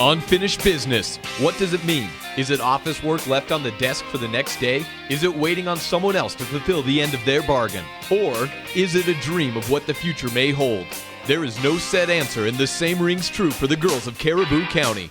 Unfinished business. What does it mean? Is it office work left on the desk for the next day? Is it waiting on someone else to fulfill the end of their bargain? Or is it a dream of what the future may hold? There is no set answer, and the same rings true for the girls of Caribou County.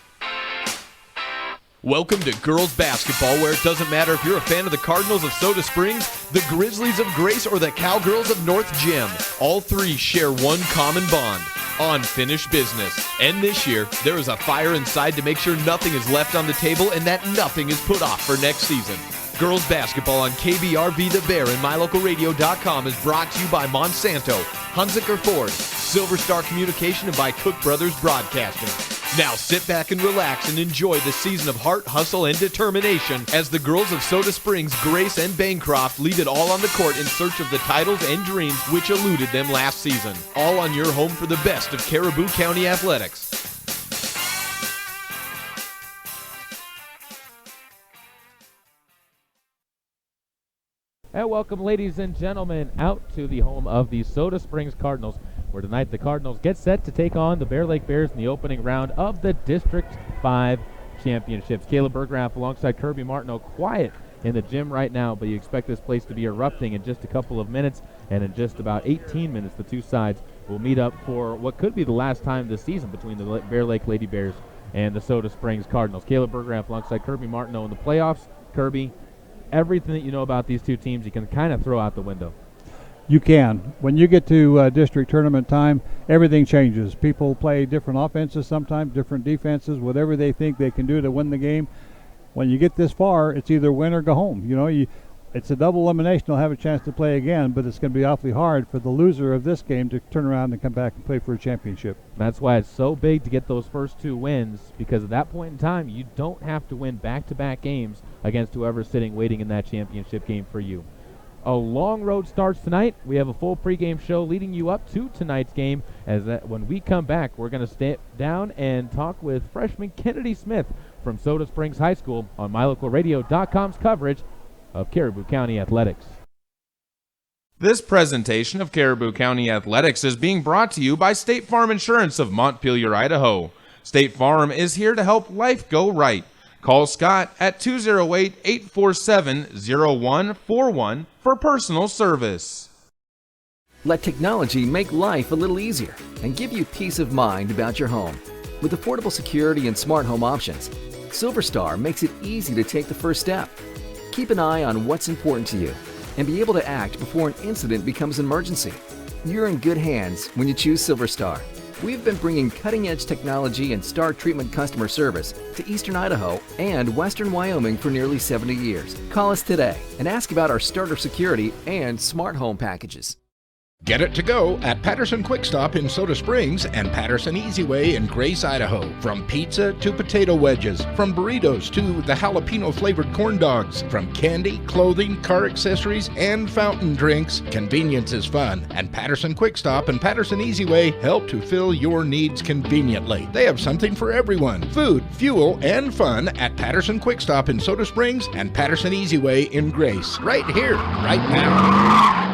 Welcome to girls basketball, where it doesn't matter if you're a fan of the Cardinals of Soda Springs, the Grizzlies of Grace, or the Cowgirls of North Gym. All three share one common bond: unfinished business. And this year, there is a fire inside to make sure nothing is left on the table and that nothing is put off for next season. Girls basketball on KBRV The Bear and MyLocalRadio.com is brought to you by Monsanto, Hunziker Ford, Silver Star Communication, and by Cook Brothers Broadcasting. Now sit back and relax and enjoy the season of heart, hustle, and determination as the girls of Soda Springs, Grace, and Bancroft lead it all on the court in search of the titles and dreams which eluded them last season. All on your home for the best of Caribou County athletics. And welcome, ladies and gentlemen, out to the home of the Soda Springs Cardinals, where tonight the Cardinals get set to take on the Bear Lake Bears in the opening round of the District 5 Championships. Caleb Berggraf alongside Kirby Martineau, quiet in the gym right now, but you expect this place to be erupting in just a couple of minutes, and in just about 18 minutes, the two sides will meet up for what could be the last time this season between the Bear Lake Lady Bears and the Soda Springs Cardinals. Caleb Burgraff alongside Kirby Martineau in the playoffs. Kirby, everything that you know about these two teams, you can kind of throw out the window. You can. When you get to district tournament time, everything changes. People play different offenses sometimes, different defenses, whatever they think they can do to win the game. When you get this far, it's either win or go home. It's a double elimination. They'll have a chance to play again, but it's going to be awfully hard for the loser of this game to turn around and come back and play for a championship. That's why it's so big to get those first two wins, because at that point in time, you don't have to win back-to-back games against whoever's sitting waiting in that championship game for you. A long road starts tonight. We have a full pregame show leading you up to tonight's game. When we come back, we're going to stay down and talk with freshman Kennedy Smith from Soda Springs High School on MyLocalRadio.com's coverage of Caribou County Athletics. This presentation of Caribou County Athletics is being brought to you by State Farm Insurance of Montpelier, Idaho. State Farm is here to help life go right. Call Scott at 208-847-0141 for personal service. Let technology make life a little easier and give you peace of mind about your home. With affordable security and smart home options, SilverStar makes it easy to take the first step. Keep an eye on what's important to you and be able to act before an incident becomes an emergency. You're in good hands when you choose SilverStar. We've been bringing cutting-edge technology and star treatment customer service to Eastern Idaho and Western Wyoming for nearly 70 years. Call us today and ask about our starter security and smart home packages. Get it to go at Patterson Quick Stop in Soda Springs and Patterson Easy Way in Grace, Idaho. From pizza to potato wedges, from burritos to the jalapeno-flavored corn dogs, from candy, clothing, car accessories, and fountain drinks, convenience is fun. And Patterson Quick Stop and Patterson Easy Way help to fill your needs conveniently. They have something for everyone. Food, fuel, and fun at Patterson Quick Stop in Soda Springs and Patterson Easy Way in Grace. Right here, right now.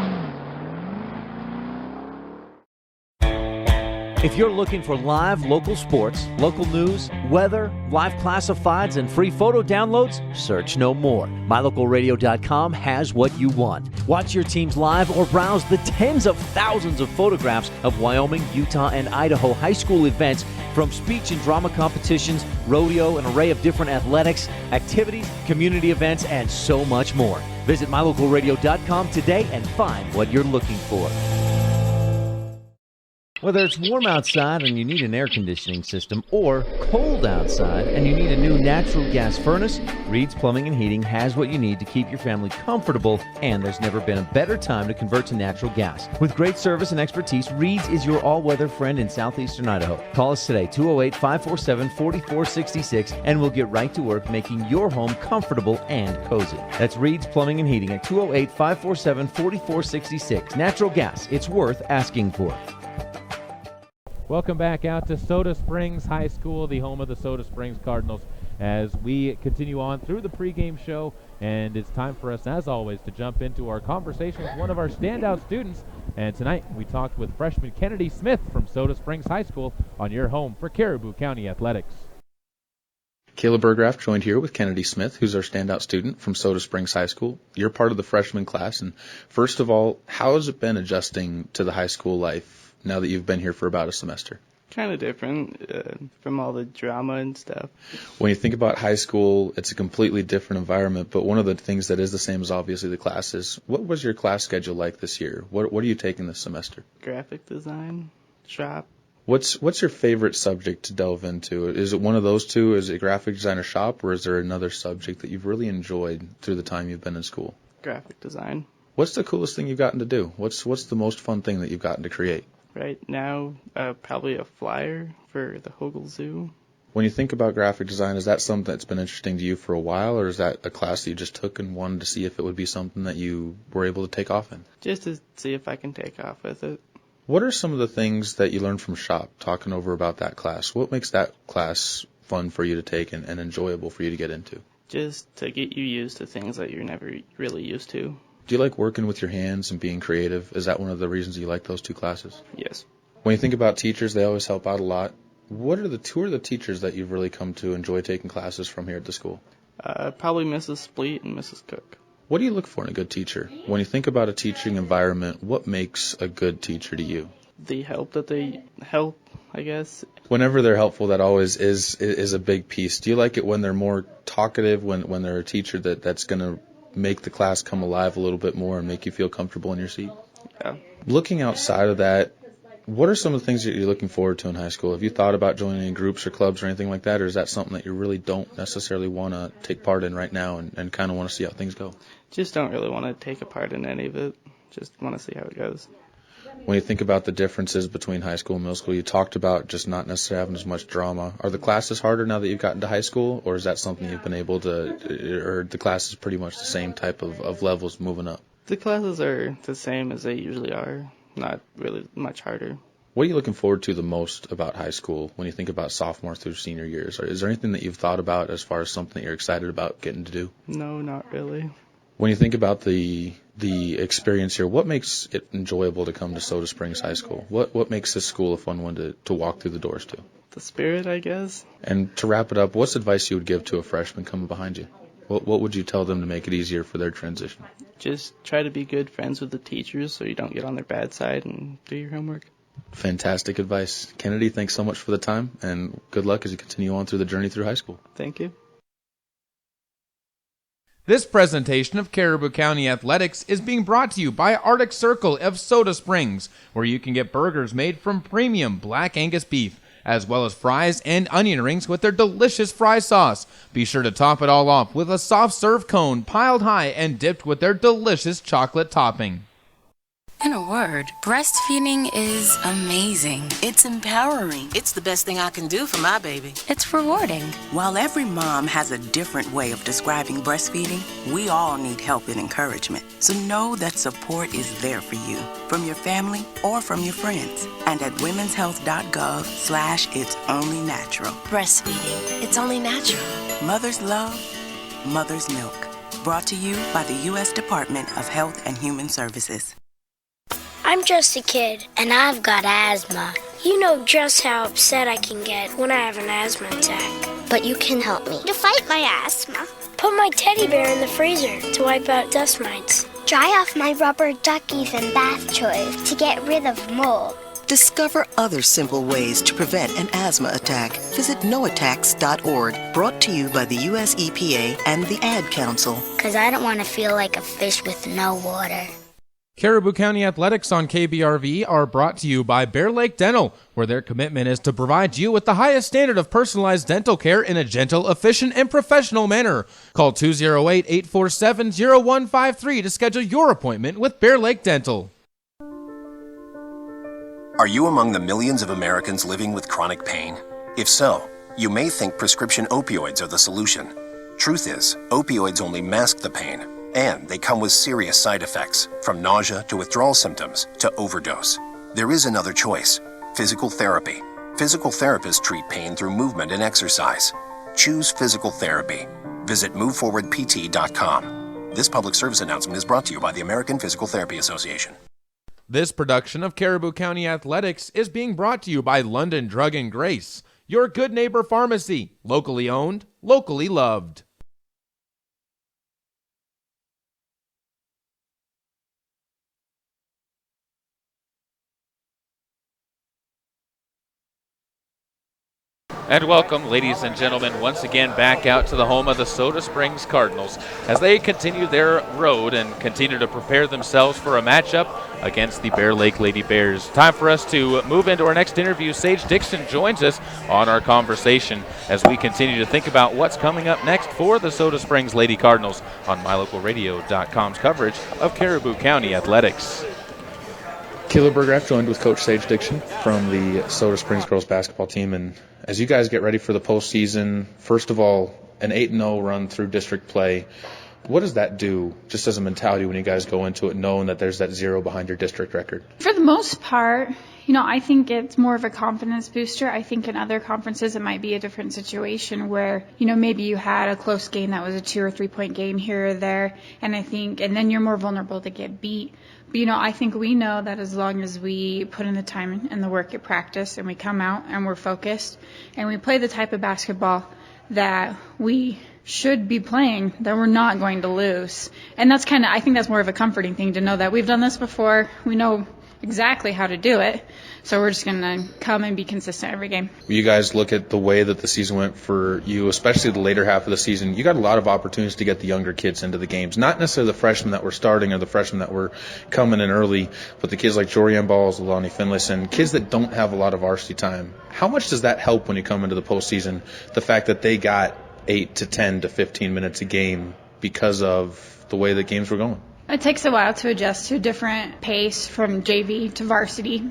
If you're looking for live local sports, local news, weather, live classifieds, and free photo downloads, search no more. MyLocalRadio.com has what you want. Watch your teams live or browse the tens of thousands of photographs of Wyoming, Utah, and Idaho high school events, from speech and drama competitions, rodeo, an array of different athletics, activities, community events, and so much more. Visit MyLocalRadio.com today and find what you're looking for. Whether it's warm outside and you need an air conditioning system, or cold outside and you need a new natural gas furnace, Reed's Plumbing and Heating has what you need to keep your family comfortable, and there's never been a better time to convert to natural gas. With great service and expertise, Reed's is your all-weather friend in southeastern Idaho. Call us today, 208-547-4466, and we'll get right to work making your home comfortable and cozy. That's Reed's Plumbing and Heating at 208-547-4466. Natural gas, it's worth asking for. Welcome back out to Soda Springs High School, the home of the Soda Springs Cardinals, as we continue on through the pregame show. And it's time for us, as always, to jump into our conversation with one of our standout students. And tonight we talked with freshman Kennedy Smith from Soda Springs High School on your home for Caribou County Athletics. Caleb Burgraff joined here with Kennedy Smith, who's our standout student from Soda Springs High School. You're part of the freshman class. And first of all, how has it been adjusting to the high school life now that you've been here for about a semester? Kind of different from all the drama and stuff. When you think about high school, it's a completely different environment, but one of the things that is the same is obviously the classes. What was your class schedule like this year? What are you taking this semester? Graphic design, shop. What's your favorite subject to delve into? Is it one of those two? Is it graphic design or shop, or is there another subject that you've really enjoyed through the time you've been in school? Graphic design. What's the coolest thing you've gotten to do? What's the most fun thing that you've gotten to create? Right now, probably a flyer for the Hogle Zoo. When you think about graphic design, is that something that's been interesting to you for a while, or is that a class that you just took and wanted to see if it would be something that you were able to take off in? Just to see if I can take off with it. What are some of the things that you learned from shop, talking over about that class? What makes that class fun for you to take and enjoyable for you to get into? Just to get you used to things that you're never really used to. Do you like working with your hands and being creative? Is that one of the reasons you like those two classes? Yes. When you think about teachers, they always help out a lot. Who are the teachers that you've really come to enjoy taking classes from here at the school? Probably Mrs. Spleet and Mrs. Cook. What do you look for in a good teacher? When you think about a teaching environment, what makes a good teacher to you? The help that they help, I guess. Whenever they're helpful, that always is a big piece. Do you like it when they're more talkative, when they're a teacher that's going to make the class come alive a little bit more and make you feel comfortable in your seat? Yeah. Looking outside of that, what are some of the things that you're looking forward to in high school? Have you thought about joining any groups or clubs or anything like that, or is that something that you really don't necessarily want to take part in right now and kind of want to see how things go? Just don't really want to take a part in any of it. Just want to see how it goes. When you think about the differences between high school and middle school, you talked about just not necessarily having as much drama. Are the classes harder now that you've gotten to high school, or is that something you've been able to, or the classes pretty much the same type of levels moving up? The classes are the same as they usually are, not really much harder. What are you looking forward to the most about high school when you think about sophomore through senior years? Is there anything that you've thought about as far as something that you're excited about getting to do? No, not really. When you think about the experience here, what makes it enjoyable to come to Soda Springs High School? What makes this school a fun one to walk through the doors to? The spirit, I guess. And to wrap it up, what's advice you would give to a freshman coming behind you? What would you tell them to make it easier for their transition? Just try to be good friends with the teachers so you don't get on their bad side and do your homework. Fantastic advice. Kennedy, thanks so much for the time, and good luck as you continue on through the journey through high school. Thank you. This presentation of Caribou County Athletics is being brought to you by Arctic Circle of Soda Springs, where you can get burgers made from premium Black Angus beef, as well as fries and onion rings with their delicious fry sauce. Be sure to top it all off with a soft serve cone piled high and dipped with their delicious chocolate topping. In a word, breastfeeding is amazing. It's empowering. It's the best thing I can do for my baby. It's rewarding. While every mom has a different way of describing breastfeeding, we all need help and encouragement. So know that support is there for you, from your family or from your friends. And at womenshealth.gov/it's only natural. Breastfeeding. It's only natural. Mother's love, mother's milk. Brought to you by the U.S. Department of Health and Human Services. I'm just a kid, and I've got asthma. You know just how upset I can get when I have an asthma attack. But you can help me to fight my asthma. Put my teddy bear in the freezer to wipe out dust mites. Dry off my rubber duckies and bath toys to get rid of mold. Discover other simple ways to prevent an asthma attack. Visit noattacks.org, brought to you by the U.S. EPA and the Ad Council. Because I don't want to feel like a fish with no water. Caribou County Athletics on KBRV are brought to you by Bear Lake Dental, where their commitment is to provide you with the highest standard of personalized dental care in a gentle, efficient, and professional manner. Call 208-847-0153 to schedule your appointment with Bear Lake Dental. Are you among the millions of Americans living with chronic pain? If so, you may think prescription opioids are the solution. Truth is, opioids only mask the pain, and they come with serious side effects, from nausea to withdrawal symptoms to overdose. There is another choice: physical therapy. Physical therapists treat pain through movement and exercise. Choose physical therapy. Visit moveforwardpt.com. This public service announcement is brought to you by the American Physical Therapy Association. This production of Caribou County Athletics is being brought to you by London Drug and Grace, your good neighbor pharmacy, locally owned, locally loved. And welcome, ladies and gentlemen, once again back out to the home of the Soda Springs Cardinals as they continue their road and continue to prepare themselves for a matchup against the Bear Lake Lady Bears. Time for us to move into our next interview. Sage Dixon joins us on our conversation as we continue to think about what's coming up next for the Soda Springs Lady Cardinals on MyLocalRadio.com's coverage of Caribou County Athletics. Kayla Burgraff joined with Coach Sage Dixon from the Soda Springs girls basketball team. And as you guys get ready for the postseason, first of all, an 8-0 run through district play, what does that do just as a mentality when you guys go into it knowing that there's that 0 behind your district record? For the most part, I think it's more of a confidence booster. I think in other conferences it might be a different situation where, maybe you had a close game that was a 2 or 3 point game here or there, and then you're more vulnerable to get beat. But, I think we know that as long as we put in the time and the work at practice and we come out and we're focused and we play the type of basketball that we should be playing, that we're not going to lose. And that's I think that's more of a comforting thing to know that we've done this before. We know exactly how to do it. So we're just going to come and be consistent every game. You guys look at the way that the season went for you, especially the later half of the season. You got a lot of opportunities to get the younger kids into the games. Not necessarily the freshmen that were starting or the freshmen that were coming in early, but the kids like Jorianne Balls, Lonnie Finlayson, kids that don't have a lot of varsity time. How much does that help when you come into the postseason, the fact that they got 8 to 10 to 15 minutes a game because of the way the games were going? It takes a while to adjust to a different pace from JV to varsity.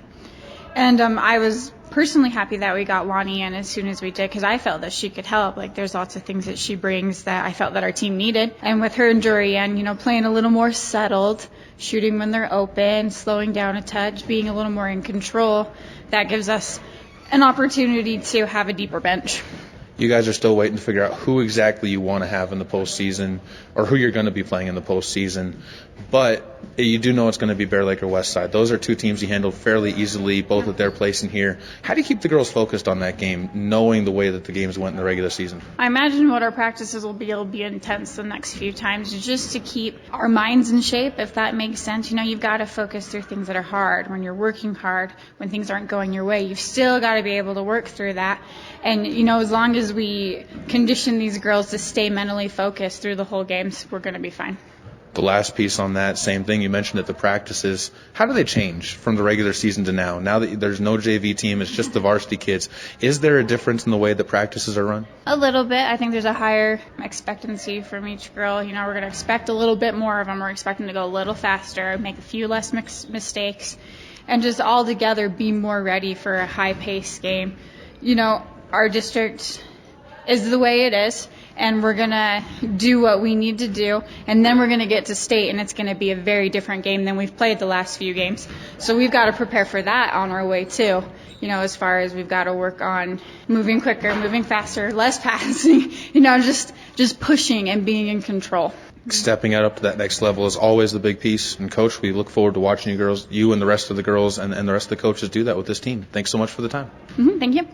And I was personally happy that we got Lonnie in as soon as we did, because I felt that she could help. Like, there's lots of things that she brings that I felt that our team needed. And with her and Jorianne, playing a little more settled, shooting when they're open, slowing down a touch, being a little more in control, that gives us an opportunity to have a deeper bench. You guys are still waiting to figure out who exactly you want to have in the postseason or who you're going to be playing in the postseason. But you do know it's going to be Bear Lake or West Side. Those are two teams you handled fairly easily, both at their place in here. How do you keep the girls focused on that game, knowing the way that the games went in the regular season? I imagine what our practices will be, it'll be intense the next few times, just to keep our minds in shape, if that makes sense. You've got to focus through things that are hard. When you're working hard, when things aren't going your way, you've still got to be able to work through that. And, as long as we condition these girls to stay mentally focused through the whole games, we're going to be fine. The last piece on that, same thing, you mentioned at the practices. How do they change from the regular season to now? Now that there's no JV team, it's just the varsity kids. Is there a difference in the way that practices are run? A little bit. I think there's a higher expectancy from each girl. We're going to expect a little bit more of them. We're expecting to go a little faster, make a few less mistakes, and just all together be more ready for a high-paced game. Our district is the way it is, and we're going to do what we need to do, and then we're going to get to state, and it's going to be a very different game than we've played the last few games. So we've got to prepare for that on our way, too, as far as we've got to work on moving quicker, moving faster, less passing, just pushing and being in control. Stepping up to that next level is always the big piece. And, Coach, we look forward to watching you and the rest of the girls and the rest of the coaches do that with this team. Thanks so much for the time. Thank you.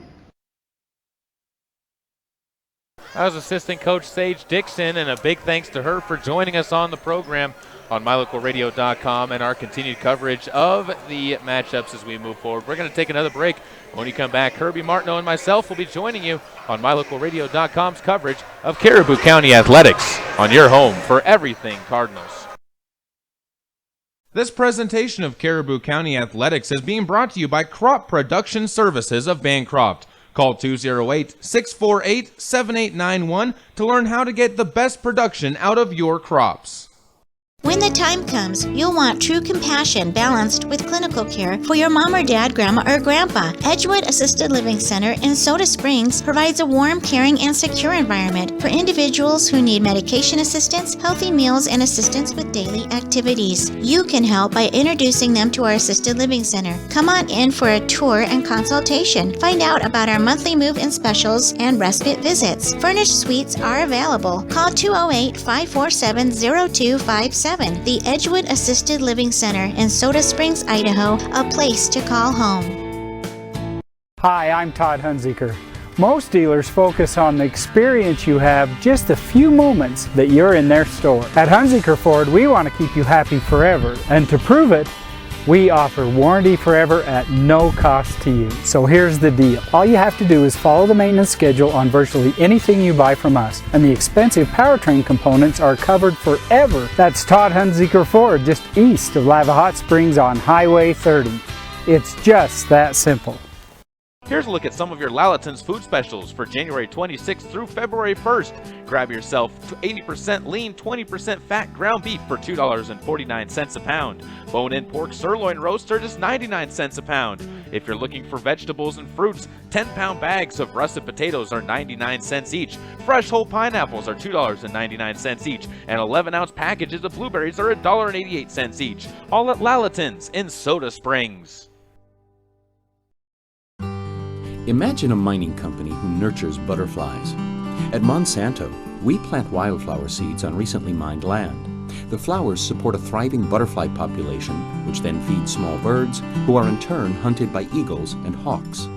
That was assistant coach Sage Dixon, and a big thanks to her for joining us on the program on MyLocalRadio.com and our continued coverage of the matchups as we move forward. We're going to take another break. When you come back, Kirby Martineau and myself will be joining you on MyLocalRadio.com's coverage of Caribou County Athletics on your home for everything Cardinals. This presentation of Caribou County Athletics is being brought to you by Crop Production Services of Bancroft. Call 208-648-7891 to learn how to get the best production out of your crops. When the time comes, you'll want true compassion balanced with clinical care for your mom or dad, grandma or grandpa. Edgewood Assisted Living Center in Soda Springs provides a warm, caring, and secure environment for individuals who need medication assistance, healthy meals, and assistance with daily activities. You can help by introducing them to our Assisted Living Center. Come on in for a tour and consultation. Find out about our monthly move-in specials and respite visits. Furnished suites are available. Call 208-547-0257. The Edgewood Assisted Living Center in Soda Springs, Idaho, a place to call home. Hi, I'm Todd Hunziker. Most dealers focus on the experience you have just a few moments that you're in their store. At Hunziker Ford, we want to keep you happy forever, and to prove it, we offer warranty forever at no cost to you. So here's the deal. All you have to do is follow the maintenance schedule on virtually anything you buy from us, and the expensive powertrain components are covered forever. That's Todd Hunziker Ford, just east of Lava Hot Springs on Highway 30. It's just that simple. Here's a look at some of your Lalaton's food specials for January 26th through February 1st. Grab yourself 80% lean, 20% fat ground beef for $2.49 a pound. Bone-in pork sirloin roast are just 99 cents a pound. If you're looking for vegetables and fruits, 10-pound bags of russet potatoes are 99 cents each. Fresh whole pineapples are $2.99 each. And 11-ounce packages of blueberries are $1.88 each. All at Lalaton's in Soda Springs. Imagine a mining company who nurtures butterflies. At Monsanto, we plant wildflower seeds on recently mined land. The flowers support a thriving butterfly population, which then feeds small birds, who are in turn hunted by eagles and hawks.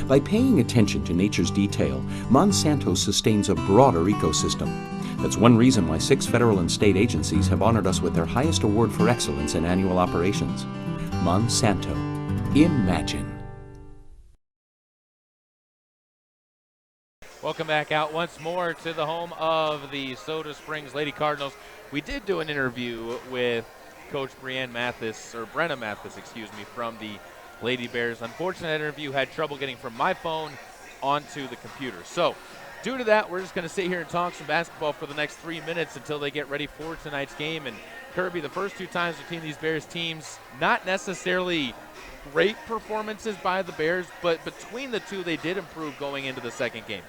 By paying attention to nature's detail, Monsanto sustains a broader ecosystem. That's one reason why 6 federal and state agencies have honored us with their highest award for excellence in annual operations. Monsanto. Imagine. Welcome back out once more to the home of the Soda Springs Lady Cardinals. We did do an interview with Coach Brenna Mathis, from the Lady Bears. Unfortunately, that interview had trouble getting from my phone onto the computer. So, due to that, we're just going to sit here and talk some basketball for the next 3 minutes until they get ready for tonight's game. And Kirby, the first 2 times between these Bears teams, not necessarily great performances by the Bears, but between the two, they did improve going into the second game.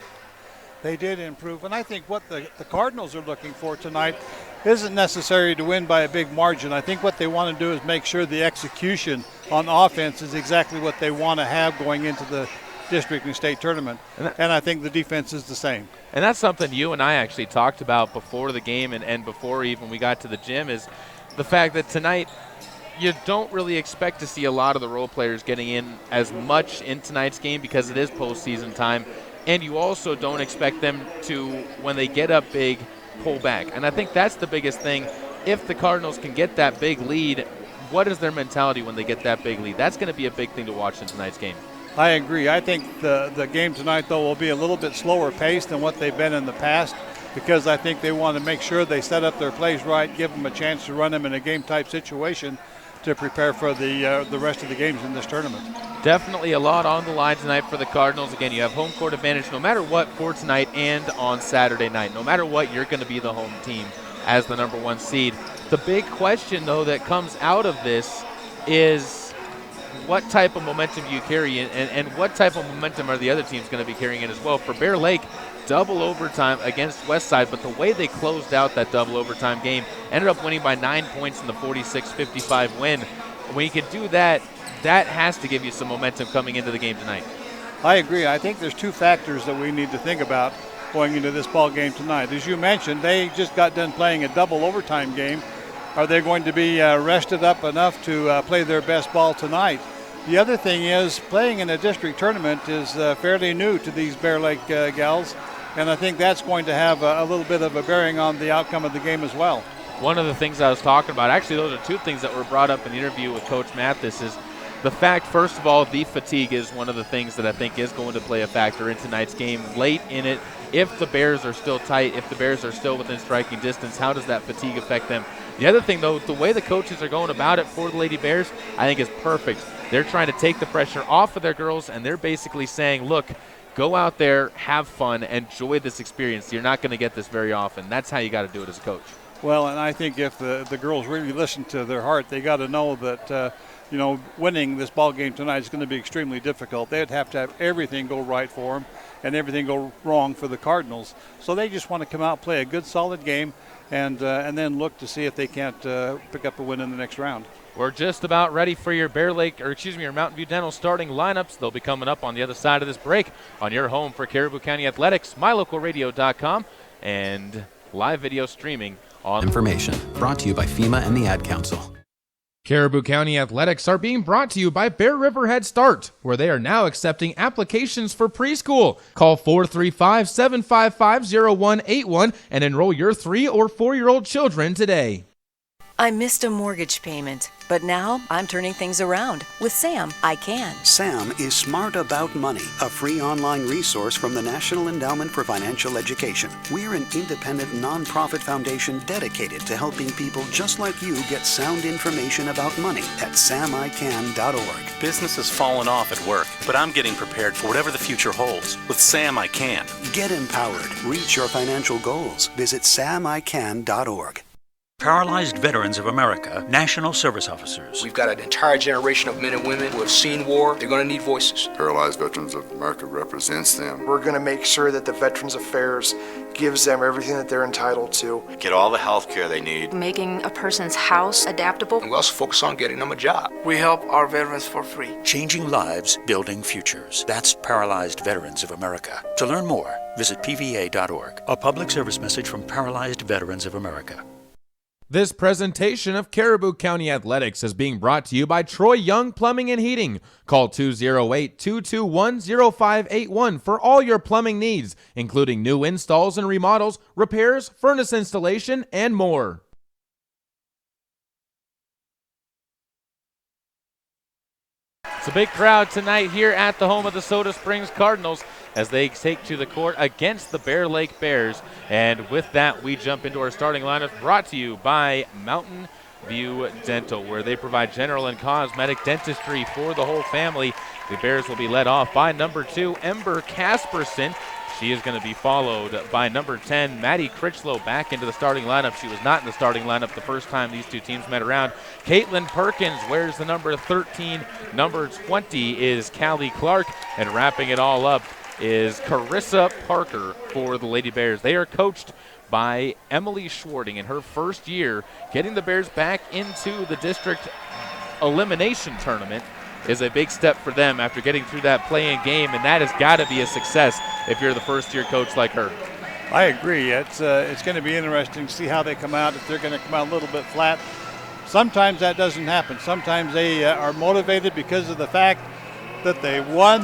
They did improve, and I think what the Cardinals are looking for tonight isn't necessary to win by a big margin. I think what they want to do is make sure the execution on offense is exactly what they want to have going into the district and state tournament, and I think the defense is the same. And that's something you and I actually talked about before the game and before even we got to the gym, is the fact that tonight you don't really expect to see a lot of the role players getting in as much in tonight's game because it is postseason time. And you also don't expect them to, when they get up big, pull back. And I think that's the biggest thing. If the Cardinals can get that big lead, what is their mentality when they get that big lead? That's going to be a big thing to watch in tonight's game. I agree. I think the game tonight, though, will be a little bit slower paced than what they've been in the past, because I think they want to make sure they set up their plays right, give them a chance to run them in a game-type situation to prepare for the rest of the games in this tournament. Definitely a lot on the line tonight for the Cardinals. Again, you have home court advantage no matter what for tonight and on Saturday night. No matter what, you're going to be the home team as the number 1 seed. The big question, though, that comes out of this is what type of momentum do you carry in, and what type of momentum are the other teams going to be carrying in as well? For Bear Lake, double overtime against Westside, but the way they closed out that double overtime game, ended up winning by 9 points in the 46-55 win. When you can do that, that has to give you some momentum coming into the game tonight. I agree. I think there's 2 factors that we need to think about going into this ball game tonight. As you mentioned, they just got done playing a double overtime game. Are they going to be rested up enough to play their best ball tonight? The other thing is, playing in a district tournament is fairly new to these Bear Lake gals, and I think that's going to have a little bit of a bearing on the outcome of the game as well. One of the things I was talking about, actually those are 2 things that were brought up in the interview with Coach Mathis, is the fact, first of all, the fatigue is one of the things that I think is going to play a factor in tonight's game. Late in it, if the Bears are still tight, if the Bears are still within striking distance, how does that fatigue affect them? The other thing, though, the way the coaches are going about it for the Lady Bears, I think is perfect. They're trying to take the pressure off of their girls, and they're basically saying, look, go out there, have fun, enjoy this experience. You're not going to get this very often. That's how you got to do it as a coach. Well, and I think if the girls really listen to their heart, they got to know that winning this ball game tonight is going to be extremely difficult. They'd have to have everything go right for them and everything go wrong for the Cardinals. So they just want to come out, play a good, solid game, and then look to see if they can't pick up a win in the next round. We're just about ready for your your Mountain View Dental starting lineups. They'll be coming up on the other side of this break on your home for Caribou County Athletics, mylocalradio.com, and live video streaming on Information brought to you by FEMA and the Ad Council. Caribou County Athletics are being brought to you by Bear River Head Start, where they are now accepting applications for preschool. Call 435-755-0181 and enroll your 3 or 4-year-old children today. I missed a mortgage payment, but now I'm turning things around. With Sam, I can. Sam is Smart About Money, a free online resource from the National Endowment for Financial Education. We're an independent nonprofit foundation dedicated to helping people just like you get sound information about money at samican.org. Business has fallen off at work, but I'm getting prepared for whatever the future holds. With Sam, I can. Get empowered. Reach your financial goals. Visit samican.org. Paralyzed Veterans of America, National Service Officers. We've got an entire generation of men and women who have seen war. They're going to need voices. Paralyzed Veterans of America represents them. We're going to make sure that the Veterans Affairs gives them everything that they're entitled to. Get all the health care they need. Making a person's house adaptable. And we also focus on getting them a job. We help our veterans for free. Changing lives, building futures. That's Paralyzed Veterans of America. To learn more, visit pva.org. A public service message from Paralyzed Veterans of America. This presentation of Caribou County Athletics is being brought to you by Troy Young Plumbing and Heating. Call 208-221-0581 for all your plumbing needs, including new installs and remodels, repairs, furnace installation, and more. It's a big crowd tonight here at the home of the Soda Springs Cardinals as they take to the court against the Bear Lake Bears. And with that, we jump into our starting lineup, brought to you by Mountain View Dental, where they provide general and cosmetic dentistry for the whole family. The Bears will be led off by number 2, Ember Casperson. She is going to be followed by number 10, Maddie Critchlow, back into the starting lineup. She was not in the starting lineup the first time these two teams met around. Caitlin Perkins wears the number 13. Number 20 is Callie Clark. And wrapping it all up is Carissa Parker for the Lady Bears. They are coached by Emily Schwarting in her first year. Getting the Bears back into the district elimination tournament is a big step for them after getting through that play-in game, and that has got to be a success if you're the first-year coach like her. I agree. It's going to be interesting to see how they come out, if they're going to come out a little bit flat. Sometimes that doesn't happen. Sometimes they are motivated because of the fact that they won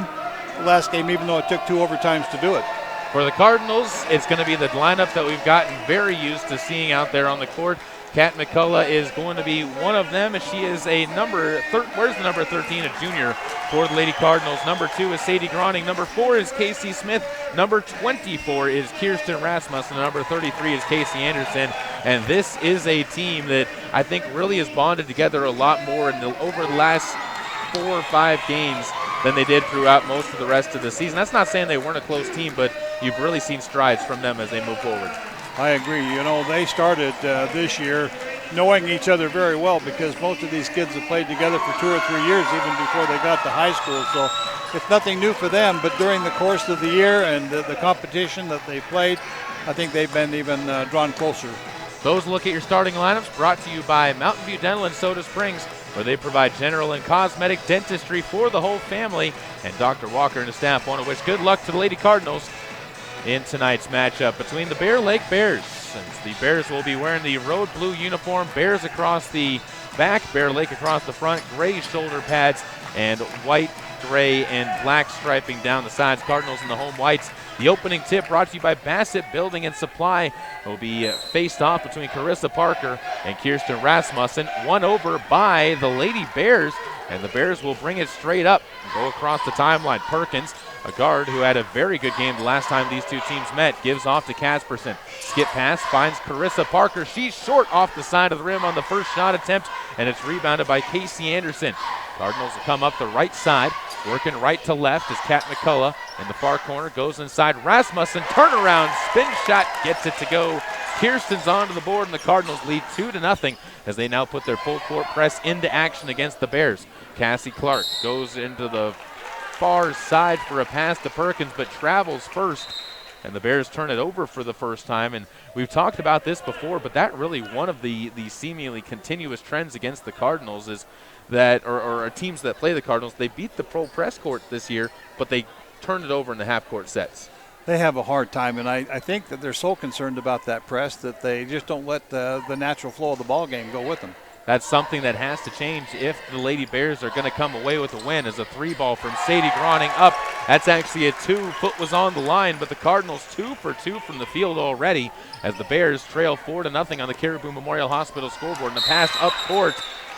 the last game, even though it took 2 overtimes to do it. For the Cardinals, it's going to be the lineup that we've gotten very used to seeing out there on the court. Kat McCullough is going to be one of them, and she is a where's the number 13, a junior for the Lady Cardinals. Number 2 is Sadie Groning. Number 4 is Casey Smith. Number 24 is Kirsten Rasmussen. Number 33 is Casey Anderson. And this is a team that I think really has bonded together a lot more over the last 4 or 5 games than they did throughout most of the rest of the season. That's not saying they weren't a close team, but you've really seen strides from them as they move forward. I agree. You know, they started this year knowing each other very well because most of these kids have played together for 2 or 3 years even before they got to high school. So it's nothing new for them, but during the course of the year and the competition that they played, I think they've been even drawn closer. Those look at your starting lineups brought to you by Mountain View Dental in Soda Springs, where they provide general and cosmetic dentistry for the whole family. And Dr. Walker and his staff want to wish good luck to the Lady Cardinals in tonight's matchup between the Bear Lake Bears. Since the Bears will be wearing the road blue uniform, Bears across the back, Bear Lake across the front, gray shoulder pads, and white, gray, and black striping down the sides. Cardinals in the home whites. The opening tip brought to you by Bassett Building and Supply will be faced off between Carissa Parker and Kirsten Rasmussen. Won over by the Lady Bears, and the Bears will bring it straight up and go across the timeline. Perkins, a guard who had a very good game the last time these two teams met, gives off to Casperson. Skip pass finds Carissa Parker. She's short off the side of the rim on the first shot attempt, and it's rebounded by Casey Anderson. Cardinals will come up the right side, working right to left as Kat McCullough in the far corner goes inside. Rasmussen, turnaround, spin shot, gets it to go. Kirsten's onto the board, and the Cardinals lead 2-0 as they now put their full court press into action against the Bears. Cassie Clark goes into the far side for a pass to Perkins, but travels first, and the Bears turn it over for the first time. And we've talked about this before, but that really one of the seemingly continuous trends against the Cardinals is that, or teams that play the Cardinals, they beat the pro press court this year, but they turned it over in the half-court sets. They have a hard time, and I think that they're so concerned about that press that they just don't let the natural flow of the ball game go with them. That's something that has to change if the Lady Bears are going to come away with a win. As a 3-ball from Sadie Groning up. That's actually a 2. Foot was on the line, but the Cardinals 2 for 2 from the field already as the Bears trail 4-0 on the Caribou Memorial Hospital scoreboard. And the pass up court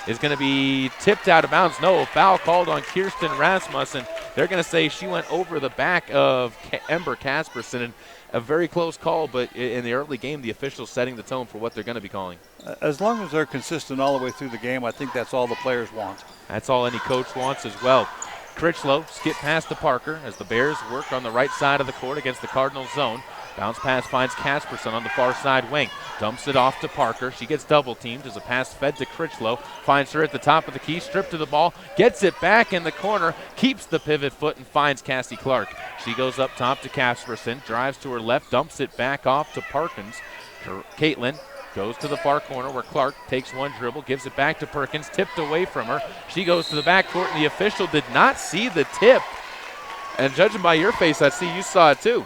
is going to be tipped out of bounds. No, a foul called on Kirsten Rasmussen. They're going to say she went over the back of Ember Casperson. And a very close call, but in the early game, the officials setting the tone for what they're going to be calling. As long as they're consistent all the way through the game, I think that's all the players want. That's all any coach wants as well. Critchlow skip past to Parker as the Bears work on the right side of the court against the Cardinals zone. Bounce pass finds Casperson on the far side wing. Dumps it off to Parker. She gets double teamed as a pass fed to Critchlow. Finds her at the top of the key. Stripped to the ball. Gets it back in the corner. Keeps the pivot foot and finds Cassie Clark. She goes up top to Casperson. Drives to her left. Dumps it back off to Perkins. Caitlin goes to the far corner where Clark takes one dribble. Gives it back to Perkins. Tipped away from her. She goes to the backcourt and the official did not see the tip. And judging by your face, I see you saw it too.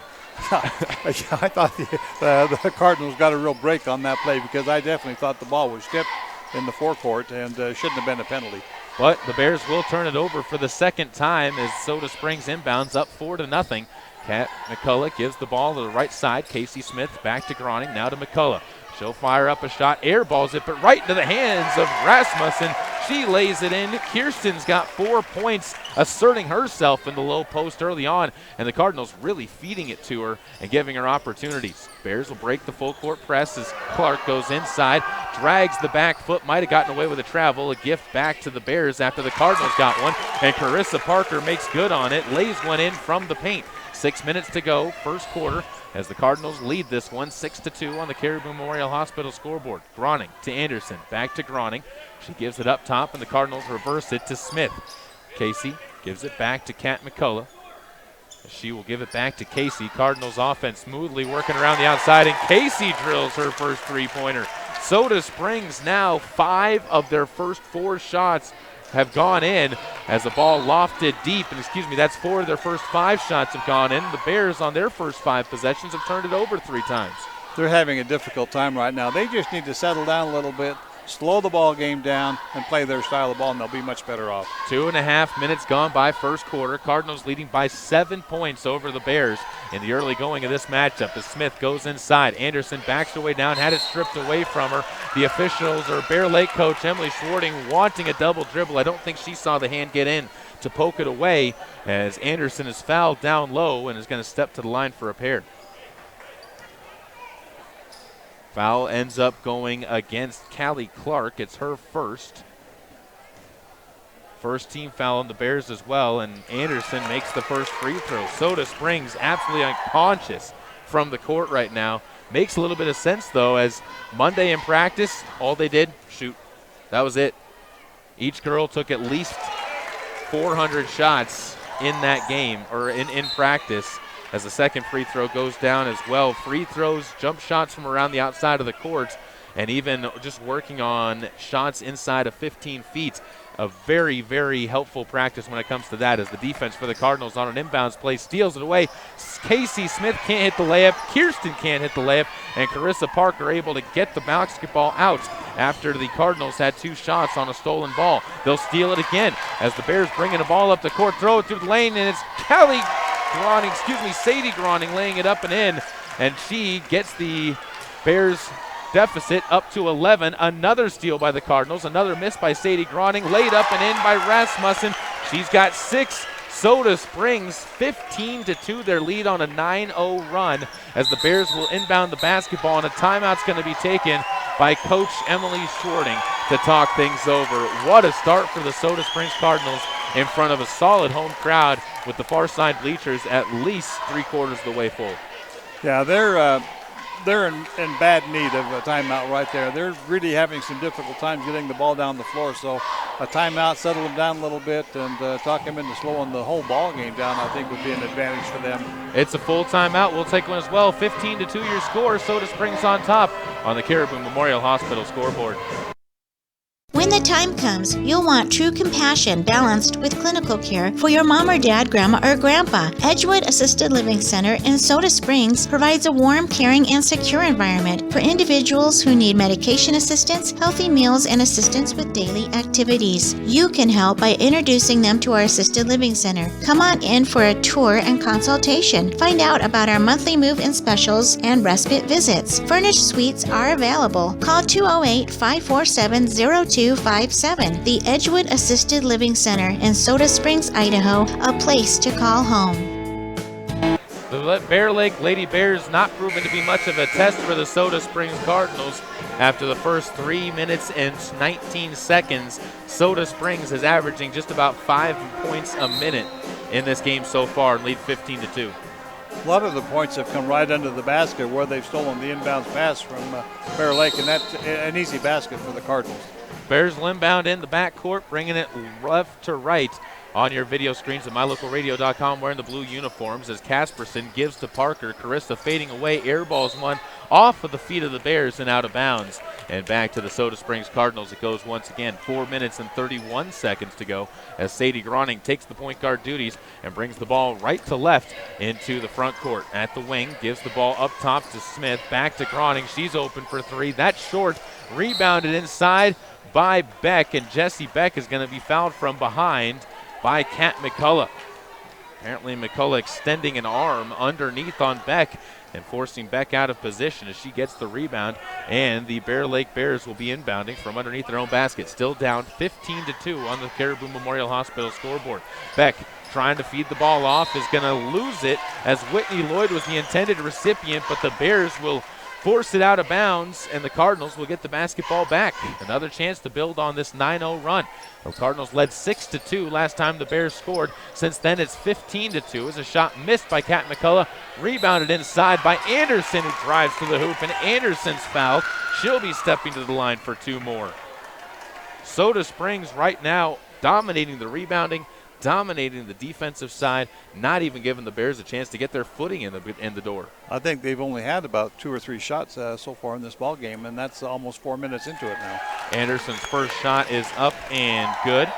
I thought the Cardinals got a real break on that play because I definitely thought the ball was tipped in the forecourt and shouldn't have been a penalty. But the Bears will turn it over for the second time as Soda Springs inbounds up 4-0. Kat McCullough gives the ball to the right side. Casey Smith back to Groning, now to McCullough. She'll fire up a shot, airballs it, but right into the hands of Rasmussen. She lays it in. Kirsten's got 4 points, asserting herself in the low post early on, and the Cardinals really feeding it to her and giving her opportunities. Bears will break the full court press as Clark goes inside, drags the back foot, might have gotten away with a travel, a gift back to the Bears after the Cardinals got one, and Carissa Parker makes good on it, lays one in from the paint. 6 minutes to go, first quarter, as the Cardinals lead this one 6-2 on the Caribou Memorial Hospital scoreboard. Groning to Anderson, back to Groning. She gives it up top, and the Cardinals reverse it to Smith. Casey gives it back to Kat McCullough. She will give it back to Casey. Cardinals offense smoothly working around the outside, and Casey drills her first three-pointer. Soda Springs now 5 of their first 4 shots have gone in as the ball lofted deep. And that's 4 of their first 5 shots have gone in. The Bears on their first 5 possessions have turned it over 3 times. They're having a difficult time right now. They just need to settle down a little bit, slow the ball game down, and play their style of ball, and they'll be much better off. 2.5 minutes gone by first quarter. Cardinals leading by 7 points over the Bears in the early going of this matchup as Smith goes inside. Anderson backs her way down, had it stripped away from her. The officials, or Bear Lake coach Emily Schwarting, wanting a double dribble. I don't think she saw the hand get in to poke it away as Anderson is fouled down low and is going to step to the line for a pair. Foul ends up going against Callie Clark. It's her first. First team foul on the Bears as well, and Anderson makes the first free throw. Soda Springs absolutely unconscious from the court right now. Makes a little bit of sense, though, as Monday in practice, all they did, shoot. That was it. Each girl took at least 400 shots in that game, or in practice, as the second free throw goes down as well. Free throws, jump shots from around the outside of the court, and even just working on shots inside of 15 feet. A very, very helpful practice when it comes to that, as the defense for the Cardinals on an inbounds play steals it away. Casey Smith can't hit the layup. Kirsten can't hit the layup. And Carissa Parker able to get the basketball out after the Cardinals had 2 shots on a stolen ball. They'll steal it again as the Bears bringing the ball up the court, throw it through the lane, and it's Sadie Groning laying it up and in. And she gets the Bears deficit up to 11. Another steal by the Cardinals. Another miss by Sadie Groning. Laid up and in by Rasmussen. She's got 6. Soda Springs 15-2, their lead on a 9-0 run as the Bears will inbound the basketball, and a timeout's going to be taken by Coach Emily Schwarting to talk things over. What a start for the Soda Springs Cardinals in front of a solid home crowd with the far side bleachers at least 3/4 of the way full. Yeah, they're in bad need of a timeout right there. They're really having some difficult times getting the ball down the floor. So a timeout, settle them down a little bit, and talk them into slowing the whole ball game down, I think would be an advantage for them. It's a full timeout. We'll take one as well. 15-2 your score. Soda Springs on top on the Caribou Memorial Hospital scoreboard. When the time comes, you'll want true compassion balanced with clinical care for your mom or dad, grandma, or grandpa. Edgewood Assisted Living Center in Soda Springs provides a warm, caring, and secure environment for individuals who need medication assistance, healthy meals, and assistance with daily activities. You can help by introducing them to our Assisted Living Center. Come on in for a tour and consultation. Find out about our monthly move-in specials and respite visits. Furnished suites are available. Call 208-547-0257. The Edgewood Assisted Living Center in Soda Springs, Idaho, a place to call home. The Bear Lake Lady Bears not proven to be much of a test for the Soda Springs Cardinals. After the first 3 minutes and 19 seconds, Soda Springs is averaging just about 5 points a minute in this game so far and lead 15-2. A lot of the points have come right under the basket where they've stolen the inbounds pass from Bear Lake, and that's an easy basket for the Cardinals. Bears inbound in the backcourt, bringing it left to right on your video screens at mylocalradio.com, wearing the blue uniforms as Casperson gives to Parker. Carissa fading away, airballs one off of the feet of the Bears and out of bounds. And back to the Soda Springs Cardinals it goes once again. 4 minutes and 31 seconds to go as Sadie Groning takes the point guard duties and brings the ball right to left into the front court. At the wing, gives the ball up top to Smith, back to Groning. She's open for three. That's short. Rebounded inside by Beck, and Jessie Beck is going to be fouled from behind by Kat McCullough. Apparently McCullough extending an arm underneath on Beck and forcing Beck out of position as she gets the rebound, and the Bear Lake Bears will be inbounding from underneath their own basket. Still down 15-2 on the Caribou Memorial Hospital scoreboard. Beck trying to feed the ball off, is going to lose it as Whitney Lloyd was the intended recipient, but the Bears will force it out of bounds, and the Cardinals will get the basketball back. Another chance to build on this 9-0 run. The Cardinals led 6-2 last time the Bears scored. Since then, it's 15-2 as a shot missed by Kat McCullough, rebounded inside by Anderson, who drives to the hoop, and Anderson's fouled. She'll be stepping to the line for two more. Soda Springs right now dominating the rebounding, dominating the defensive side, not even giving the Bears a chance to get their footing in the door. I think they've only had about 2 or 3 shots so far in this ball game, and that's almost 4 minutes into it now. Anderson's first shot is up and good.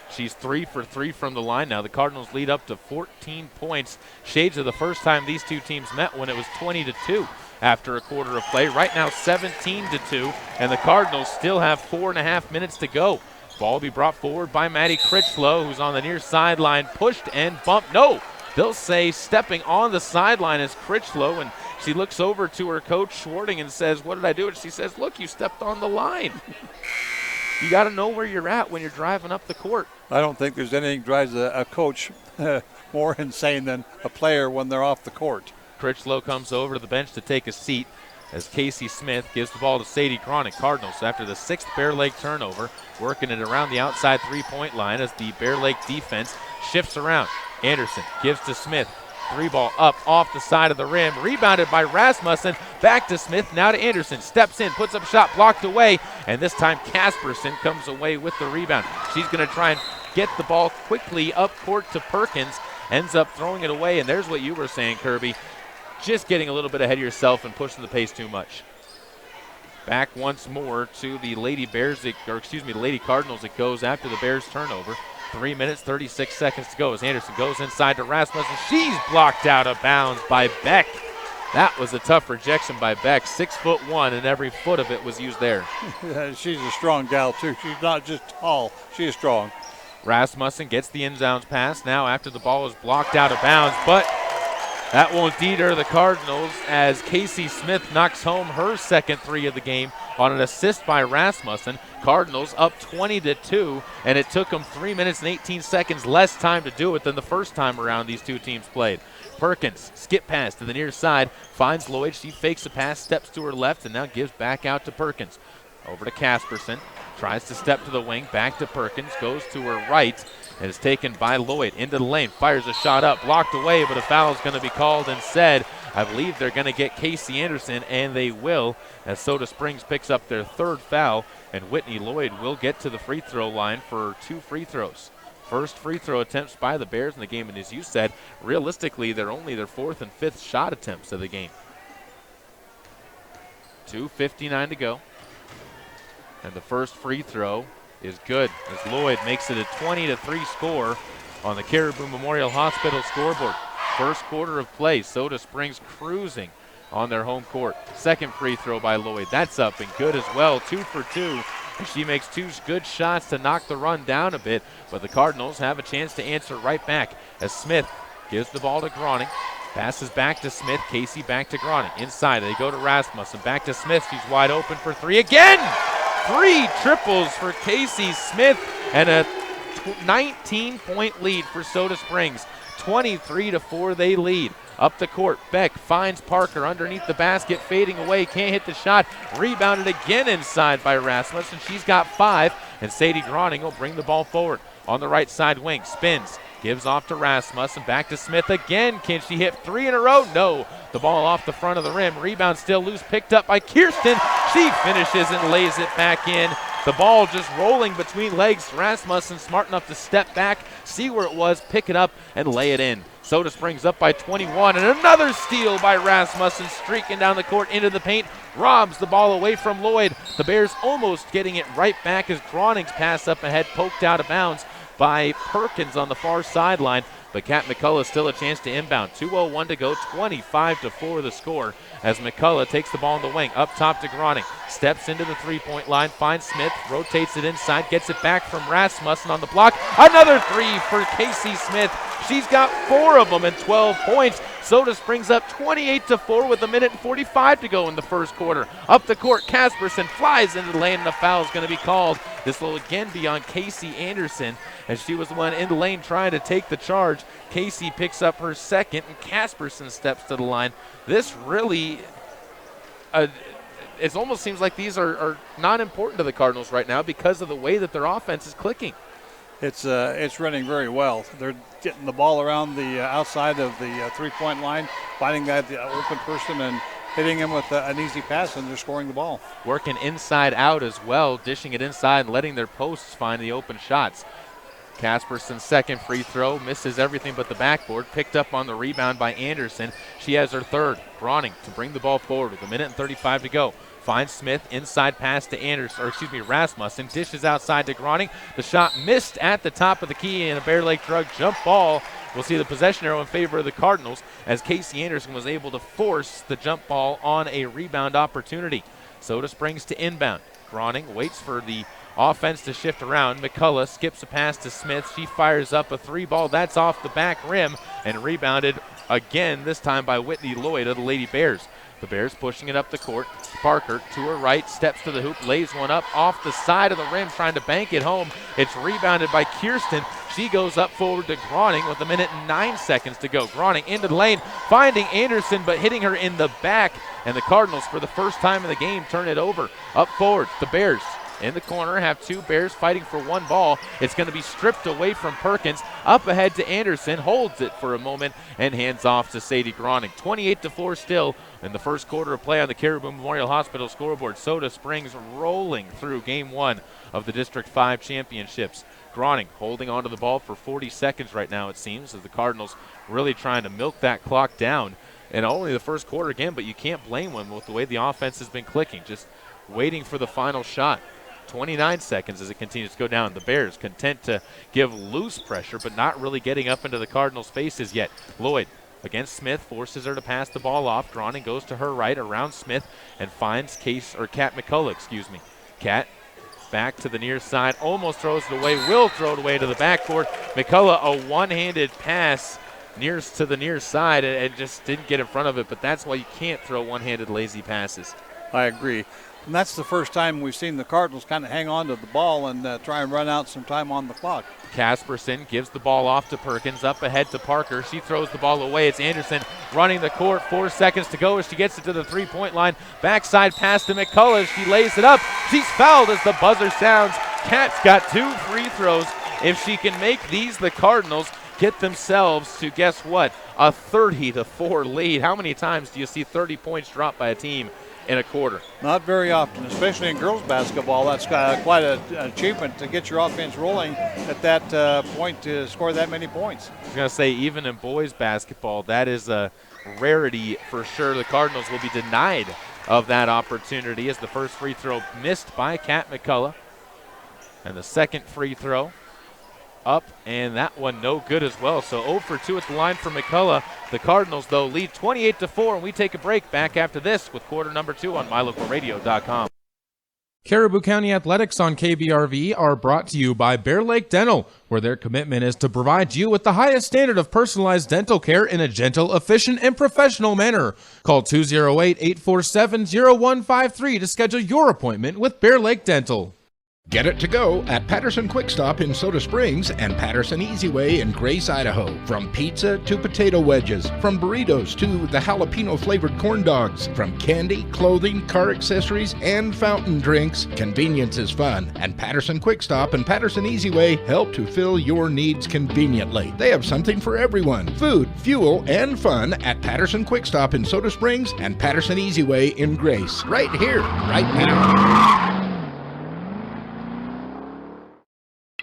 She's 3 for 3 from the line now. The Cardinals lead up to 14 points. Shades of the first time these two teams met when it was 20-2 after a quarter of play. Right now 17-2, and the Cardinals still have 4.5 minutes to go. Ball will be brought forward by Maddie Critchlow, who's on the near sideline, pushed and bumped. No, they'll say stepping on the sideline is Critchlow, and she looks over to her coach, Schwarting, and says, what did I do? And she says, look, you stepped on the line. You got to know where you're at when you're driving up the court. I don't think there's anything drives a coach more insane than a player when they're off the court. Critchlow comes over to the bench to take a seat as Casey Smith gives the ball to Sadie Groning. Cardinals, after the 6th Bear Lake turnover, working it around the outside three-point line as the Bear Lake defense shifts around. Anderson gives to Smith. 3-ball up off the side of the rim. Rebounded by Rasmussen. Back to Smith. Now to Anderson. Steps in. Puts up shot. Blocked away. And this time Casperson comes away with the rebound. She's going to try and get the ball quickly up court to Perkins. Ends up throwing it away. And there's what you were saying, Kirby. Just getting a little bit ahead of yourself and pushing the pace too much. Back once more to the Lady Cardinals. It goes after the Bears turnover. 3 minutes, 36 seconds to go as Anderson goes inside to Rasmussen. She's blocked out of bounds by Beck. That was a tough rejection by Beck. 6'1", and every foot of it was used there. She's a strong gal, too. She's not just tall. She is strong. Rasmussen gets the inbounds pass now after the ball is blocked out of bounds, but that won't deter the Cardinals as Casey Smith knocks home her second three of the game on an assist by Rasmussen. Cardinals up 20-2, and it took them 3 minutes and 18 seconds less time to do it than the first time around these two teams played. Perkins, skip pass to the near side, finds Lloyd. She fakes a pass, steps to her left, and now gives back out to Perkins. Over to Casperson, tries to step to the wing, back to Perkins, goes to her right, and is taken by Lloyd into the lane, fires a shot up, blocked away, but a foul is going to be called instead. I believe they're going to get Casey Anderson, and they will, as Soda Springs picks up their third foul, and Whitney Lloyd will get to the free throw line for 2 free throws. First free throw attempts by the Bears in the game, and as you said, realistically, they're only their 4th and 5th shot attempts of the game. 2:59 to go, and the first free throw is good as Lloyd makes it a 20-3 score on the Caribou Memorial Hospital scoreboard. First quarter of play, Soda Springs cruising on their home court. Second free throw by Lloyd. That's up and good as well, 2 for 2. And she makes 2 good shots to knock the run down a bit, but the Cardinals have a chance to answer right back as Smith gives the ball to Groning. Passes back to Smith. Casey back to Groning. Inside, they go to Rasmussen. Back to Smith. She's wide open for 3 again. 3 triples for Casey Smith and a 19-point lead for Soda Springs. 23-4 they lead. Up the court, Beck finds Parker underneath the basket, fading away, can't hit the shot. Rebounded again inside by Rasmussen. She's got 5, and Sadie Groning will bring the ball forward. On the right side wing, spins, gives off to Rasmussen, back to Smith again. Can she hit 3 in a row? No. The ball off the front of the rim. Rebound still loose, picked up by Kirsten. She finishes and lays it back in The ball just rolling between legs. Rasmussen smart enough to step back, see where it was, pick it up, and lay it in. Soda Springs up by 21, and another steal by Rasmussen, streaking down the court into the paint, robs the ball away from Lloyd. The Bears almost getting it right back as Groning's pass up ahead poked out of bounds by Perkins on the far sideline. But Kat McCullough still a chance to inbound. 2:01 to go, 25-4 the score as McCullough takes the ball in the wing. Up top to Groning. Steps into the three-point line, finds Smith, rotates it inside, gets it back from Rasmussen on the block. Another three for Casey Smith. She's got 4 of them and 12 points. Soda Springs up 28-4 with 1:45 to go in the first quarter. Up the court, Casperson flies into the lane, and a foul is going to be called. This will again be on Casey Anderson, as she was the one in the lane trying to take the charge. Casey picks up her second, and Casperson steps to the line. This really, it almost seems like these are not important to the Cardinals right now because of the way that their offense is clicking. It's running very well. They're getting the ball around the outside of the three-point line, finding that open person and hitting him with an easy pass, and they're scoring the ball. Working inside out as well, dishing it inside and letting their posts find the open shots. Casperson's second free throw misses everything but the backboard, picked up on the rebound by Anderson. She has her third. Groning to bring the ball forward with 1:35 to go. Finds Smith, inside pass to Rasmussen, dishes outside to Groning. The shot missed at the top of the key, and a Bear Lake Drug jump ball. We'll see the possession arrow in favor of the Cardinals as Casey Anderson was able to force the jump ball on a rebound opportunity. Soda Springs to inbound. Groning waits for the offense to shift around. McCullough skips a pass to Smith. She fires up a three ball. That's off the back rim and rebounded again, this time by Whitney Lloyd of the Lady Bears. The Bears pushing it up the court. Parker to her right, steps to the hoop, lays one up off the side of the rim, trying to bank it home. It's rebounded by Kirsten. She goes up forward to Groning with 1:09 to go. Groning into the lane, finding Anderson, but hitting her in the back. And the Cardinals, for the first time in the game, turn it over. Up forward, the Bears in the corner have 2 Bears fighting for 1 ball. It's going to be stripped away from Perkins. Up ahead to Anderson, holds it for a moment, and hands off to Sadie Groning. 28-4 still in the first quarter of play on the Caribou Memorial Hospital scoreboard. Soda Springs rolling through Game 1 of the District 5 Championships. Groning holding onto the ball for 40 seconds right now, it seems, as the Cardinals really trying to milk that clock down. And only the first quarter again, but you can't blame them with the way the offense has been clicking, just waiting for the final shot. 29 seconds as it continues to go down. The Bears content to give loose pressure, but not really getting up into the Cardinals' faces yet. Lloyd against Smith, forces her to pass the ball off. Groning goes to her right around Smith and finds Kat McCullough, Kat back to the near side, almost throws it away, will throw it away to the backcourt. McCullough, a one-handed pass to the near side and just didn't get in front of it, but that's why you can't throw one-handed lazy passes. I agree. And that's the first time we've seen the Cardinals kind of hang on to the ball and try and run out some time on the clock. Casperson gives the ball off to Perkins, up ahead to Parker. She throws the ball away. It's Anderson running the court. 4 seconds to go as she gets it to the three-point line. Backside pass to McCullough. She lays it up. She's fouled as the buzzer sounds. Kat's got 2 free throws. If she can make these, the Cardinals get themselves to, guess what, a 30-4 lead. How many times do you see 30 points dropped by a team in a quarter? Not very often, especially in girls basketball. That's quite an achievement to get your offense rolling at that point to score that many points. I was going to say, even in boys basketball, that is a rarity for sure. The Cardinals will be denied of that opportunity as the first free throw missed by Kat McCullough. And the second free throw up, and that one no good as well. So 0 for 2 at the line for McCullough. The Cardinals, though, lead 28-4, and we take a break back after this with quarter number 2 on MyLocalRadio.com. Caribou County Athletics on KBRV are brought to you by Bear Lake Dental, where their commitment is to provide you with the highest standard of personalized dental care in a gentle, efficient, and professional manner. Call 208-847-0153 to schedule your appointment with Bear Lake Dental. Get it to go at Patterson Quick Stop in Soda Springs and Patterson Easy Way in Grace, Idaho. From pizza to potato wedges, from burritos to the jalapeno-flavored corn dogs, from candy, clothing, car accessories, and fountain drinks, convenience is fun. And Patterson Quick Stop and Patterson Easy Way help to fill your needs conveniently. They have something for everyone. Food, fuel, and fun at Patterson Quick Stop in Soda Springs and Patterson Easy Way in Grace. Right here, right now.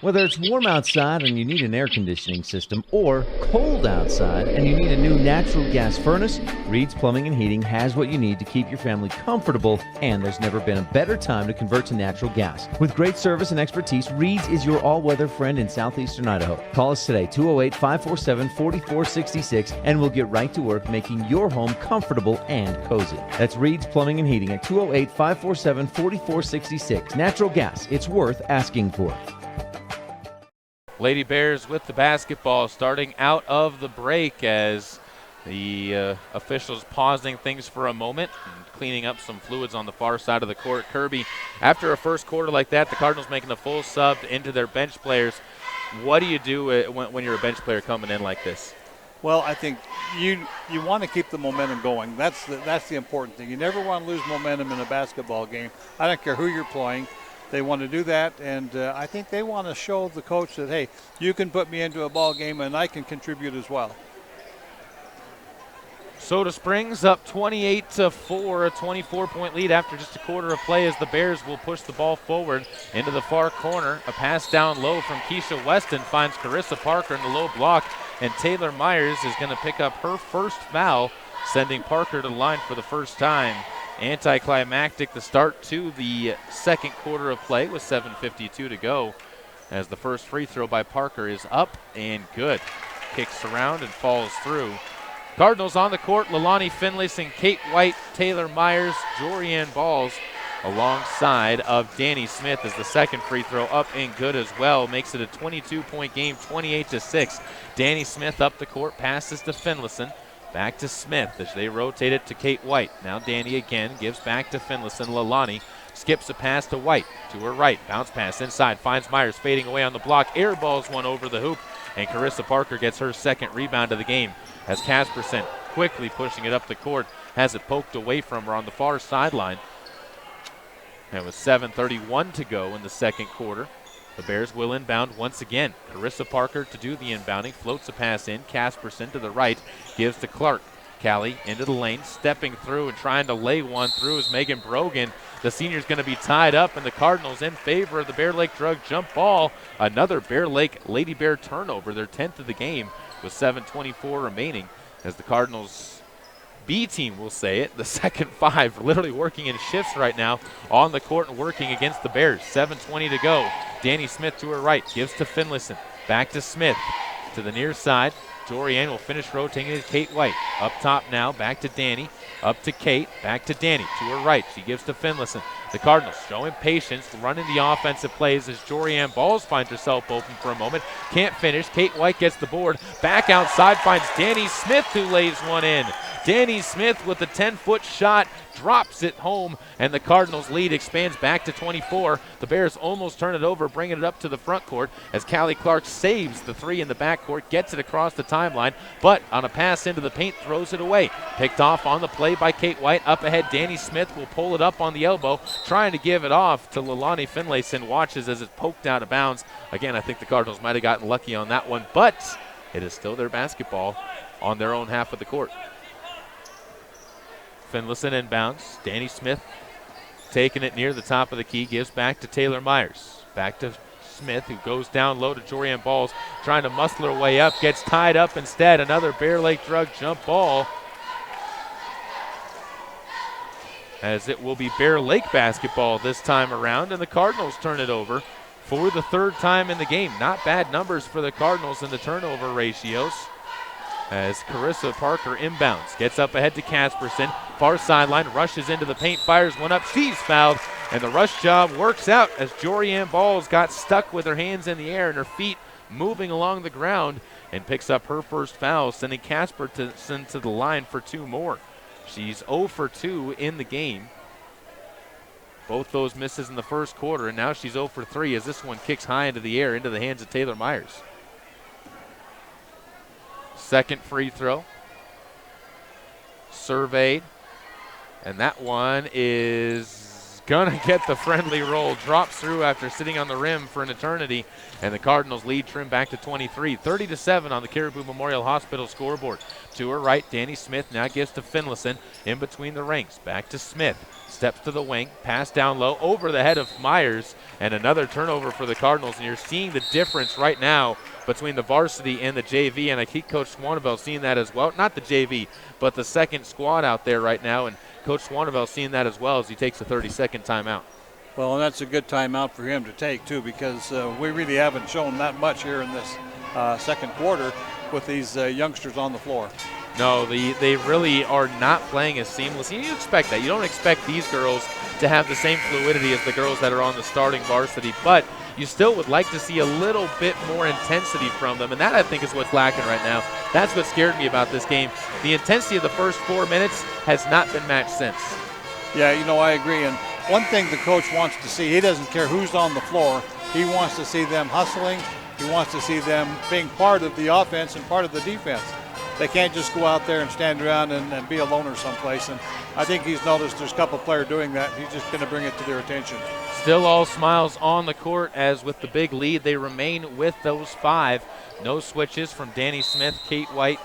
Whether it's warm outside and you need an air conditioning system, or cold outside and you need a new natural gas furnace, Reed's Plumbing and Heating has what you need to keep your family comfortable, and there's never been a better time to convert to natural gas. With great service and expertise, Reed's is your all-weather friend in southeastern Idaho. Call us today, 208-547-4466, and we'll get right to work making your home comfortable and cozy. That's Reed's Plumbing and Heating at 208-547-4466. Natural gas, it's worth asking for. Lady Bears with the basketball starting out of the break as the officials pausing things for a moment and cleaning up some fluids on the far side of the court. Kirby, after a first quarter like that, the Cardinals making a full sub into their bench players. What do you do when you're a bench player coming in like this? Well, I think you want to keep the momentum going. That's the important thing. You never want to lose momentum in a basketball game. I don't care who you're playing. They want to do that, and I think they want to show the coach that, hey, you can put me into a ball game and I can contribute as well. Soda Springs up 28-4, a 24-point lead after just a quarter of play as the Bears will push the ball forward into the far corner. A pass down low from Keisha Weston finds Carissa Parker in the low block, and Taylor Myers is going to pick up her first foul, sending Parker to the line for the first time. Anticlimactic the start to the second quarter of play with 7:52 to go as the first free throw by Parker is up and good. Kicks around and falls through. Cardinals on the court, Leilani Finlayson, Kate White, Taylor Myers, Jorianne Balls alongside of Danny Smith as the second free throw up and good as well. Makes it a 22-point game, 28-6. Danny Smith up the court, passes to Finlayson. Back to Smith as they rotate it to Kate White. Now Danny again gives back to Finlayson. Leilani skips a pass to White. To her right. Bounce pass inside. Finds Myers fading away on the block. Air balls one over the hoop. And Carissa Parker gets her second rebound of the game as Casperson quickly pushing it up the court. Has it poked away from her on the far sideline. And with 7:31 to go in the second quarter, the Bears will inbound once again. Carissa Parker to do the inbounding. Floats a pass in. Casperson to the right. Gives to Clark. Callie into the lane. Stepping through and trying to lay one through is Megan Brogan. The senior's going to be tied up, and the Cardinals in favor of the Bear Lake Drug jump ball. Another Bear Lake Lady Bear turnover, their 10th of the game with 7:24 remaining as the Cardinals B team will say it. The second five literally working in shifts right now on the court and working against the Bears. 7:20 to go. Danny Smith to her right. Gives to Finlayson. Back to Smith. To the near side. Jorianne will finish rotating to Kate White. Up top now. Back to Danny. Up to Kate. Back to Danny. To her right. She gives to Finlayson. The Cardinals showing patience, running the offensive plays as Jorianne Balls finds herself open for a moment. Can't finish. Kate White gets the board. Back outside finds Danny Smith, who lays one in. Danny Smith with a 10-foot shot drops it home, and the Cardinals' lead expands back to 24. The Bears almost turn it over, bringing it up to the front court as Callie Clark saves the three in the backcourt, gets it across the timeline, but on a pass into the paint, throws it away. Picked off on the play by Kate White. Up ahead, Danny Smith will pull it up on the elbow, trying to give it off to Leilani Finlayson. Watches as it's poked out of bounds. Again, I think the Cardinals might have gotten lucky on that one, but it is still their basketball on their own half of the court. Finlayson inbounds. Danny Smith taking it near the top of the key. Gives back to Taylor Myers. Back to Smith, who goes down low to Jorianne Balls. Trying to muscle her way up. Gets tied up instead. Another Bear Lake Drug jump ball. As it will be Bear Lake basketball this time around. And the Cardinals turn it over for the third time in the game. Not bad numbers for the Cardinals in the turnover ratios. As Carissa Parker inbounds, gets up ahead to Casperson, far sideline, rushes into the paint, fires one up, she's fouled, and the rush job works out as Jorianne Balls got stuck with her hands in the air and her feet moving along the ground and picks up her first foul, sending Casperson to the line for two more. She's 0 for 2 in the game. Both those misses in the first quarter, and now she's 0 for 3 as this one kicks high into the air into the hands of Taylor Myers. Second free throw. Surveyed. And that one is gonna get the friendly roll. Drops through after sitting on the rim for an eternity, and the Cardinals lead trim back to 23. 30-7 on the Caribou Memorial Hospital scoreboard. To her right, Danny Smith now gives to Finlayson in between the rings. Back to Smith. Steps to the wing, pass down low over the head of Myers, and another turnover for the Cardinals. And you're seeing the difference right now between the varsity and the JV, and I keep Coach Swaneville seeing that as well. Not the JV, but the second squad out there right now, and Coach Swaneville seeing that as well as he takes a 30-second timeout. Well, and that's a good timeout for him to take, too, because we really haven't shown that much here in this second quarter with these youngsters on the floor. No, they really are not playing as seamless. You expect that. You don't expect these girls to have the same fluidity as the girls that are on the starting varsity, but you still would like to see a little bit more intensity from them, and that I think is what's lacking right now. That's what scared me about this game. The intensity of the first 4 minutes has not been matched since. Yeah, I agree. And one thing the coach wants to see, he doesn't care who's on the floor. He wants to see them hustling. He wants to see them being part of the offense and part of the defense. They can't just go out there and stand around and be a loner someplace. And I think he's noticed there's a couple players doing that. He's just going to bring it to their attention. Still all smiles on the court as with the big lead, they remain with those 5. No switches from Danny Smith, Kate White,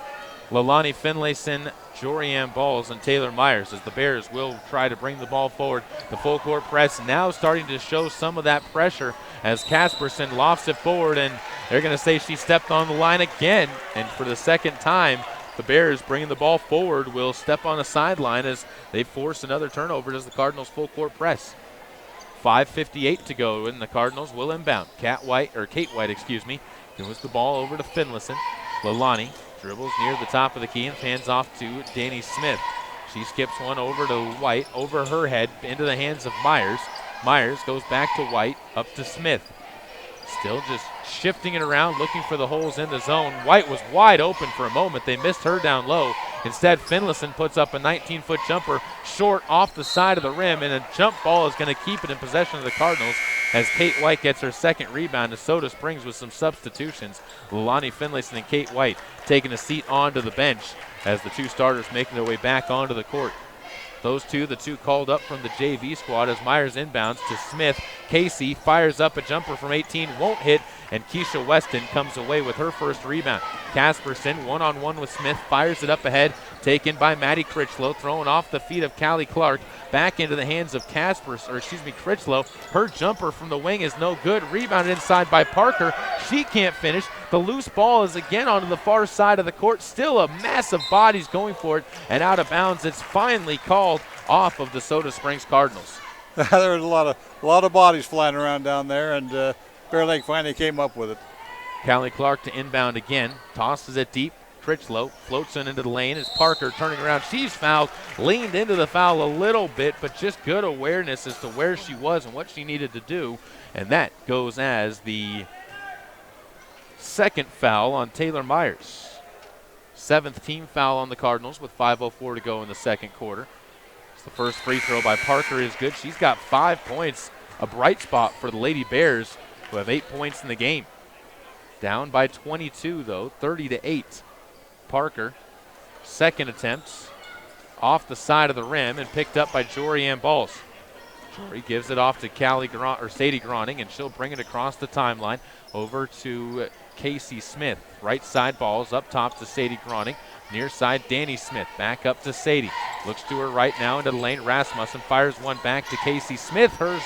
Leilani Finlayson, Jorianne Balls, and Taylor Myers as the Bears will try to bring the ball forward. The full court press now starting to show some of that pressure as Casperson lofts it forward, and they're going to say she stepped on the line again. And for the second time, the Bears bringing the ball forward will step on the sideline as they force another turnover as the Cardinals full court press. 5:58 to go, and the Cardinals will inbound. Kate White, gives the ball over to Finlayson. Leilani dribbles near the top of the key and hands off to Danny Smith. She skips one over to White, over her head, into the hands of Myers. Myers goes back to White, up to Smith. Still just shifting it around, looking for the holes in the zone. White was wide open for a moment. They missed her down low. Instead, Finlayson puts up a 19-foot jumper short off the side of the rim, and a jump ball is going to keep it in possession of the Cardinals as Kate White gets her second rebound. And Soda Springs with some substitutions. Leilani Finlayson and Kate White taking a seat onto the bench as the 2 starters making their way back onto the court. Those two, the 2 called up from the JV squad as Myers inbounds to Smith. Casey fires up a jumper from 18, won't hit, and Keisha Weston comes away with her first rebound. Casperson, one-on-one with Smith, fires it up ahead, taken by Maddie Critchlow, thrown off the feet of Callie Clark, back into the hands of Critchlow. Her jumper from the wing is no good, rebounded inside by Parker. She can't finish. The loose ball is again onto the far side of the court, still a mass of bodies going for it, and out of bounds. It's finally called off of the Soda Springs Cardinals. There was a lot of bodies flying around down there, and Bear Lake finally came up with it. Callie Clark to inbound again, tosses it deep. Critchlow floats in into the lane as Parker turning around. She's fouled, leaned into the foul a little bit, but just good awareness as to where she was and what she needed to do. And that goes as the second foul on Taylor Myers. 7th team foul on the Cardinals with 5:04 to go in the second quarter. It's the first free throw by Parker is good. She's got 5 points, a bright spot for the Lady Bears, who have 8 points in the game. Down by 22, though, 30-8. Parker, second attempt, off the side of the rim and picked up by Jorianne Balls. Jory gives it off to Sadie Groning, and she'll bring it across the timeline over to Casey Smith. Right side Balls up top to Sadie Groning. Near side, Danny Smith back up to Sadie. Looks to her right now into the lane. Rasmussen fires one back to Casey Smith. Hers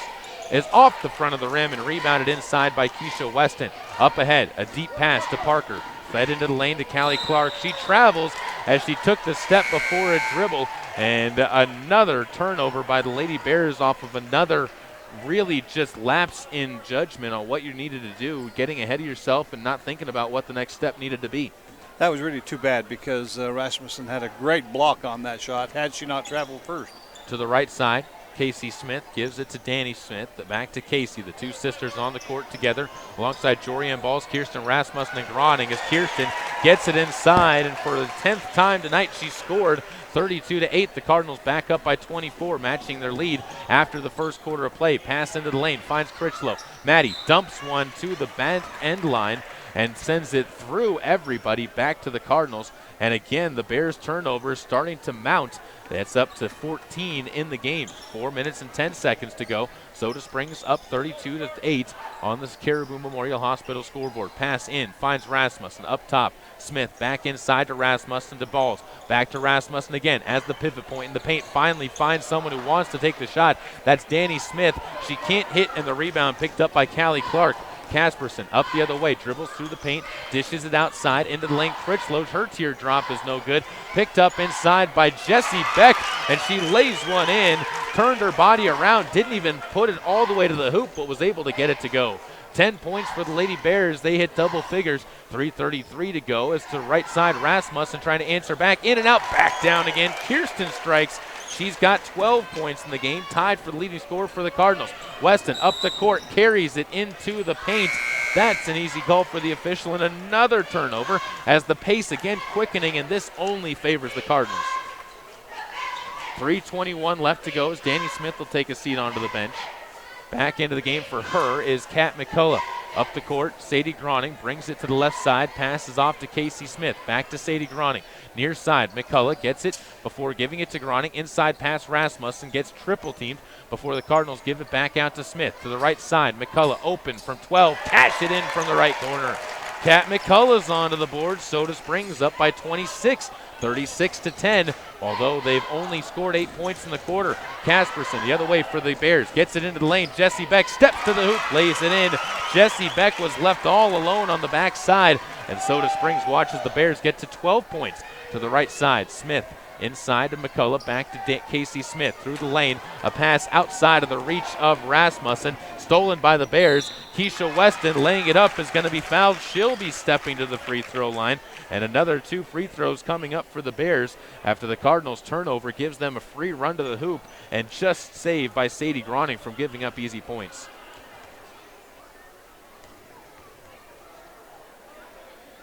is off the front of the rim and rebounded inside by Keisha Weston. Up ahead, a deep pass to Parker. Fed into the lane to Callie Clark. She travels as she took the step before a dribble. And another turnover by the Lady Bears off of another really just lapse in judgment on what you needed to do, getting ahead of yourself and not thinking about what the next step needed to be. That was really too bad because Rasmussen had a great block on that shot had she not traveled first. To the right side, Casey Smith gives it to Danny Smith, back to Casey. The 2 sisters on the court together alongside Jorianne Balls, Kirsten Rasmussen, and Groning as Kirsten gets it inside, and for the 10th time tonight she scored. 32-8. The Cardinals back up by 24, matching their lead after the first quarter of play. Pass into the lane, finds Critchlow. Maddie dumps one to the back end line and sends it through everybody back to the Cardinals. And again, the Bears turnover starting to mount That's up to 14 in the game. 4 minutes and 10 seconds to go. Soda Springs up 32-8 on the Caribou Memorial Hospital scoreboard. Pass in, finds Rasmussen up top. Smith back inside to Rasmussen to Balls. Back to Rasmussen again as the pivot point in the paint. Finally finds someone who wants to take the shot. That's Danny Smith. She can't hit, and the rebound picked up by Callie Clark. Casperson up the other way, dribbles through the paint, dishes it outside into the lane. Critchlow, her teardrop is no good. Picked up inside by Jessie Beck, and she lays one in, turned her body around, didn't even put it all the way to the hoop, but was able to get it to go. 10 points for the Lady Bears. They hit double figures. 3:33 to go as to right side Rasmussen trying to answer back. In and out, back down again. Kirsten strikes. She's got 12 points in the game, tied for the leading scorer for the Cardinals. Weston up the court, carries it into the paint. That's an easy call for the official, and another turnover as the pace again quickening, and this only favors the Cardinals. 3:21 left to go as Danny Smith will take a seat onto the bench. Back into the game for her is Kat McCullough. Up the court, Sadie Groning brings it to the left side, passes off to Casey Smith. Back to Sadie Groning. Near side, McCullough gets it before giving it to Groning. Inside pass, Rasmussen gets triple teamed before the Cardinals give it back out to Smith. To the right side, McCullough open from 12, cash it in from the right corner. Kat McCullough's onto the board. Soda Springs up by 26. 36-10, although they've only scored 8 points in the quarter. Casperson the other way for the Bears, gets it into the lane. Jessie Beck steps to the hoop, lays it in. Jessie Beck was left all alone on the backside, and Soda Springs watches the Bears get to 12 points. To the right side, Smith inside to McCullough, back to Casey Smith through the lane. A pass outside of the reach of Rasmussen, stolen by the Bears. Keisha Weston laying it up is going to be fouled. She'll be stepping to the free throw line. And another 2 free throws coming up for the Bears after the Cardinals turnover gives them a free run to the hoop, and just saved by Sadie Groning from giving up easy points.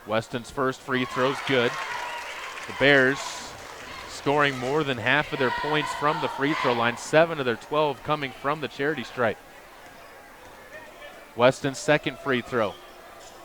Weston's first free throw's good. The Bears scoring more than half of their points from the free throw line, 7 of their 12 coming from the charity stripe. Weston's second free throw.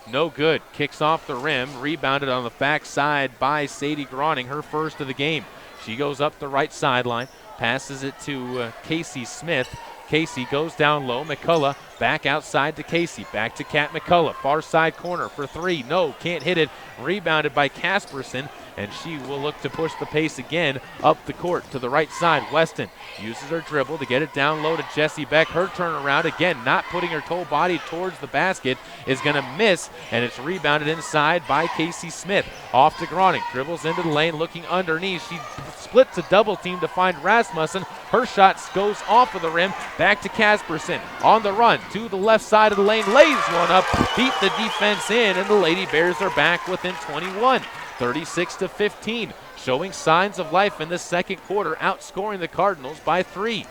No good. Kicks off the rim. Rebounded on the backside by Sadie Groning, her first of the game. She goes up the right sideline. Passes it to Casey Smith. Casey goes down low. McCullough back outside to Casey. Back to Kat McCullough. Far side corner for 3. No, can't hit it. Rebounded by Casperson. And she will look to push the pace again up the court to the right side. Weston uses her dribble to get it down low to Jessie Beck. Her turnaround, again, not putting her whole body towards the basket, is going to miss, and it's rebounded inside by Casey Smith. Off to Groning, dribbles into the lane, looking underneath. She splits a double team to find Rasmussen. Her shot goes off of the rim. Back to Casperson. On the run to the left side of the lane, lays one up, beat the defense in, and the Lady Bears are back within 21. 36-15, showing signs of life in the second quarter, outscoring the Cardinals by 3.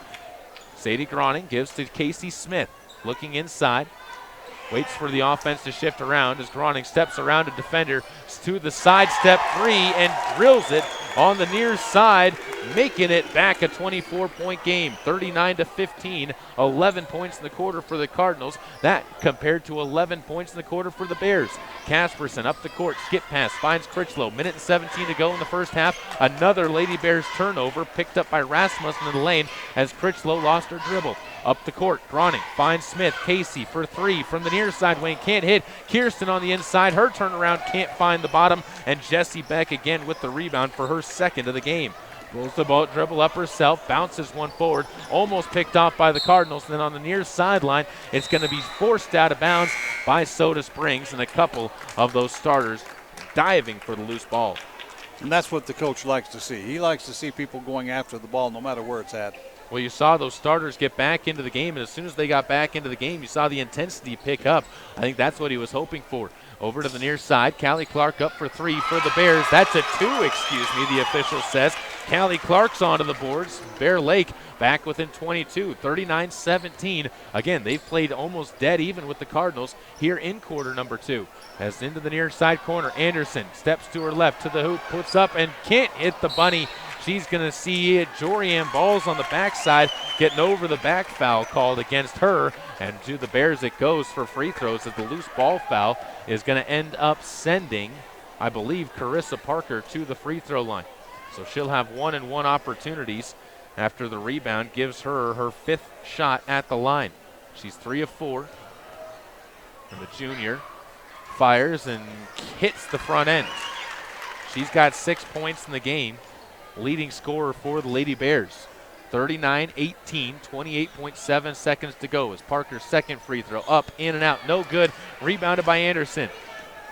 Sadie Groning gives to Casey Smith, looking inside, waits for the offense to shift around as Groning steps around a defender to the side step 3 and drills it on the near side, making it back a 24-point game, 39-15, 11 points in the quarter for the Cardinals. That compared to 11 points in the quarter for the Bears. Casperson up the court, skip pass, finds Critchlow. Minute and 17 to go in the first half. Another Lady Bears turnover picked up by Rasmussen in the lane as Critchlow lost her dribble. Up the court, Groning finds Smith. Casey for 3 from the near side wing, can't hit. Kirsten on the inside, her turnaround can't find the bottom, and Jessie Beck again with the rebound for her second of the game. Rolls the ball, dribble up herself, bounces one forward, almost picked off by the Cardinals. And then on the near sideline, it's going to be forced out of bounds by Soda Springs, and a couple of those starters diving for the loose ball. And that's what the coach likes to see. He likes to see people going after the ball no matter where it's at. Well, you saw those starters get back into the game, and as soon as they got back into the game, you saw the intensity pick up. I think that's what he was hoping for. Over to the near side, Callie Clark up for 3 for the Bears. That's a 2, excuse me, the official says. Callie Clark's onto the boards. Bear Lake back within 22, 39-17. Again, they've played almost dead even with the Cardinals here in quarter number 2. As into the near side corner, Anderson steps to her left to the hoop, puts up and can't hit the bunny. She's going to see it. Jorianne Balls on the backside, getting over the back foul called against her. And to the Bears it goes for free throws, as the loose ball foul is going to end up sending, I believe, Carissa Parker to the free throw line. So she'll have 1-and-1 opportunities after the rebound gives her her 5th shot at the line. She's 3 of 4. And the junior fires and hits the front end. She's got 6 points in the game, leading scorer for the Lady Bears. 39-18, 28.7 seconds to go as Parker's second free throw up, in and out, no good, rebounded by Anderson.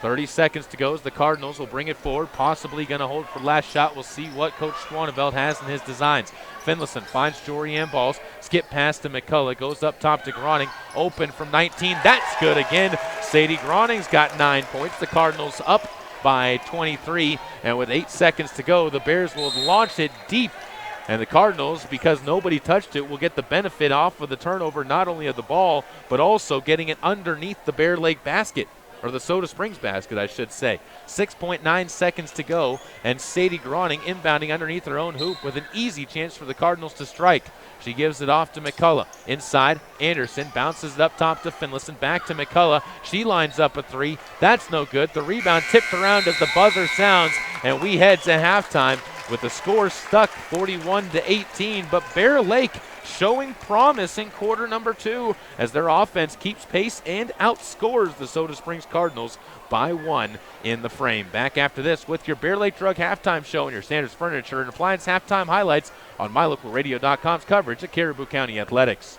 30 seconds to go as the Cardinals will bring it forward, possibly going to hold for last shot. We'll see what Coach Schwaneveld has in his designs. Finlayson finds Jorianne Balls, skip pass to McCullough, goes up top to Groning, open from 19, that's good again. Sadie Groning's got 9 points. The Cardinals up by 23, and with 8 seconds to go, the Bears will launch it deep. And the Cardinals, because nobody touched it, will get the benefit off of the turnover, not only of the ball, but also getting it underneath the Bear Lake basket, or the Soda Springs basket, I should say. 6.9 seconds to go, and Sadie Groning inbounding underneath her own hoop with an easy chance for the Cardinals to strike. She gives it off to McCullough. Inside, Anderson bounces it up top to Finlayson, back to McCullough. She lines up a 3. That's no good. The rebound tipped around as the buzzer sounds, and we head to halftime with the score stuck 41-18, but Bear Lake showing promise in quarter number 2 as their offense keeps pace and outscores the Soda Springs Cardinals by 1 in the frame. Back after this with your Bear Lake Drug halftime show and your Sanders Furniture and Appliance halftime highlights on MyLocalRadio.com's coverage of Caribou County Athletics.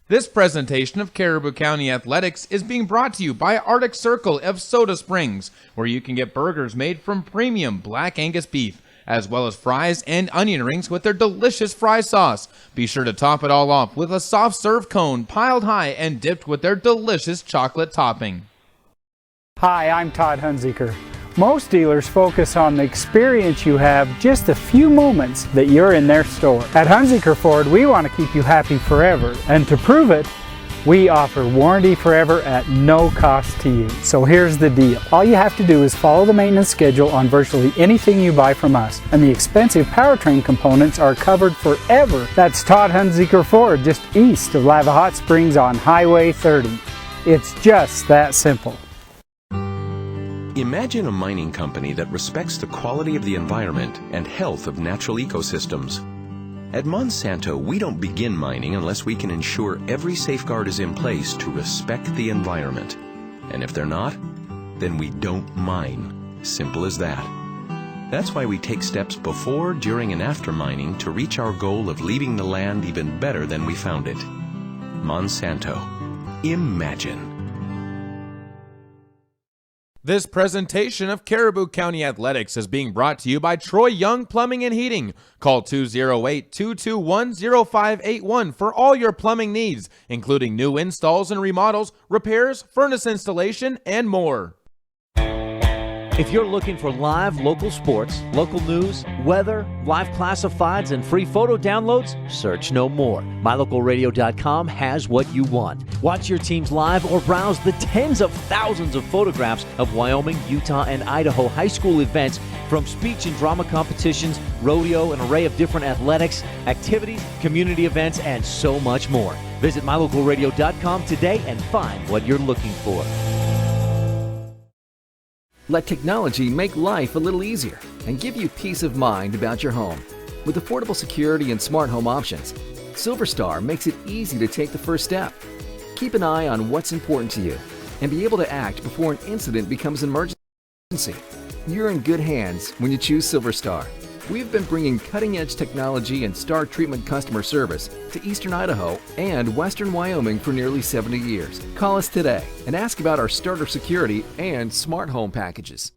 This presentation of Caribou County Athletics is being brought to you by Arctic Circle of Soda Springs, where you can get burgers made from premium Black Angus beef, as well as fries and onion rings with their delicious fry sauce. Be sure to top it all off with a soft serve cone piled high and dipped with their delicious chocolate topping. Hi, I'm Todd Hunziker. Most dealers focus on the experience you have just a few moments that you're in their store. At Hunziker Ford, we want to keep you happy forever, and to prove it, we offer warranty forever at no cost to you. So here's the deal. All you have to do is follow the maintenance schedule on virtually anything you buy from us, and the expensive powertrain components are covered forever. That's Todd Hunziker Ford, just east of Lava Hot Springs on Highway 30. It's just that simple. Imagine a mining company that respects the quality of the environment and health of natural ecosystems. At Monsanto, we don't begin mining unless we can ensure every safeguard is in place to respect the environment. And if they're not, then we don't mine. Simple as that. That's why we take steps before, during, and after mining to reach our goal of leaving the land even better than we found it. Monsanto. Imagine. This presentation of Caribou County Athletics is being brought to you by Troy Young Plumbing and Heating. Call 208-221-0581 for all your plumbing needs, including new installs and remodels, repairs, furnace installation, and more. If you're looking for live local sports, local news, weather, live classifieds, and free photo downloads, search no more. MyLocalRadio.com has what you want. Watch your teams live or browse the tens of thousands of photographs of Wyoming, Utah, and Idaho high school events, from speech and drama competitions, rodeo, an array of different athletics, activities, community events, and so much more. Visit MyLocalRadio.com today and find what you're looking for. Let technology make life a little easier and give you peace of mind about your home. With affordable security and smart home options, SilverStar makes it easy to take the first step. Keep an eye on what's important to you and be able to act before an incident becomes an emergency. You're in good hands when you choose SilverStar. We've been bringing cutting-edge technology and star treatment customer service to Eastern Idaho and Western Wyoming for nearly 70 years. Call us today and ask about our starter security and smart home packages.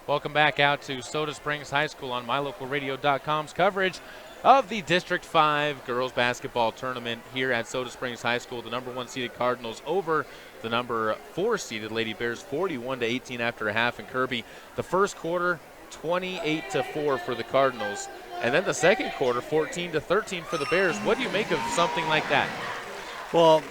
Welcome back out to Soda Springs High School on MyLocalRadio.com's coverage of the District 5 girls basketball tournament here at Soda Springs High School. The number 1 seeded Cardinals over the number 4 seeded Lady Bears, 41-18 after a half in Kirby. The first quarter, 28-4 for the Cardinals, and then the second quarter, 14-13 for the Bears. What do you make of something like that? Well,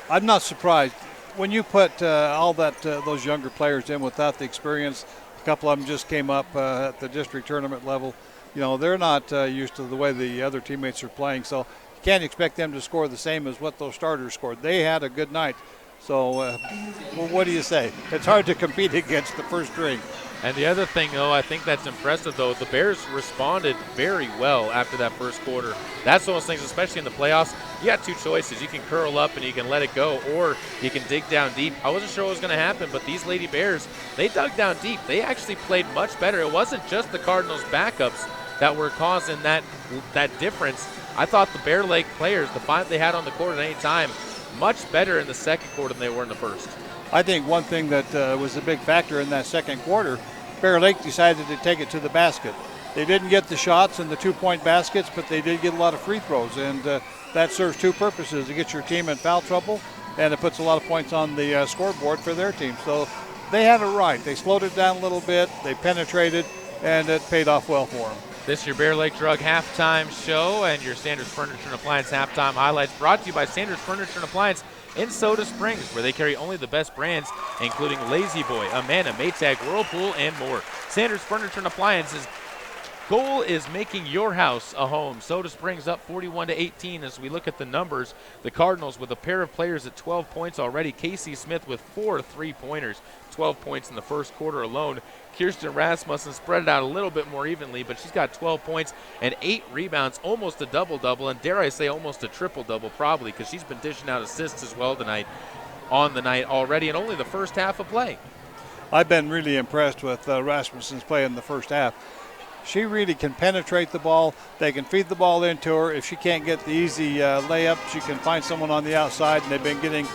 I'm not surprised. When you put those younger players in without the experience, a couple of them just came up at the district tournament level. You know, they're not used to the way the other teammates are playing, so you can't expect them to score the same as what those starters scored. They had a good night. So, well, what do you say? It's hard to compete against the first string. And the other thing, though, I think that's impressive, though, the Bears responded very well after that first quarter. That's one of those things, especially in the playoffs. You got two choices. You can curl up and you can let it go, or you can dig down deep. I wasn't sure what was going to happen, but these Lady Bears, they dug down deep. They actually played much better. It wasn't just the Cardinals' backups that were causing that difference. I thought the Bear Lake players, the 5 they had on the court at any time, much better in the second quarter than they were in the first. I think one thing that was a big factor in that second quarter, Bear Lake decided to take it to the basket. They didn't get the shots in the 2-point baskets, but they did get a lot of free throws, and that serves two purposes. It gets your team in foul trouble, and it puts a lot of points on the scoreboard for their team. So they had it right. They slowed it down a little bit, they penetrated, and it paid off well for them. This is your Bear Lake Drug halftime show and your Sanders Furniture and Appliance halftime highlights, brought to you by Sanders Furniture and Appliance in Soda Springs, where they carry only the best brands, including Lazy Boy, Amana, Maytag, Whirlpool, and more. Sanders Furniture and Appliance's goal is making your house a home. Soda Springs up 41-18 as we look at the numbers. The Cardinals with a pair of players at 12 points already. Casey Smith with 4 3-pointers, 12 points in the first quarter alone. Kirsten Rasmussen spread it out a little bit more evenly, but she's got 12 points and 8 rebounds, almost a double-double, and dare I say almost a triple-double probably, because she's been dishing out assists as well tonight, on the night already, and only the first half of play. I've been really impressed with Rasmussen's play in the first half. She really can penetrate the ball. They can feed the ball into her. If she can't get the easy layup, she can find someone on the outside, and they've been getting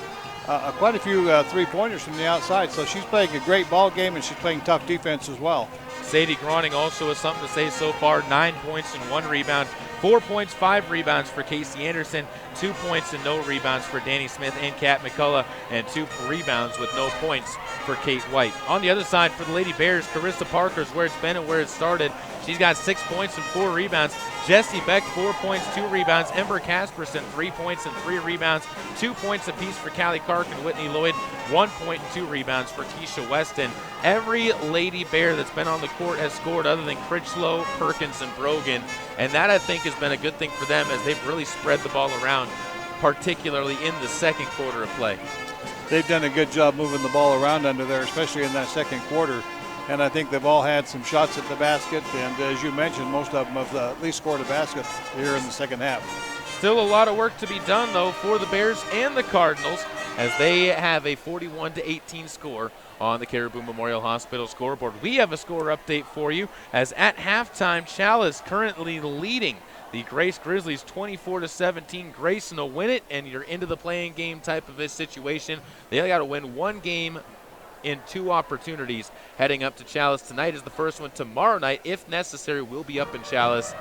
quite a few three-pointers from the outside. So she's playing a great ball game, and she's playing tough defense as well. Sadie Groning also has something to say so far. 9 points and 1 rebound. 4 points, 5 rebounds for Casey Anderson. 2 points and no rebounds for Danny Smith and Kat McCullough. And 2 rebounds with no points for Kate White. On the other side for the Lady Bears, Carissa Parker's where it's been and where it started. She's got 6 points and 4 rebounds. Jessie Beck, 4 points, 2 rebounds. Ember Casperson, 3 points and 3 rebounds. 2 points apiece for Callie Clark and Whitney Lloyd. 1 point and 2 rebounds for Keisha Weston. Every Lady Bear that's been on the court has scored other than Critchlow, Perkins, and Brogan. And that, I think, has been a good thing for them as they've really spread the ball around, particularly in the second quarter of play. They've done a good job moving the ball around under there, especially in that second quarter. And I think they've all had some shots at the basket. And as you mentioned, most of them have at least scored a basket here in the second half. Still a lot of work to be done, though, for the Bears and the Cardinals as they have a 41-18 score on the Caribou Memorial Hospital scoreboard. We have a score update for you as at halftime, Chalice currently leading the Grace Grizzlies 24-17. Grayson will win it, and you're into the playing game type of a situation. They got to win one game in 2 opportunities heading up to Chalice. Tonight is the first one. Tomorrow night, if necessary, we'll be up in Chalice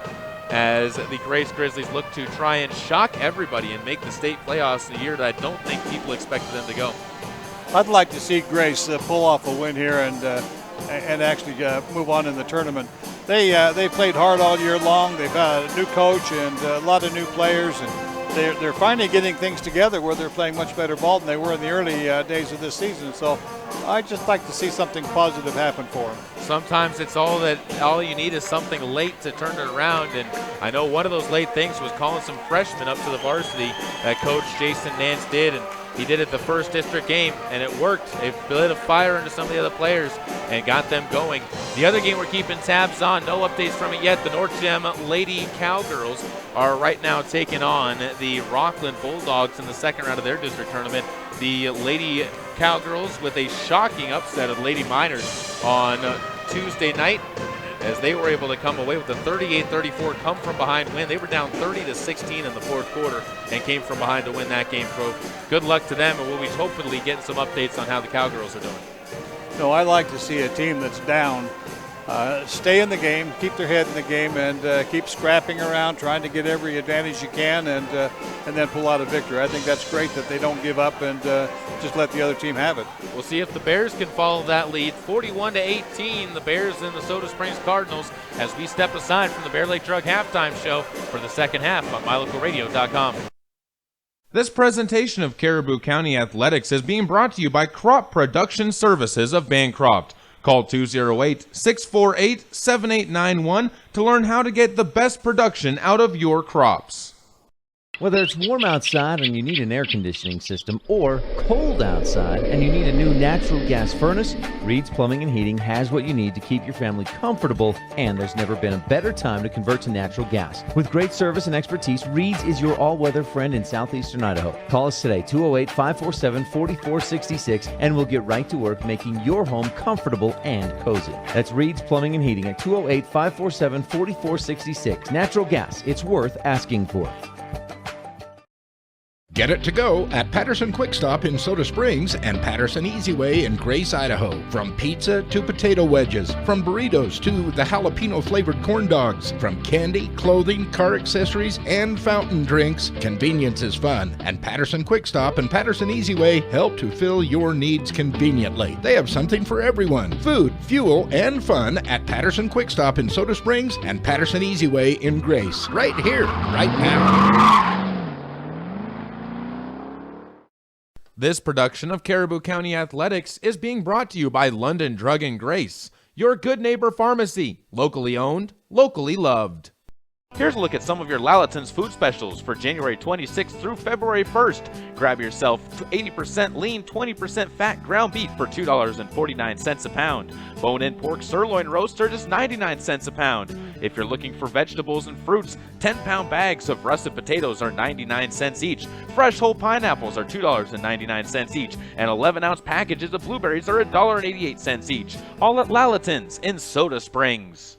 as the Grace Grizzlies look to try and shock everybody and make the state playoffs in a year that I don't think people expected them to go. I'd like to see Grace pull off a win here and actually move on in the tournament. They played hard all year long. They've got a new coach and a lot of new players, and they're finally getting things together where they're playing much better ball than they were in the early days of this season. So I'd just like to see something positive happen for them. Sometimes it's all you need is something late to turn it around, and I know one of those late things was calling some freshmen up to the varsity that Coach Jason Nance did, and he did it the first district game, and it worked. It lit a fire into some of the other players and got them going. The other game we're keeping tabs on, no updates from it yet. The North Gem Lady Cowgirls are right now taking on the Rockland Bulldogs in the second round of their district tournament. The Lady Cowgirls with a shocking upset of Lady Miners on Tuesday night, as they were able to come away with a 38-34 come-from-behind win. They were down 30-16 in the fourth quarter and came from behind to win that game. So good luck to them, and we'll be hopefully getting some updates on how the Cowgirls are doing. No, I like to see a team that's down stay in the game, keep their head in the game, and keep scrapping around, trying to get every advantage you can, and then pull out a victory. I think that's great that they don't give up and just let the other team have it. We'll see if the Bears can follow that lead. 41-18, the Bears and the Soda Springs Cardinals, as we step aside from the Bear Lake Drug halftime show for the second half on MyLocalRadio.com. This presentation of Caribou County Athletics is being brought to you by Crop Production Services of Bancroft. Call 208-648-7891 to learn how to get the best production out of your crops. Whether it's warm outside and you need an air conditioning system or cold outside and you need a new natural gas furnace, Reed's Plumbing and Heating has what you need to keep your family comfortable, and there's never been a better time to convert to natural gas. With great service and expertise, Reed's is your all-weather friend in southeastern Idaho. Call us today, 208-547-4466, and we'll get right to work making your home comfortable and cozy. That's Reed's Plumbing and Heating at 208-547-4466. Natural gas, it's worth asking for. Get it to go at Patterson Quick Stop in Soda Springs and Patterson Easy Way in Grace, Idaho. From pizza to potato wedges, from burritos to the jalapeno flavored corn dogs, from candy, clothing, car accessories, and fountain drinks, convenience is fun. And Patterson Quick Stop and Patterson Easy Way help to fill your needs conveniently. They have something for everyone: food, fuel, and fun at Patterson Quick Stop in Soda Springs and Patterson Easy Way in Grace. Right here, right now. This production of Caribou County Athletics is being brought to you by London Drug and Grace, your good neighbor pharmacy, locally owned, locally loved. Here's a look at some of your Lalaton's food specials for January 26th through February 1st. Grab yourself 80% lean, 20% fat ground beef for $2.49 a pound. Bone-in pork sirloin roast are just 99 cents a pound. If you're looking for vegetables and fruits, 10-pound bags of russet potatoes are 99 cents each. Fresh whole pineapples are $2.99 each. And 11-ounce packages of blueberries are $1.88 each. All at Lalaton's in Soda Springs.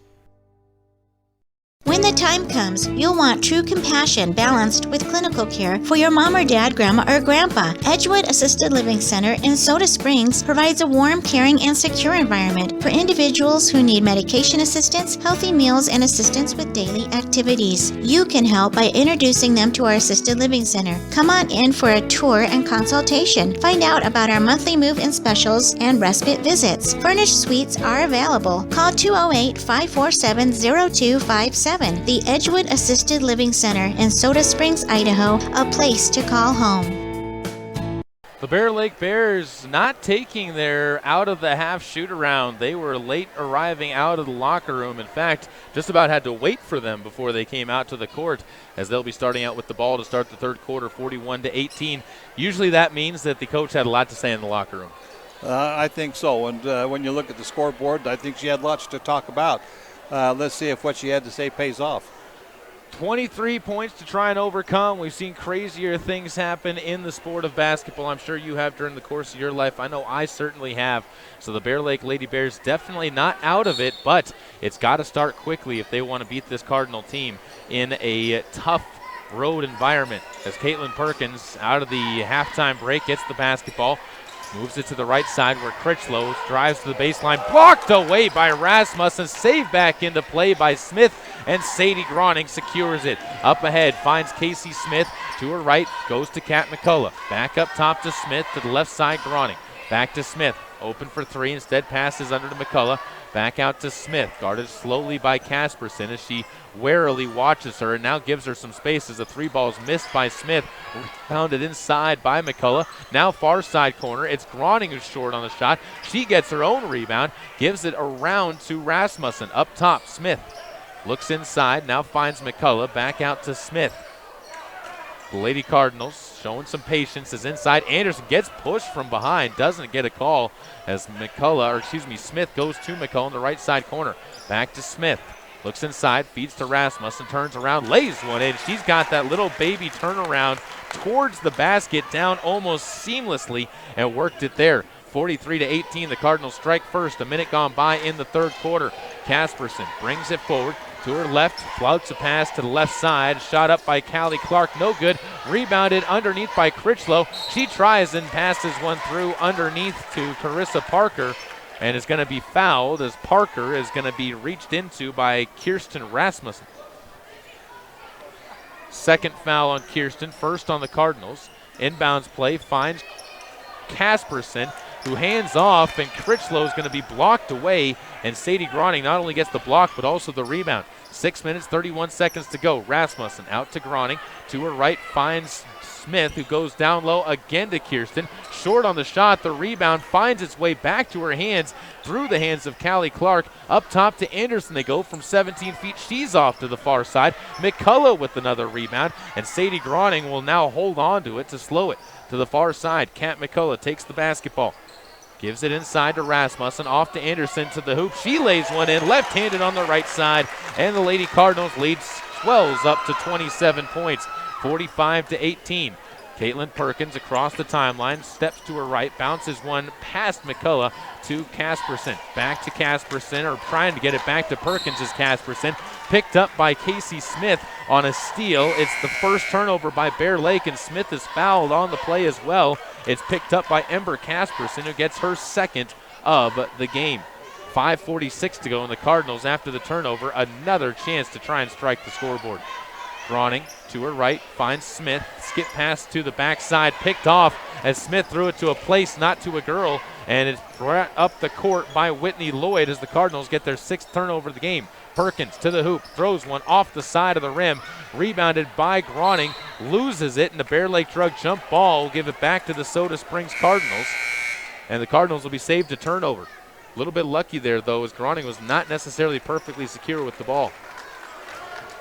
When the time comes, you'll want true compassion balanced with clinical care for your mom or dad, grandma, or grandpa. Edgewood Assisted Living Center in Soda Springs provides a warm, caring, and secure environment for individuals who need medication assistance, healthy meals, and assistance with daily activities. You can help by introducing them to our Assisted Living Center. Come on in for a tour and consultation. Find out about our monthly move-in specials and respite visits. Furnished suites are available. Call 208-547-0257. The Edgewood Assisted Living Center in Soda Springs, Idaho, a place to call home. The Bear Lake Bears not taking their out of the half shoot around. They were late arriving out of the locker room. In fact, just about had to wait for them before they came out to the court, as they'll be starting out with the ball to start the third quarter, 41-18. Usually that means that the coach had a lot to say in the locker room. I think so. And when you look at the scoreboard, I think she had lots to talk about. Let's see if what she had to say pays off. 23 points to try and overcome. We've seen crazier things happen in the sport of basketball. I'm sure you have during the course of your life. I know I certainly have. So the Bear Lake Lady Bears definitely not out of it, but it's got to start quickly if they want to beat this Cardinal team in a tough road environment. As Caitlin Perkins, out of the halftime break, gets the basketball. Moves it to the right side where Critchlow drives to the baseline. Blocked away by Rasmussen. Saved back into play by Smith. And Sadie Groning secures it. Up ahead finds Casey Smith. To her right goes to Kat McCullough. Back up top to Smith. To the left side, Groning. Back to Smith. Open for three. Instead passes under to McCullough. Back out to Smith. Guarded slowly by Casperson as she warily watches her and now gives her some space as the three ball is missed by Smith. Pounded inside by McCullough. Now far side corner. It's Groning who's short on the shot. She gets her own rebound. Gives it around to Rasmussen. Up top, Smith looks inside. Now finds McCullough. Back out to Smith. The Lady Cardinals showing some patience as inside. Anderson gets pushed from behind. Doesn't get a call as Smith goes to McCullough in the right side corner. Back to Smith. Looks inside, feeds to Rasmussen, turns around, lays one in. She's got that little baby turnaround towards the basket, down almost seamlessly, and worked it there. 43-18, the Cardinals strike first. A minute gone by in the third quarter. Casperson brings it forward to her left, flouts a pass to the left side. Shot up by Callie Clark, no good. Rebounded underneath by Critchlow. She tries and passes one through underneath to Carissa Parker, and is going to be fouled as Parker is going to be reached into by Kirsten Rasmussen. Second foul on Kirsten, first on the Cardinals. Inbounds play finds Casperson, who hands off, and Critchlow is going to be blocked away, and Sadie Groning not only gets the block but also the rebound. 6 minutes, 31 seconds to go. Rasmussen out to Groning. To her right finds Smith, who goes down low again to Kirsten. Short on the shot. The rebound finds its way back to her hands, through the hands of Callie Clark. Up top to Anderson. They go from 17 feet. She's off to the far side. McCullough with another rebound, and Sadie Groning will now hold on to it to slow it to the far side. Kat McCullough takes the basketball. Gives it inside to Rasmussen, off to Anderson to the hoop. She lays one in, left-handed on the right side, and the Lady Cardinals lead swells up to 27 points, 45-18. Caitlin Perkins across the timeline, steps to her right, bounces one past McCullough to Casperson. Back to Casperson, or trying to get it back to Perkins is Casperson. Picked up by Casey Smith on a steal. It's the first turnover by Bear Lake, and Smith is fouled on the play as well. It's picked up by Ember Casperson, who gets her second of the game. 5:46 to go, and the Cardinals, after the turnover, another chance to try and strike the scoreboard. Groning to her right, finds Smith. Skip pass to the backside, picked off as Smith threw it to a place, not to a girl, and it's brought up the court by Whitney Lloyd as the Cardinals get their sixth turnover of the game. Perkins to the hoop, throws one off the side of the rim, rebounded by Groning, loses it, and the Bear Lake Drug jump ball will give it back to the Soda Springs Cardinals, and the Cardinals will be saved a turnover. A little bit lucky there, though, as Groning was not necessarily perfectly secure with the ball.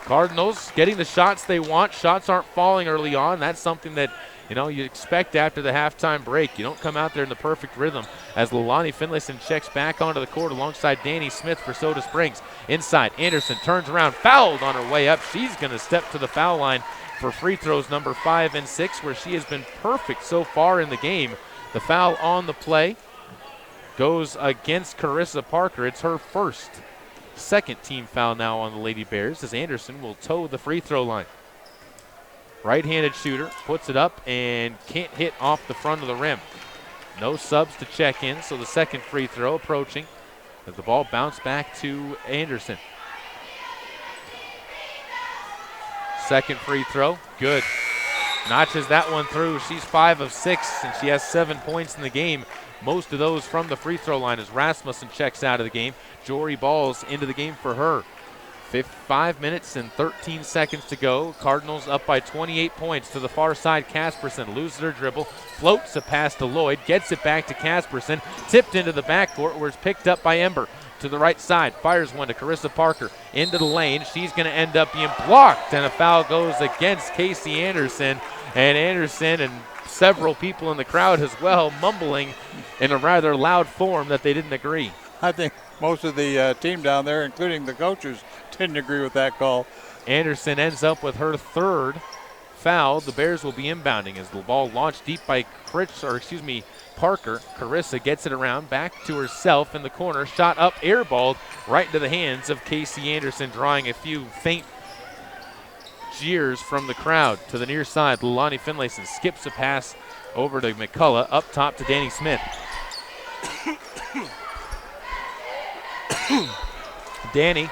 Cardinals getting the shots they want. Shots aren't falling early on. That's something that, you expect after the halftime break. You don't come out there in the perfect rhythm as Leilani Finlayson checks back onto the court alongside Danny Smith for Soda Springs. Inside, Anderson turns around, fouled on her way up. She's going to step to the foul line for free throws number 5 and 6, where she has been perfect so far in the game. The foul on the play goes against Carissa Parker. It's her second team foul now on the Lady Bears, as Anderson will toe the free throw line. Right-handed shooter, puts it up and can't hit off the front of the rim. No subs to check in, so the second free throw approaching as the ball bounced back to Anderson. Second free throw, good. Notches that one through. She's 5 of 6, and she has 7 points in the game. Most of those from the free throw line as Rasmussen checks out of the game. Jory Balls into the game for her. 5 minutes and 13 seconds to go. Cardinals up by 28 points to the far side. Casperson loses her dribble, floats a pass to Lloyd, gets it back to Casperson, tipped into the backcourt where it's picked up by Ember. To the right side, fires one to Carissa Parker. Into the lane, she's going to end up being blocked, and a foul goes against Casey Anderson. And Anderson and several people in the crowd as well mumbling in a rather loud form that they didn't agree. I think most of the team down there, including the coaches, didn't agree with that call. Anderson ends up with her third foul. The Bears will be inbounding as the ball launched deep by Parker. Carissa gets it around, back to herself in the corner. Shot up, airballed right into the hands of Casey Anderson, drawing a few faint jeers from the crowd. To the near side, Leilani Finlayson skips a pass over to McCullough, up top to Danny Smith. Danny,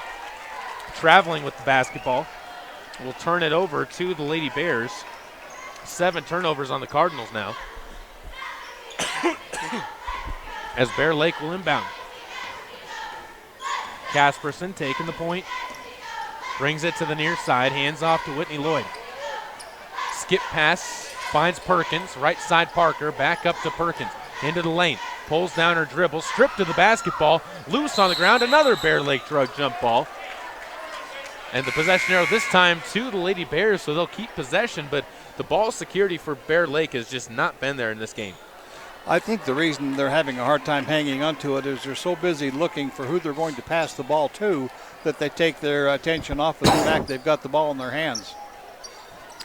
traveling with the basketball, will turn it over to the Lady Bears. 7 turnovers on the Cardinals now. As Bear Lake will inbound. Casperson taking the point. Brings it to the near side. Hands off to Whitney Lloyd. Skip pass. Finds Perkins. Right side Parker. Back up to Perkins. Into the lane. Pulls down her dribble. Stripped to the basketball. Loose on the ground. Another Bear Lake drug jump ball. And the possession arrow this time to the Lady Bears, so they'll keep possession, but the ball security for Bear Lake has just not been there in this game. I think the reason they're having a hard time hanging onto it is they're so busy looking for who they're going to pass the ball to that they take their attention off of the fact they've got the ball in their hands.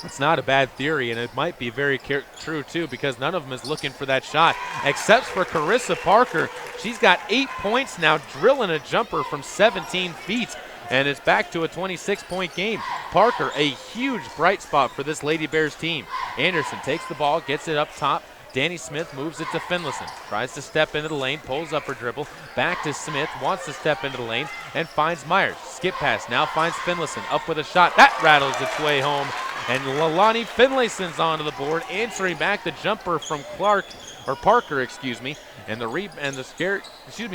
It's not a bad theory, and it might be very true, too, because none of them is looking for that shot, except for Carissa Parker. She's got 8 points now, drilling a jumper from 17 feet, and it's back to a 26-point game. Parker, a huge bright spot for this Lady Bears team. Anderson takes the ball, gets it up top. Danny Smith moves it to Finlayson. Tries to step into the lane, pulls up her dribble. Back to Smith, wants to step into the lane, and finds Myers. Skip pass, now finds Finlayson. Up with a shot. That rattles its way home. And Leilani Finlayson's onto the board, answering back the jumper from Parker. And the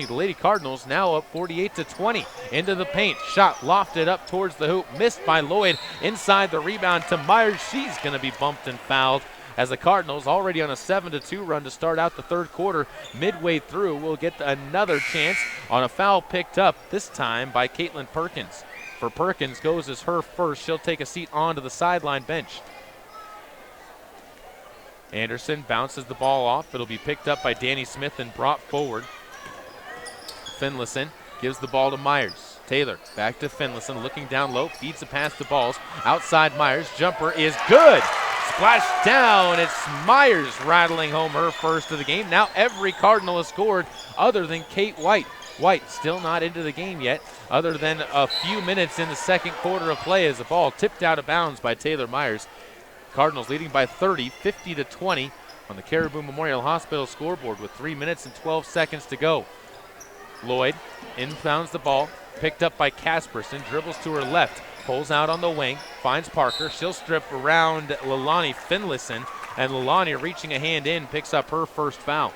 Lady Cardinals now up 48-20 into the paint. Shot lofted up towards the hoop, missed by Lloyd. Inside the rebound to Myers. She's going to be bumped and fouled as the Cardinals, already on a 7-2 run to start out the third quarter, midway through, will get another chance on a foul picked up, this time by Caitlin Perkins. For Perkins, goes as her first. She'll take a seat onto the sideline bench. Anderson bounces the ball off. It'll be picked up by Danny Smith and brought forward. Finlayson gives the ball to Myers. Taylor back to Finlayson, looking down low, feeds the pass to Balls. Outside Myers, jumper is good. Splash down, it's Myers rattling home her first of the game. Now every Cardinal has scored other than Kate White. White still not into the game yet, other than a few minutes in the second quarter of play as the ball tipped out of bounds by Taylor Myers. Cardinals leading by 30, 50-20 on the Caribou Memorial Hospital scoreboard with 3 minutes and 12 seconds to go. Lloyd inbounds the ball, picked up by Casperson, dribbles to her left, pulls out on the wing, finds Parker. She'll strip around Leilani Finlayson, and Leilani, reaching a hand in, picks up her first foul.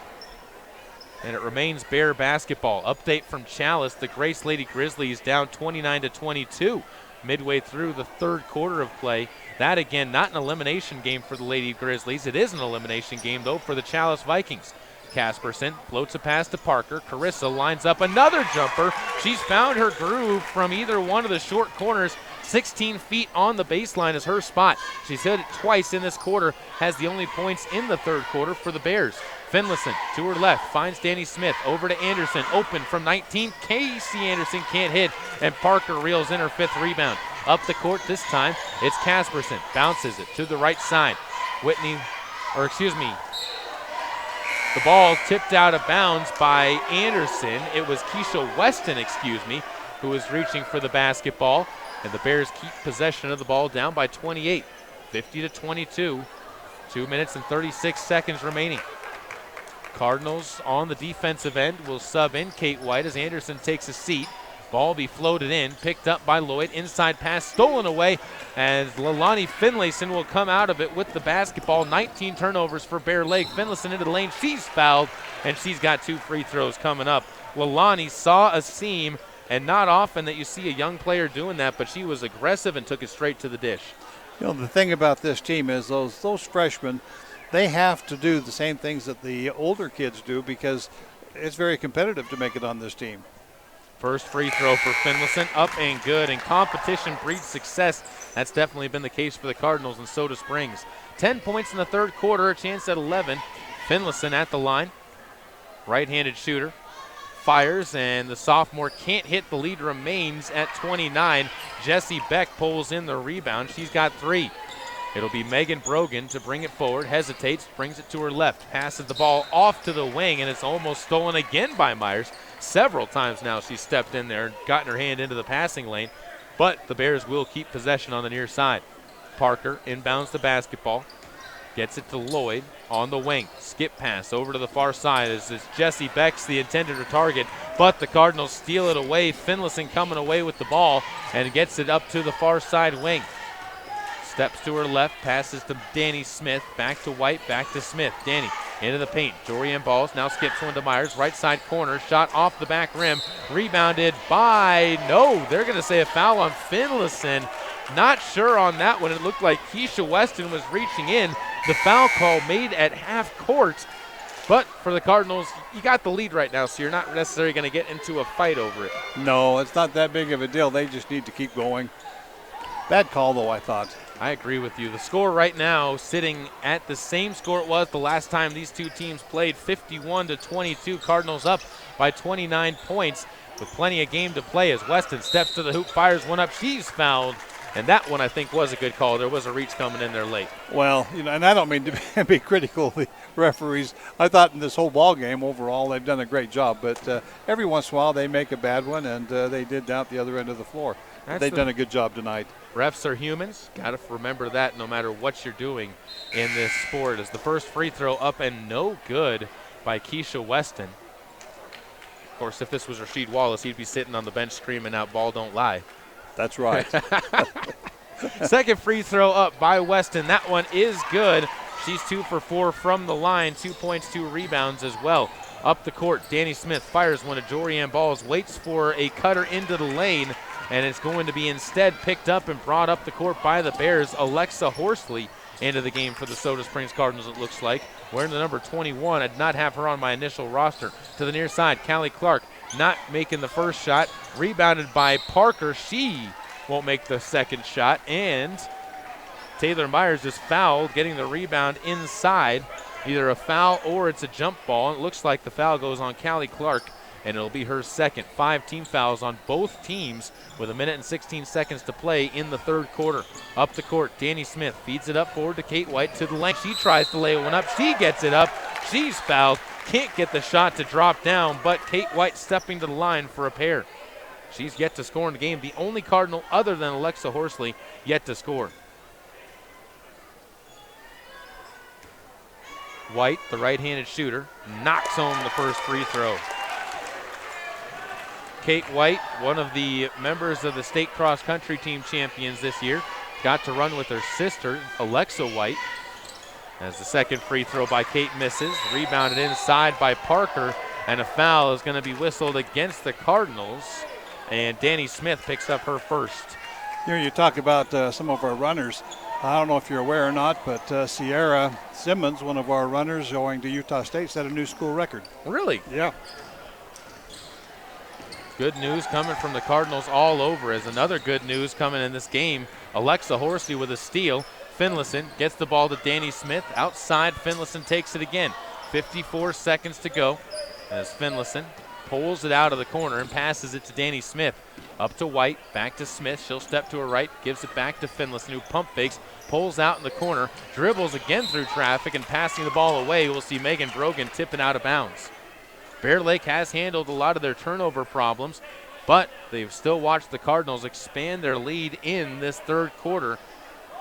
And it remains Bear basketball. Update from Chalice, the Grace Lady Grizzlies down 29-22 midway through the third quarter of play. That, again, not an elimination game for the Lady Grizzlies. It is an elimination game, though, for the Chalice Vikings. Casperson floats a pass to Parker. Carissa lines up another jumper. She's found her groove from either one of the short corners. 16 feet on the baseline is her spot. She's hit it twice in this quarter, has the only points in the third quarter for the Bears. Finlayson to her left, finds Danny Smith, over to Anderson, open from 19. Casey Anderson can't hit, and Parker reels in her fifth rebound. Up the court this time, it's Casperson, bounces it to the right side. The ball tipped out of bounds by Anderson. It was Keisha Weston, who was reaching for the basketball, and the Bears keep possession of the ball down by 28, 50-22. 2 minutes and 36 seconds remaining. Cardinals on the defensive end will sub in Kate White as Anderson takes a seat. Ball be floated in, picked up by Lloyd. Inside pass stolen away as Leilani Finlayson will come out of it with the basketball. 19 turnovers for Bear Lake. Finlayson into the lane. She's fouled, and she's got 2 free throws coming up. Leilani saw a seam, and not often that you see a young player doing that, but she was aggressive and took it straight to the dish. You know, the thing about this team is those freshmen, they have to do the same things that the older kids do because it's very competitive to make it on this team. First free throw for Finlayson, up and good, and competition breeds success. That's definitely been the case for the Cardinals in Soda Springs. 10 points in the third quarter, a chance at 11. Finlayson at the line, right-handed shooter, fires, and the sophomore can't hit. The lead remains at 29. Jessie Beck pulls in the rebound. She's got 3. It'll be Megan Brogan to bring it forward, hesitates, brings it to her left, passes the ball off to the wing, and it's almost stolen again by Myers. Several times now she stepped in there and gotten her hand into the passing lane, but the Bears will keep possession on the near side. Parker inbounds the basketball, gets it to Lloyd on the wing. Skip pass over to the far side as Jessie Beck's the intended target, but the Cardinals steal it away. Finlayson coming away with the ball and gets it up to the far side wing. Steps to her left, passes to Danny Smith, back to White, back to Smith. Danny into the paint. Jorianne Balls now skips one to Myers. Right side corner, shot off the back rim. Rebounded by, they're going to say a foul on Finlayson. Not sure on that one. It looked like Keisha Weston was reaching in. The foul call made at half court. But for the Cardinals, you got the lead right now, so you're not necessarily going to get into a fight over it. No, it's not that big of a deal. They just need to keep going. Bad call, though, I thought. I agree with you. The score right now sitting at the same score it was the last time these two teams played, 51-22. Cardinals up by 29 points with plenty of game to play as Weston steps to the hoop, fires one up. She's fouled, and that one I think was a good call. There was a reach coming in there late. Well, and I don't mean to be critical of the referees. I thought in this whole ball game overall they've done a great job, but every once in a while they make a bad one, and they did down at the other end of the floor. They've done a good job tonight. Refs are humans. Got to remember that no matter what you're doing in this sport. As the first free throw up and no good by Keisha Weston. Of course, if this was Rasheed Wallace, he'd be sitting on the bench screaming out, "Ball don't lie." That's right. Second free throw up by Weston. That one is good. She's 2 for 4 from the line. 2 points, 2 rebounds as well. Up the court, Danny Smith fires one of Jorianne Balls, waits for a cutter into the lane, and it's going to be instead picked up and brought up the court by the Bears. Alexa Horsley into the game for the Soda Springs Cardinals, it looks like. Wearing the number 21. I did not have her on my initial roster. To the near side, Callie Clark not making the first shot. Rebounded by Parker. She won't make the second shot. And Taylor Myers is fouled, getting the rebound inside. Either a foul or it's a jump ball. It looks like the foul goes on Callie Clark, and it'll be her second. 5 team fouls on both teams with 1 minute and 16 seconds to play in the third quarter. Up the court, Danny Smith feeds it up forward to Kate White to the lane. She tries to lay one up. She gets it up. She's fouled. Can't get the shot to drop down, but Kate White stepping to the line for a pair. She's yet to score in the game. The only Cardinal other than Alexa Horsley yet to score. White, the right-handed shooter, knocks home the first free throw. Kate White, one of the members of the state cross-country team champions this year, got to run with her sister, Alexa White. As the second free throw by Kate misses, rebounded inside by Parker, and a foul is going to be whistled against the Cardinals, and Danny Smith picks up her first. You know, you talk about some of our runners. I don't know if you're aware or not, but Sierra Simmons, one of our runners going to Utah State, set a new school record. Really? Yeah. Good news coming from the Cardinals all over. As another good news coming in this game, Alexa Horsley with a steal. Finlayson gets the ball to Danny Smith. Outside, Finlayson takes it again. 54 seconds to go as Finlayson pulls it out of the corner and passes it to Danny Smith. Up to White, back to Smith. She'll step to her right, gives it back to Finlayson, who pump fakes, pulls out in the corner, dribbles again through traffic, and passing the ball away. We'll see Megan Brogan tipping out of bounds. Bear Lake has handled a lot of their turnover problems, but they've still watched the Cardinals expand their lead in this third quarter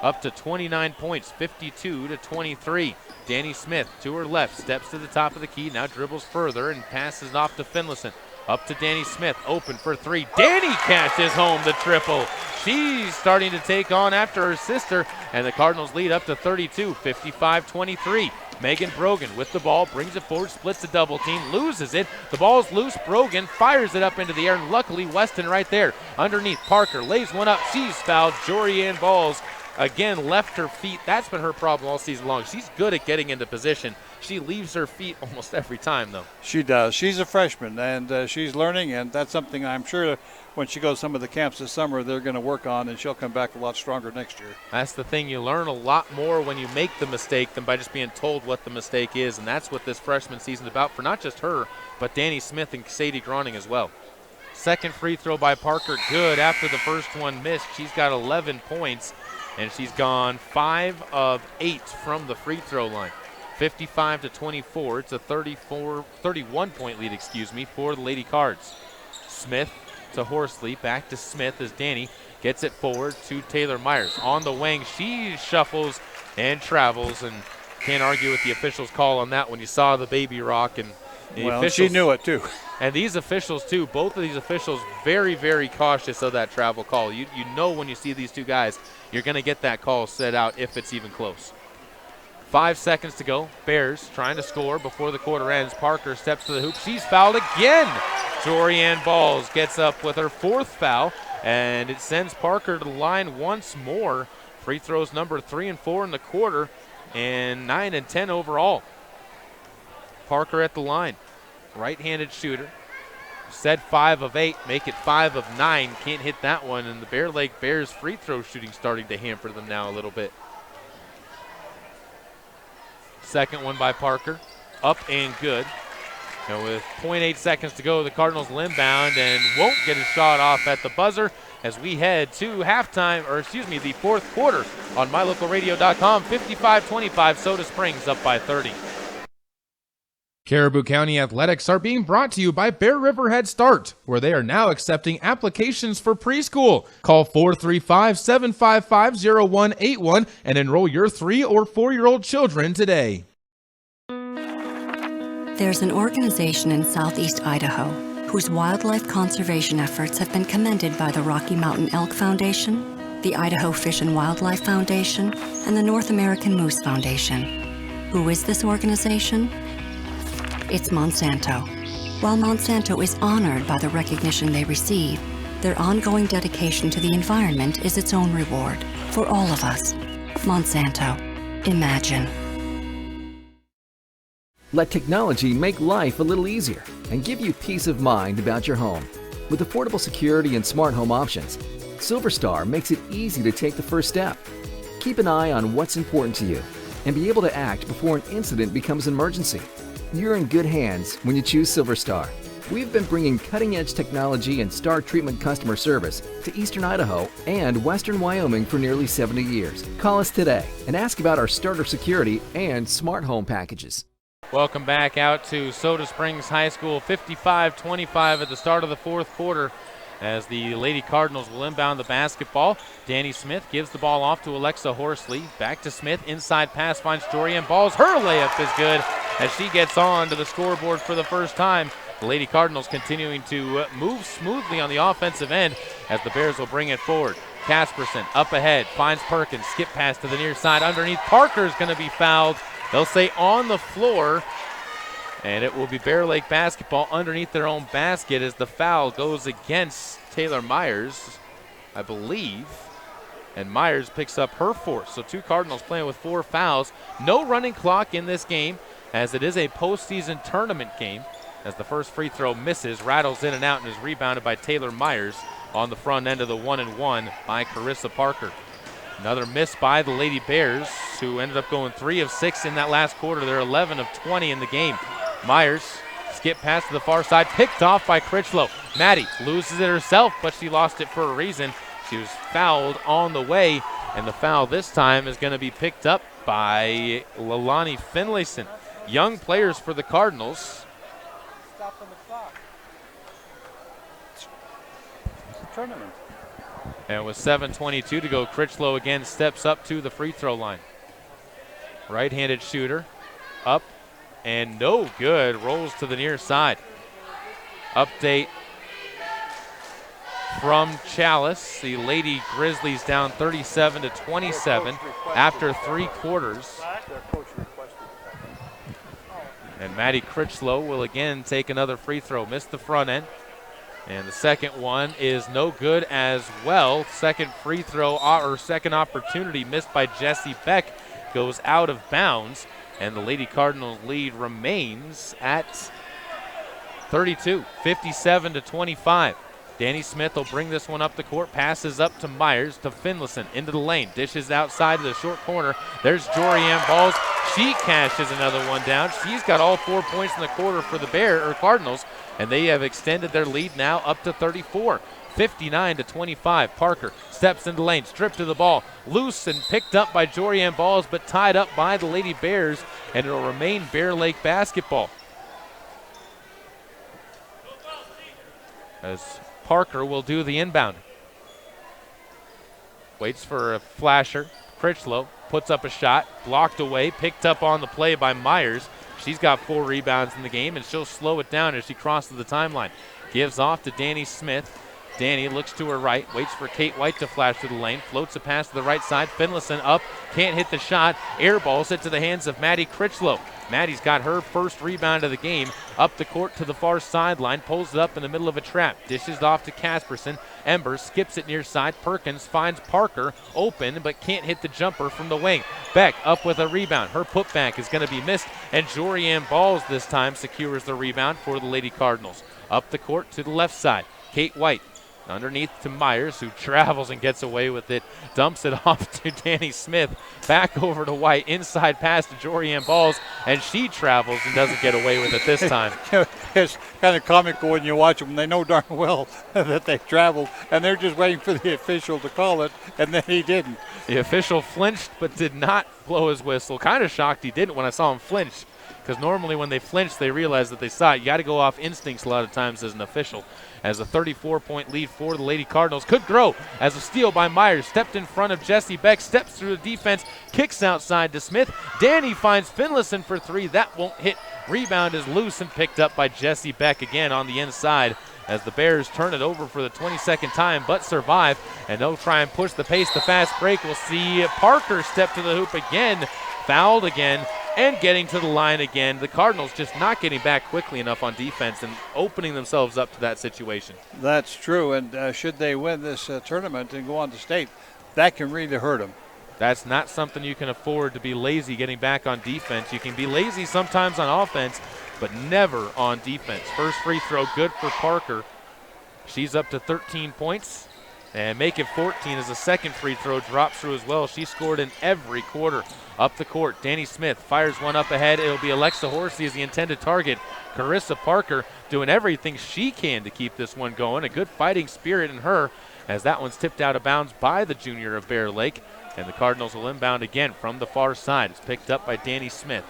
up to 29 points, 52-23. Danny Smith to her left, steps to the top of the key, now dribbles further and passes it off to Finlayson. Up to Danny Smith, open for three. Danny catches home the triple. She's starting to take on after her sister, and the Cardinals lead up to 32, 55-23. Megan Brogan with the ball, brings it forward, splits a double team, loses it. The ball's loose. Brogan fires it up into the air, and luckily Weston right there. Underneath, Parker lays one up. She's fouled. Jorianne Balls again left her feet. That's been her problem all season long. She's good at getting into position. She leaves her feet almost every time, though. She does. She's a freshman, and she's learning, and that's something I'm sure when she goes to some of the camps this summer they're going to work on, and she'll come back a lot stronger next year. That's the thing. You learn a lot more when you make the mistake than by just being told what the mistake is, and that's what this freshman season's about for not just her, but Danny Smith and Sadie Groning as well. Second free throw by Parker, good. After the first one missed, she's got 11 points, and she's gone 5 of 8 from the free throw line. 55-24. It's a 31-point lead, for the Lady Cards. Smith to Horsley, back to Smith as Danny gets it forward to Taylor Myers. On the wing, she shuffles and travels, and can't argue with the officials' call on that when you saw the baby rock. And well, she knew it too. And these officials too, both of these officials very, very cautious of that travel call. You know when you see these two guys, you're going to get that call set out if it's even close. 5 seconds to go. Bears trying to score before the quarter ends. Parker steps to the hoop. She's fouled again. Jorianne Balls gets up with her 4th foul, and it sends Parker to the line once more. Free throws number 3 and 4 in the quarter, and 9 and 10 overall. Parker at the line. Right-handed shooter. Said 5 of 8, make it 5 of 9. Can't hit that one, and the Bear Lake Bears free throw shooting starting to hamper them now a little bit. Second one by Parker, up and good. And with 0.8 seconds to go, the Cardinals inbound and won't get a shot off at the buzzer as we head to the fourth quarter on MyLocalRadio.com. 55-25, Soda Springs up by 30. Caribou County Athletics are being brought to you by Bear River Head Start, where they are now accepting applications for preschool. Call 435-755-0181 and enroll your 3- or 4-year-old children today. There's an organization in southeast Idaho whose wildlife conservation efforts have been commended by the Rocky Mountain Elk Foundation, the Idaho Fish and Wildlife Foundation, and the North American Moose Foundation. Who is this organization? It's Monsanto. While Monsanto is honored by the recognition they receive, their ongoing dedication to the environment is its own reward for all of us. Monsanto. Imagine. Let technology make life a little easier and give you peace of mind about your home. With affordable security and smart home options, SilverStar makes it easy to take the first step. Keep an eye on what's important to you and be able to act before an incident becomes an emergency. You're in good hands when you choose SilverStar. We've been bringing cutting-edge technology and star treatment customer service to Eastern Idaho and Western Wyoming for nearly 70 years. Call us today and ask about our starter security and smart home packages. Welcome back out to Soda Springs High School, 55-25 at the start of the fourth quarter as the Lady Cardinals will inbound the basketball. Danny Smith gives the ball off to Alexa Horsley. Back to Smith, inside pass finds Jorianne Balls. Her layup is good as she gets on to the scoreboard for the first time. The Lady Cardinals continuing to move smoothly on the offensive end as the Bears will bring it forward. Casperson up ahead, finds Perkins, skip pass to the near side underneath. Parker's going to be fouled. They'll say on the floor, and it will be Bear Lake basketball underneath their own basket as the foul goes against Taylor Myers, I believe. And Myers picks up her fourth. So two Cardinals playing with 4 fouls. No running clock in this game as it is a postseason tournament game. As the first free throw misses, rattles in and out, and is rebounded by Taylor Myers on the front end of the 1-and-1 by Carissa Parker. Another miss by the Lady Bears, who ended up going 3 of 6 in that last quarter. They're 11 of 20 in the game. Myers, skip pass to the far side, picked off by Critchlow. Maddie loses it herself, but she lost it for a reason. She was fouled on the way, and the foul this time is going to be picked up by Leilani Finlayson. Young players for the Cardinals. Tournament. And with 7:22 to go, Critchlow again steps up to the free throw line. Right-handed shooter, up and no good, rolls to the near side. Update from Chalice. The Lady Grizzlies down 37-27 after 3 quarters. And Maddie Critchlow will again take another free throw, missed the front end. And the second one is no good as well. Second free throw, or second opportunity missed by Jessie Beck, goes out of bounds. And the Lady Cardinals lead remains at 32, 57-25. Danny Smith will bring this one up the court, passes up to Myers, to Finlayson, into the lane, dishes outside to the short corner. There's Jorianne Balls. She cashes another one down. She's got all 4 points in the quarter for the Cardinals, and they have extended their lead now up to 34. 59-25. Parker steps into the lane, stripped to the ball, loose and picked up by Jorianne Balls, but tied up by the Lady Bears, and it'll remain Bear Lake basketball. As Parker will do the inbound. Waits for a flasher. Critchlow puts up a shot, blocked away, picked up on the play by Myers. She's got 4 rebounds in the game, and she'll slow it down as she crosses the timeline. Gives off to Danny Smith. Danny looks to her right, waits for Kate White to flash through the lane, floats a pass to the right side. Finlayson up, can't hit the shot. Airballs it to the hands of Maddie Critchlow. Maddie's got her first rebound of the game, up the court to the far sideline, pulls it up in the middle of a trap, dishes it off to Casperson. Ember skips it near side. Perkins finds Parker open, but can't hit the jumper from the wing. Beck up with a rebound. Her putback is going to be missed, and Jorianne Balls this time secures the rebound for the Lady Cardinals. Up the court to the left side. Kate White underneath to Myers, who travels and gets away with it. Dumps it off to Danny Smith. Back over to White. Inside pass to Jorianne Balls, and she travels and doesn't get away with it this time. It's kind of comical when you watch them. They know darn well that they traveled, and they're just waiting for the official to call it, and then he didn't. The official flinched but did not blow his whistle. Kind of shocked he didn't when I saw him flinch, because normally when they flinch, they realize that they saw it. You got to go off instincts a lot of times as an official. As a 34-point lead for the Lady Cardinals could grow as a steal by Myers. Stepped in front of Jessie Beck, steps through the defense, kicks outside to Smith. Danny finds Finlayson for 3. That won't hit. Rebound is loose and picked up by Jessie Beck again on the inside as the Bears turn it over for the 22nd time, but survive. And they'll try and push the pace. The fast break. We'll see Parker step to the hoop again, fouled again, and getting to the line again. The Cardinals just not getting back quickly enough on defense and opening themselves up to that situation. That's true, and should they win this tournament and go on to state, that can really hurt them. That's not something you can afford, to be lazy getting back on defense. You can be lazy sometimes on offense, but never on defense. First free throw good for Parker. She's up to 13 points. And make it 14 as the second free throw drops through as well. She scored in every quarter. Up the court, Danny Smith fires one up ahead. It'll be Alexa Horsley as the intended target. Carissa Parker doing everything she can to keep this one going. A good fighting spirit in her, as that one's tipped out of bounds by the junior of Bear Lake. And the Cardinals will inbound again from the far side. It's picked up by Danny Smith.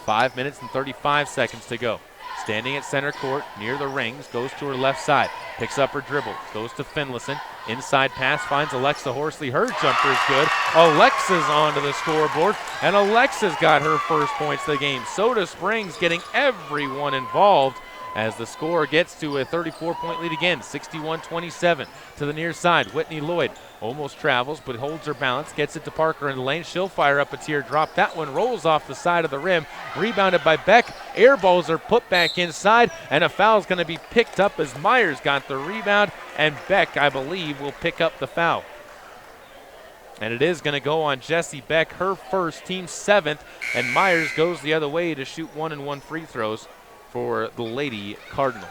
5 minutes and 35 seconds to go. Standing at center court near the rings, goes to her left side, picks up her dribble, goes to Finlayson. Inside pass finds Alexa Horsley. Her jumper is good. Alexa's onto the scoreboard, and Alexa's got her first points of the game. Soda Springs getting everyone involved as the score gets to a 34-point lead again, 61-27 to the near side. Whitney Lloyd almost travels but holds her balance, gets it to Parker in the lane. She'll fire up a teardrop. That one rolls off the side of the rim, rebounded by Beck. Air balls are put back inside, and a foul is going to be picked up as Myers got the rebound, and Beck, I believe, will pick up the foul. And it is going to go on Jessie Beck, her first, team 7th, and Myers goes the other way to shoot 1-and-1 free throws for the Lady Cardinals.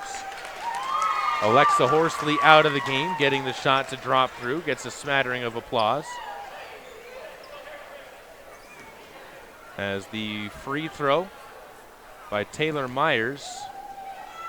Alexa Horsley out of the game, getting the shot to drop through, gets a smattering of applause. As the free throw by Taylor Myers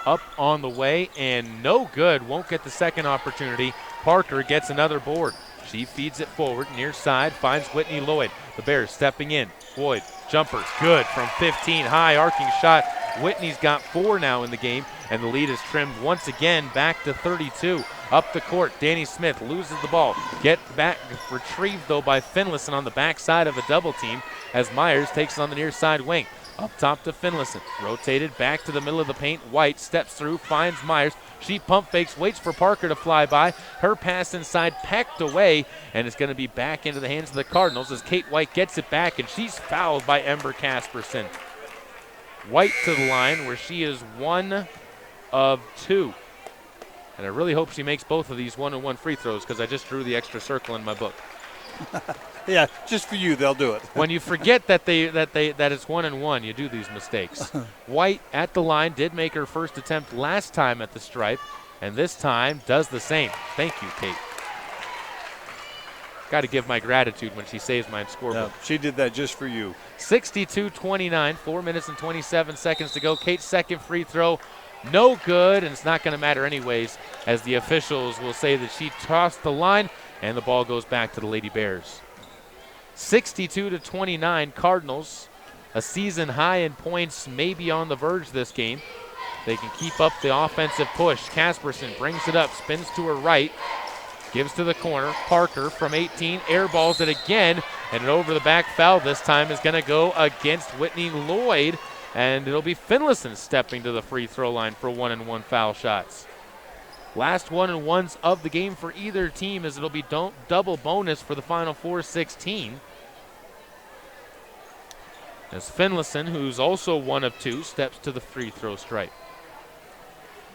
up on the way and no good, won't get the second opportunity. Parker gets another board. She feeds it forward, near side, finds Whitney Lloyd. The Bears stepping in. Lloyd, jumper, good from 15, high arcing shot. Whitney's got 4 now in the game, and the lead is trimmed once again back to 32. Up the court, Danny Smith loses the ball. Get back, retrieved though by Finlayson on the backside of a double team as Myers takes it on the near side wing. Up top to Finlayson, rotated back to the middle of the paint. White steps through, finds Myers. She pump fakes, waits for Parker to fly by. Her pass inside pecked away, and it's going to be back into the hands of the Cardinals as Kate White gets it back, and she's fouled by Ember Casperson. White to the line where she is 1 of 2. And I really hope she makes both of these 1-and-1 free throws because I just drew the extra circle in my book. Yeah, just for you, they'll do it. When you forget that it's 1-and-1, you do these mistakes. White at the line did make her first attempt last time at the stripe, and this time does the same. Thank you, Kate. Got to give my gratitude when she saves my scorebook. Yeah, she did that just for you. 62-29, 4 minutes and 27 seconds to go. Kate's second free throw, no good, and it's not going to matter anyways, as the officials will say that she tossed the line, and the ball goes back to the Lady Bears. 62-29, Cardinals, a season high in points, maybe on the verge this game. They can keep up the offensive push. Casperson brings it up, spins to her right, gives to the corner. Parker from 18 airballs it again, and an over the back foul this time is going to go against Whitney Lloyd, and it'll be Finlayson stepping to the free throw line for 1-and-1 foul shots. Last 1-and-1s of the game for either team, as it'll be double bonus for the Final Four 16. As Finlayson, who's also 1 of 2, steps to the free throw stripe.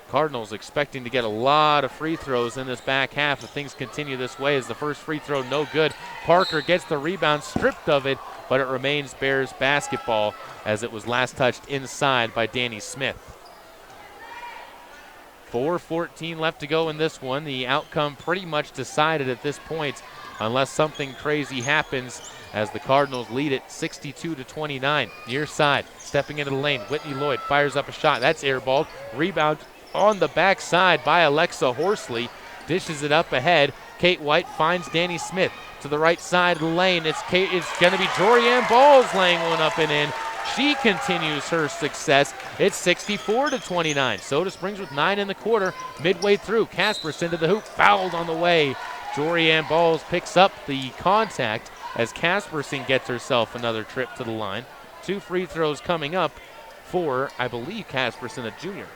Cardinals expecting to get a lot of free throws in this back half if things continue this way, as the first free throw no good. Parker gets the rebound, stripped of it, but it remains Bears basketball as it was last touched inside by Danny Smith. 4:14 left to go in this one. The outcome pretty much decided at this point unless something crazy happens, as the Cardinals lead it 62-29. Near side, stepping into the lane, Whitney Lloyd fires up a shot. That's airballed. Rebound on the backside by Alexa Horsley. Dishes it up ahead. Kate White finds Danny Smith to the right side of the lane. It's going to be Jorianne Balls laying one up and in. She continues her success. It's 64-29. Soda Springs with 9 in the quarter. Midway through, Casperson to the hoop, fouled on the way. Jorianne Balls picks up the contact as Casperson gets herself another trip to the line. 2 free throws coming up for, I believe, Casperson, a junior.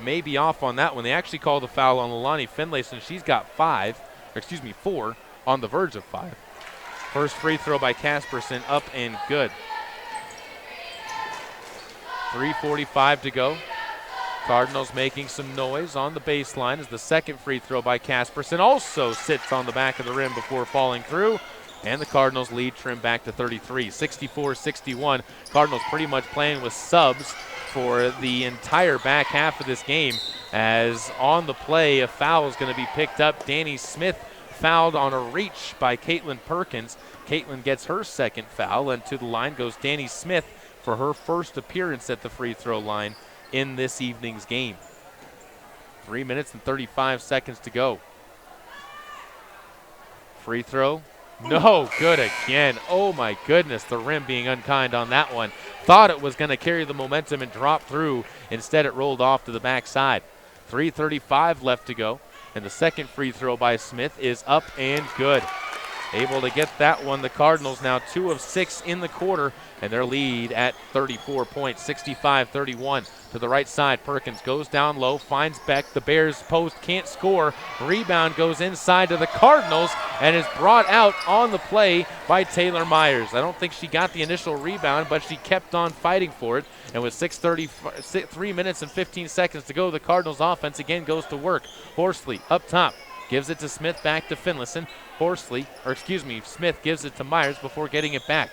May be off on that one. They actually called the foul on Leilani Finlayson. She's got 4 on the verge of 5. First free throw by Casperson, up and good. 3:45 to go. Cardinals making some noise on the baseline as the second free throw by Casperson also sits on the back of the rim before falling through. And the Cardinals lead trimmed back to 33, 64-61. Cardinals pretty much playing with subs for the entire back half of this game, as on the play a foul is going to be picked up. Danny Smith fouled on a reach by Caitlin Perkins. Caitlin gets her second foul, and to the line goes Danny Smith for her first appearance at the free throw line in this evening's game. 3 minutes and 35 seconds to go. Free throw. No good again. Oh my goodness, the rim being unkind on that one. Thought it was going to carry the momentum and drop through. Instead, it rolled off to the backside. 3:35 left to go, and the second free throw by Smith is up and good. Able to get that one. The Cardinals now 2 of 6 in the quarter, and their lead at 34 points, 65-31. To the right side, Perkins goes down low, finds Beck. The Bears post can't score. Rebound goes inside to the Cardinals and is brought out on the play by Taylor Myers. I don't think she got the initial rebound, but she kept on fighting for it. And with 3 minutes and 15 seconds to go, the Cardinals offense again goes to work. Horsley up top. Gives it to Smith, back to Finlayson. Smith gives it to Myers before getting it back.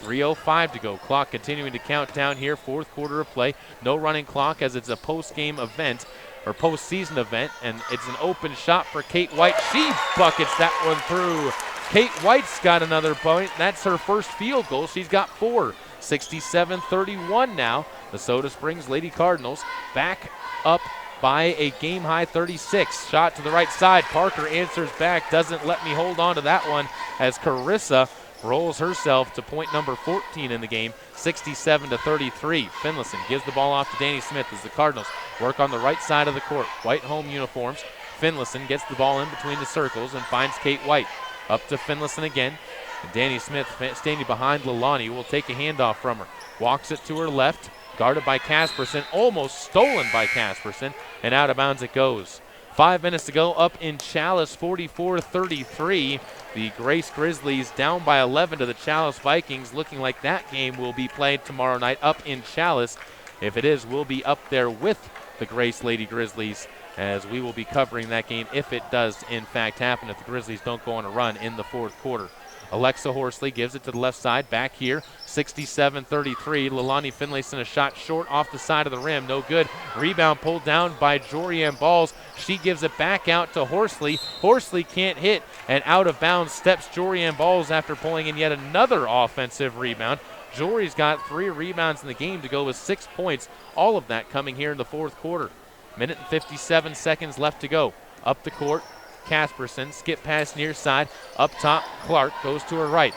3:05 to go. Clock continuing to count down here. Fourth quarter of play. No running clock as it's a post-game event or postseason event, and it's an open shot for Kate White. She buckets that one through. Kate White's got another point. That's her first field goal. She's got 4. 67-31 now. The Soda Springs Lady Cardinals back up by a game-high 36. Shot to the right side. Parker answers back. Doesn't let me hold on to that one as Carissa rolls herself to point number 14 in the game, 67-33. Finlayson gives the ball off to Danny Smith as the Cardinals work on the right side of the court. White home uniforms. Finlayson gets the ball in between the circles and finds Kate White. Up to Finlayson again. And Danny Smith standing behind Lalani will take a handoff from her. Walks it to her left. Guarded by Casperson, almost stolen by Casperson, and out of bounds it goes. 5 minutes to go, up in Chalice, 44-33. The Grace Grizzlies down by 11 to the Chalice Vikings, looking like that game will be played tomorrow night up in Chalice. If it is, we'll be up there with the Grace Lady Grizzlies, as we will be covering that game if it does in fact happen, if the Grizzlies don't go on a run in the fourth quarter. Alexa Horsley gives it to the left side, back here, 67-33. Lalani Finlayson a shot short off the side of the rim, no good. Rebound pulled down by Jorianne Balls. She gives it back out to Horsley. Horsley can't hit, and out of bounds steps Jorianne Balls after pulling in yet another offensive rebound. Jory's got 3 rebounds in the game to go with 6 points, all of that coming here in the fourth quarter. Minute and 57 seconds left to go. Up the court, Casperson, skip pass near side. Up top, Clark goes to her right.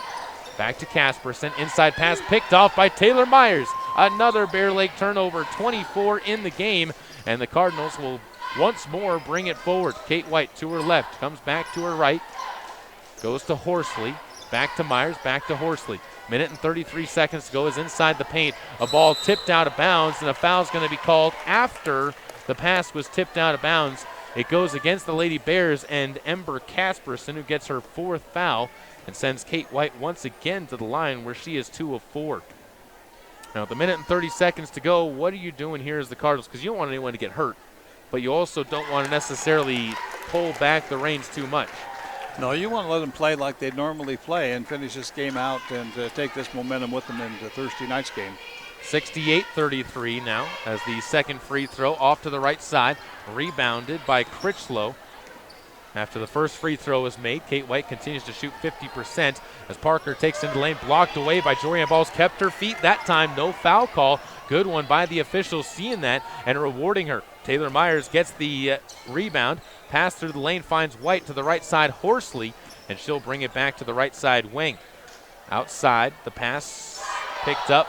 Back to Casperson, inside pass picked off by Taylor Myers. Another Bear Lake turnover, 24 in the game, and the Cardinals will once more bring it forward. Kate White to her left, comes back to her right, goes to Horsley, back to Myers, back to Horsley. Minute and 33 seconds to go is inside the paint. A ball tipped out of bounds, and a foul's going to be called after the pass was tipped out of bounds. It goes against the Lady Bears and Ember Casperson, who gets her 4th foul and sends Kate White once again to the line where she is 2 of 4. Now, the minute and 30 seconds to go, what are you doing here as the Cardinals? Because you don't want anyone to get hurt, but you also don't want to necessarily pull back the reins too much. No, you want to let them play like they normally play and finish this game out and take this momentum with them into Thursday night's game. 68-33 now as the second free throw off to the right side, rebounded by Critchlow. After the first free throw is made, Kate White continues to shoot 50% as Parker takes into the lane, blocked away by Jorianne Balls, kept her feet that time, no foul call. Good one by the officials seeing that and rewarding her. Taylor Myers gets the rebound, pass through the lane, finds White to the right side, Horsley, and she'll bring it back to the right side wing. Outside, the pass picked up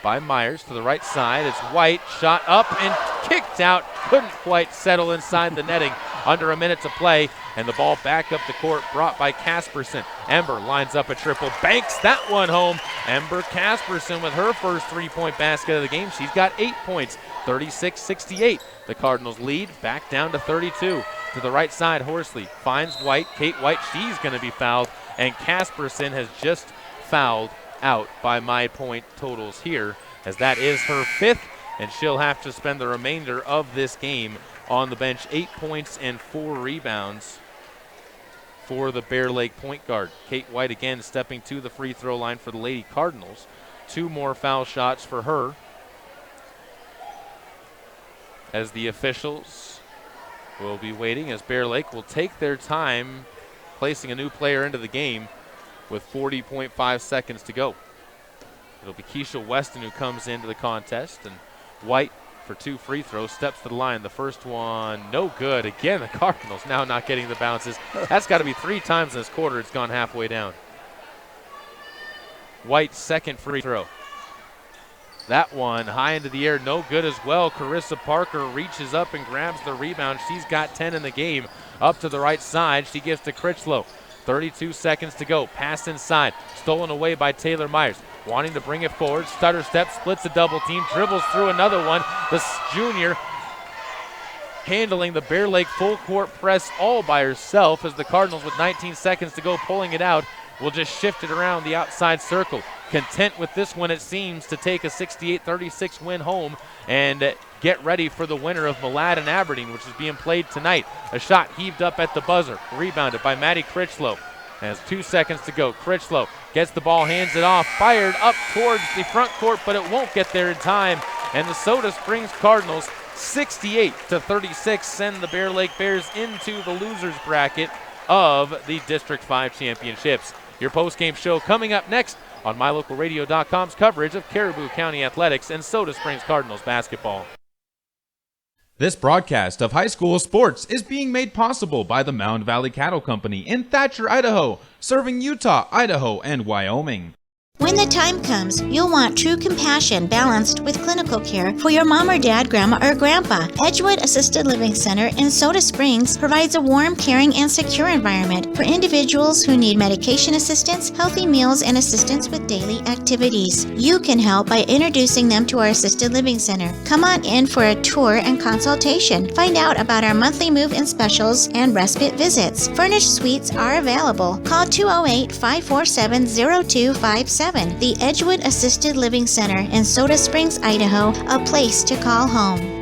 by Myers to the right side. It's White, shot up and kicked out. Couldn't quite settle inside the netting. Under a minute to play, and the ball back up the court brought by Casperson. Ember lines up a triple, banks that one home. Ember Casperson with her first 3-point basket of the game. She's got 8 points, 36-68. The Cardinals lead back down to 32. To the right side, Horsley finds White. Kate White, she's going to be fouled, and Casperson has just fouled out by my point totals here, as that is her 5th and she'll have to spend the remainder of this game on the bench. 8 points and 4 rebounds for the Bear Lake point guard. Kate White again stepping to the free throw line for the Lady Cardinals. 2 more foul shots for her, as the officials will be waiting, as Bear Lake will take their time placing a new player into the game with 40.5 seconds to go. It'll be Keisha Weston who comes into the contest, and White for 2 free throws, steps to the line. The first one, no good. Again, the Cardinals now not getting the bounces. That's got to be 3 times in this quarter it's gone halfway down. White's second free throw. That one high into the air, no good as well. Carissa Parker reaches up and grabs the rebound. She's got 10 in the game. Up to the right side, she gives to Critchlow. 32 seconds to go. Pass inside, stolen away by Taylor Myers. Wanting to bring it forward, stutter step, splits a double team, dribbles through another one. The junior handling the Bear Lake full court press all by herself, as the Cardinals with 19 seconds to go pulling it out will just shift it around the outside circle. Content with this one, it seems, to take a 68-36 win home and get ready for the winner of Malad and Aberdeen, which is being played tonight. A shot heaved up at the buzzer, rebounded by Maddie Critchlow. Has 2 seconds to go. Critchlow gets the ball, hands it off, fired up towards the front court, but it won't get there in time. And the Soda Springs Cardinals, 68-36, send the Bear Lake Bears into the losers bracket of the District 5 championships. Your post-game show coming up next on MyLocalRadio.com's coverage of Caribou County Athletics and Soda Springs Cardinals basketball. This broadcast of high school sports is being made possible by the Mound Valley Cattle Company in Thatcher, Idaho, serving Utah, Idaho, and Wyoming. When the time comes, you'll want true compassion balanced with clinical care for your mom or dad, grandma, or grandpa. Edgewood Assisted Living Center in Soda Springs provides a warm, caring, and secure environment for individuals who need medication assistance, healthy meals, and assistance with daily activities. You can help by introducing them to our Assisted Living Center. Come on in for a tour and consultation. Find out about our monthly move-in specials and respite visits. Furnished suites are available. Call 208-547-0257. The Edgewood Assisted Living Center in Soda Springs, Idaho, a place to call home.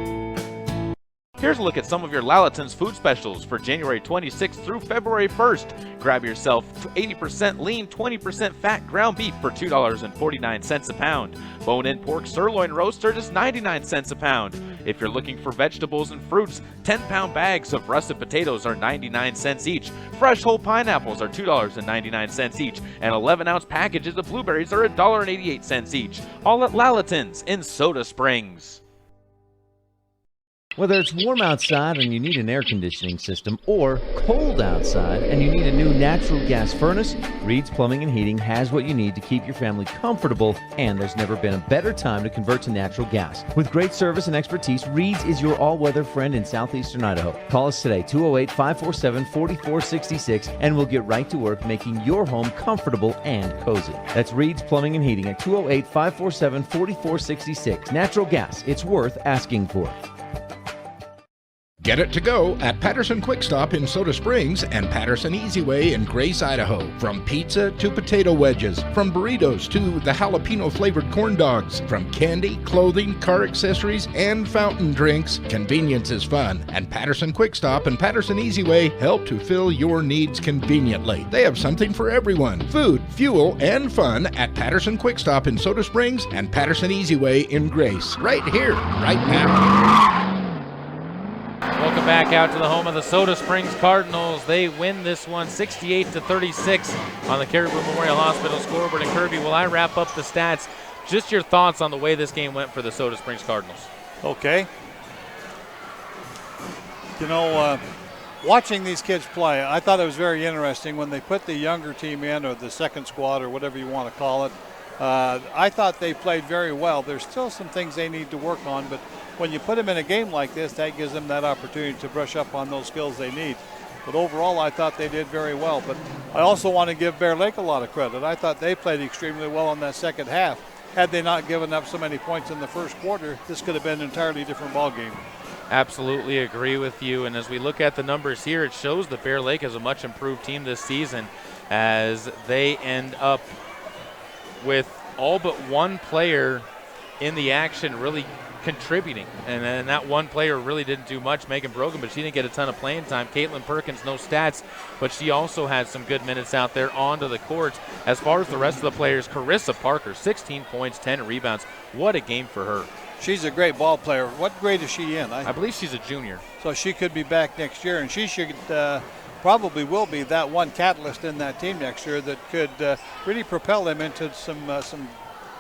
Here's a look at some of your Lalaton's food specials for January 26th through February 1st. Grab yourself 80% lean, 20% fat ground beef for $2.49 a pound. Bone-in pork sirloin roaster just 99 cents a pound. If you're looking for vegetables and fruits, 10-pound bags of russet potatoes are 99 cents each. Fresh whole pineapples are $2.99 each. And 11-ounce packages of blueberries are $1.88 each. All at Lalaton's in Soda Springs. Whether it's warm outside and you need an air conditioning system, or cold outside and you need a new natural gas furnace, Reed's Plumbing and Heating has what you need to keep your family comfortable, and there's never been a better time to convert to natural gas. With great service and expertise, Reed's is your all-weather friend in southeastern Idaho. Call us today, 208-547-4466, and we'll get right to work making your home comfortable and cozy. That's Reed's Plumbing and Heating at 208-547-4466. Natural gas, it's worth asking for. Get it to go at Patterson Quick Stop in Soda Springs and Patterson Easy Way in Grace, Idaho. From pizza to potato wedges, from burritos to the jalapeno flavored corn dogs, from candy, clothing, car accessories, and fountain drinks, convenience is fun. And Patterson Quick Stop and Patterson Easy Way help to fill your needs conveniently. They have something for everyone: food, fuel, and fun at Patterson Quick Stop in Soda Springs and Patterson Easy Way in Grace. Right here, right now. Welcome back out to the home of the Soda Springs Cardinals. They win this one 68-36 on the Caribou Memorial Hospital scoreboard. And Kirby, while I wrap up the stats, just your thoughts on the way this game went for the Soda Springs Cardinals. Okay. You know, watching these kids play, I thought it was very interesting when they put the younger team in, or the second squad, or whatever you want to call it. I thought they played very well. There's still some things they need to work on, but when you put them in a game like this, that gives them that opportunity to brush up on those skills they need. But overall, I thought they did very well. But I also want to give Bear Lake a lot of credit. I thought they played extremely well in that second half. Had they not given up so many points in the first quarter, this could have been an entirely different ball game. Absolutely agree with you. And as we look at the numbers here, it shows that Bear Lake is a much improved team this season, as they end up with all but one player in the action, really contributing. And that one player really didn't do much, Megan Brogan, but she didn't get a ton of playing time. Caitlin Perkins, no stats, but she also had some good minutes out there onto the court. As far as the rest of the players, Carissa Parker, 16 points, 10 rebounds. What a game for her. She's a great ball player. What grade is she in? I believe she's a junior. So she could be back next year, and she should probably will be that one catalyst in that team next year that could really propel them into some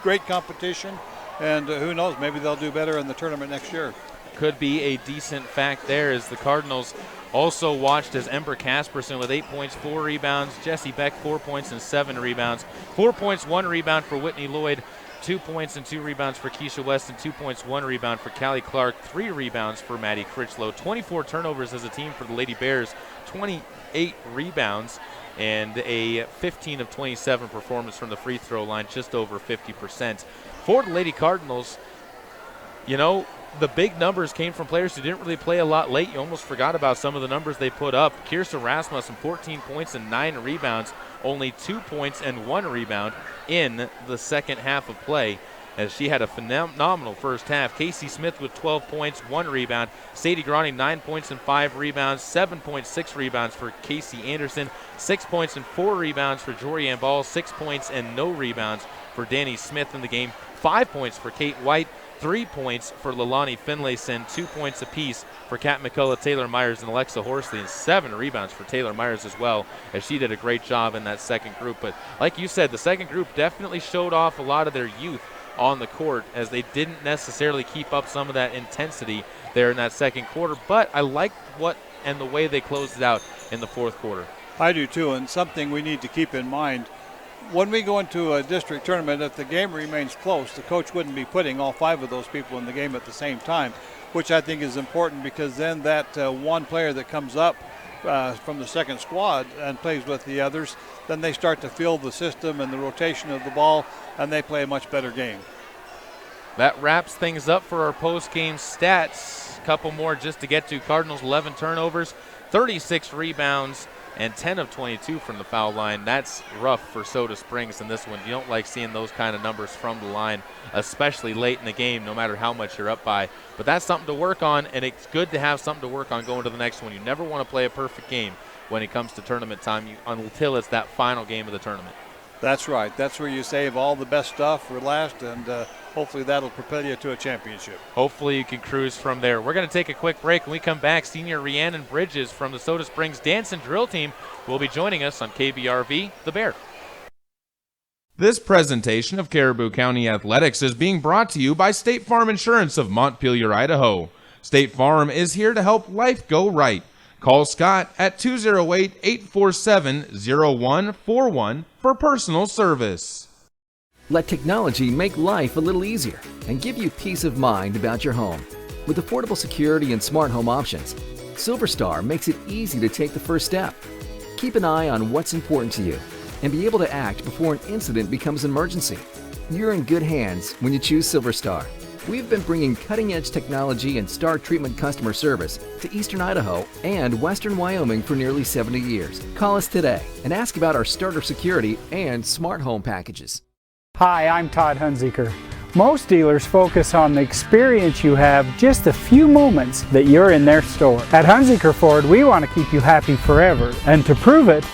great competition. And who knows, maybe they'll do better in the tournament next year. Could be a decent fact there, as the Cardinals also watched as Ember Casperson with 8 points, 4 rebounds. Jessie Beck, 4 points and 7 rebounds. 4 points, 1 rebound for Whitney Lloyd. 2 points and 2 rebounds for Keisha Weston. 2 points, 1 rebound for Callie Clark. 3 rebounds for Maddie Critchlow. 24 turnovers as a team for the Lady Bears. 28 rebounds. And a 15 of 27 performance from the free throw line, just over 50%. For the Lady Cardinals, you know, the big numbers came from players who didn't really play a lot late. You almost forgot about some of the numbers they put up. Kirsten Rasmussen, 14 points and 9 rebounds, only 2 points and 1 rebound in the second half of play, as she had a phenomenal first half. Casey Smith with 12 points, 1 rebound. Sadie Grani, 9 points and 5 rebounds. 7.6 rebounds for Casey Anderson. 6 points and 4 rebounds for Jorianne Ball. 6 points and no rebounds for Danny Smith in the game. 5 points for Kate White. 3 points for Leilani Finlayson. 2 points apiece for Kat McCullough, Taylor Myers, and Alexa Horsley. And 7 rebounds for Taylor Myers as well, as she did a great job in that second group. But like you said, the second group definitely showed off a lot of their youth on the court, as they didn't necessarily keep up some of that intensity there in that second quarter. But I liked what and the way they closed it out in the fourth quarter. I do too, and something we need to keep in mind. When we go into a district tournament, if the game remains close, the coach wouldn't be putting all 5 of those people in the game at the same time, which I think is important, because then that one player that comes up from the second squad and plays with the others, then they start to feel the system and the rotation of the ball, and they play a much better game. That wraps things up for our post-game stats. A couple more just to get to. Cardinals 11 turnovers, 36 rebounds, and 10 of 22 from the foul line. That's rough for Soda Springs in this one. You don't like seeing those kind of numbers from the line, especially late in the game, no matter how much you're up by. But that's something to work on, and it's good to have something to work on going to the next one. You never want to play a perfect game when it comes to tournament time until it's that final game of the tournament. That's right. That's where you save all the best stuff for last, and hopefully that'll propel you to a championship. Hopefully you can cruise from there. We're going to take a quick break. When we come back, senior Rhiannon Bridges from the Soda Springs Dance and Drill Team will be joining us on KBRV, The Bear. This presentation of Caribou County Athletics is being brought to you by State Farm Insurance of Montpelier, Idaho. State Farm is here to help life go right. Call Scott at 208-847-0141 for personal service. Let technology make life a little easier and give you peace of mind about your home. With affordable security and smart home options, SilverStar makes it easy to take the first step. Keep an eye on what's important to you and be able to act before an incident becomes an emergency. You're in good hands when you choose SilverStar. We've been bringing cutting-edge technology and star treatment customer service to Eastern Idaho and Western Wyoming for nearly 70 years. Call us today and ask about our starter security and smart home packages. Hi, I'm Todd Hunziker. Most dealers focus on the experience you have just a few moments that you're in their store. At Hunziker Ford, we want to keep you happy forever, and to prove it,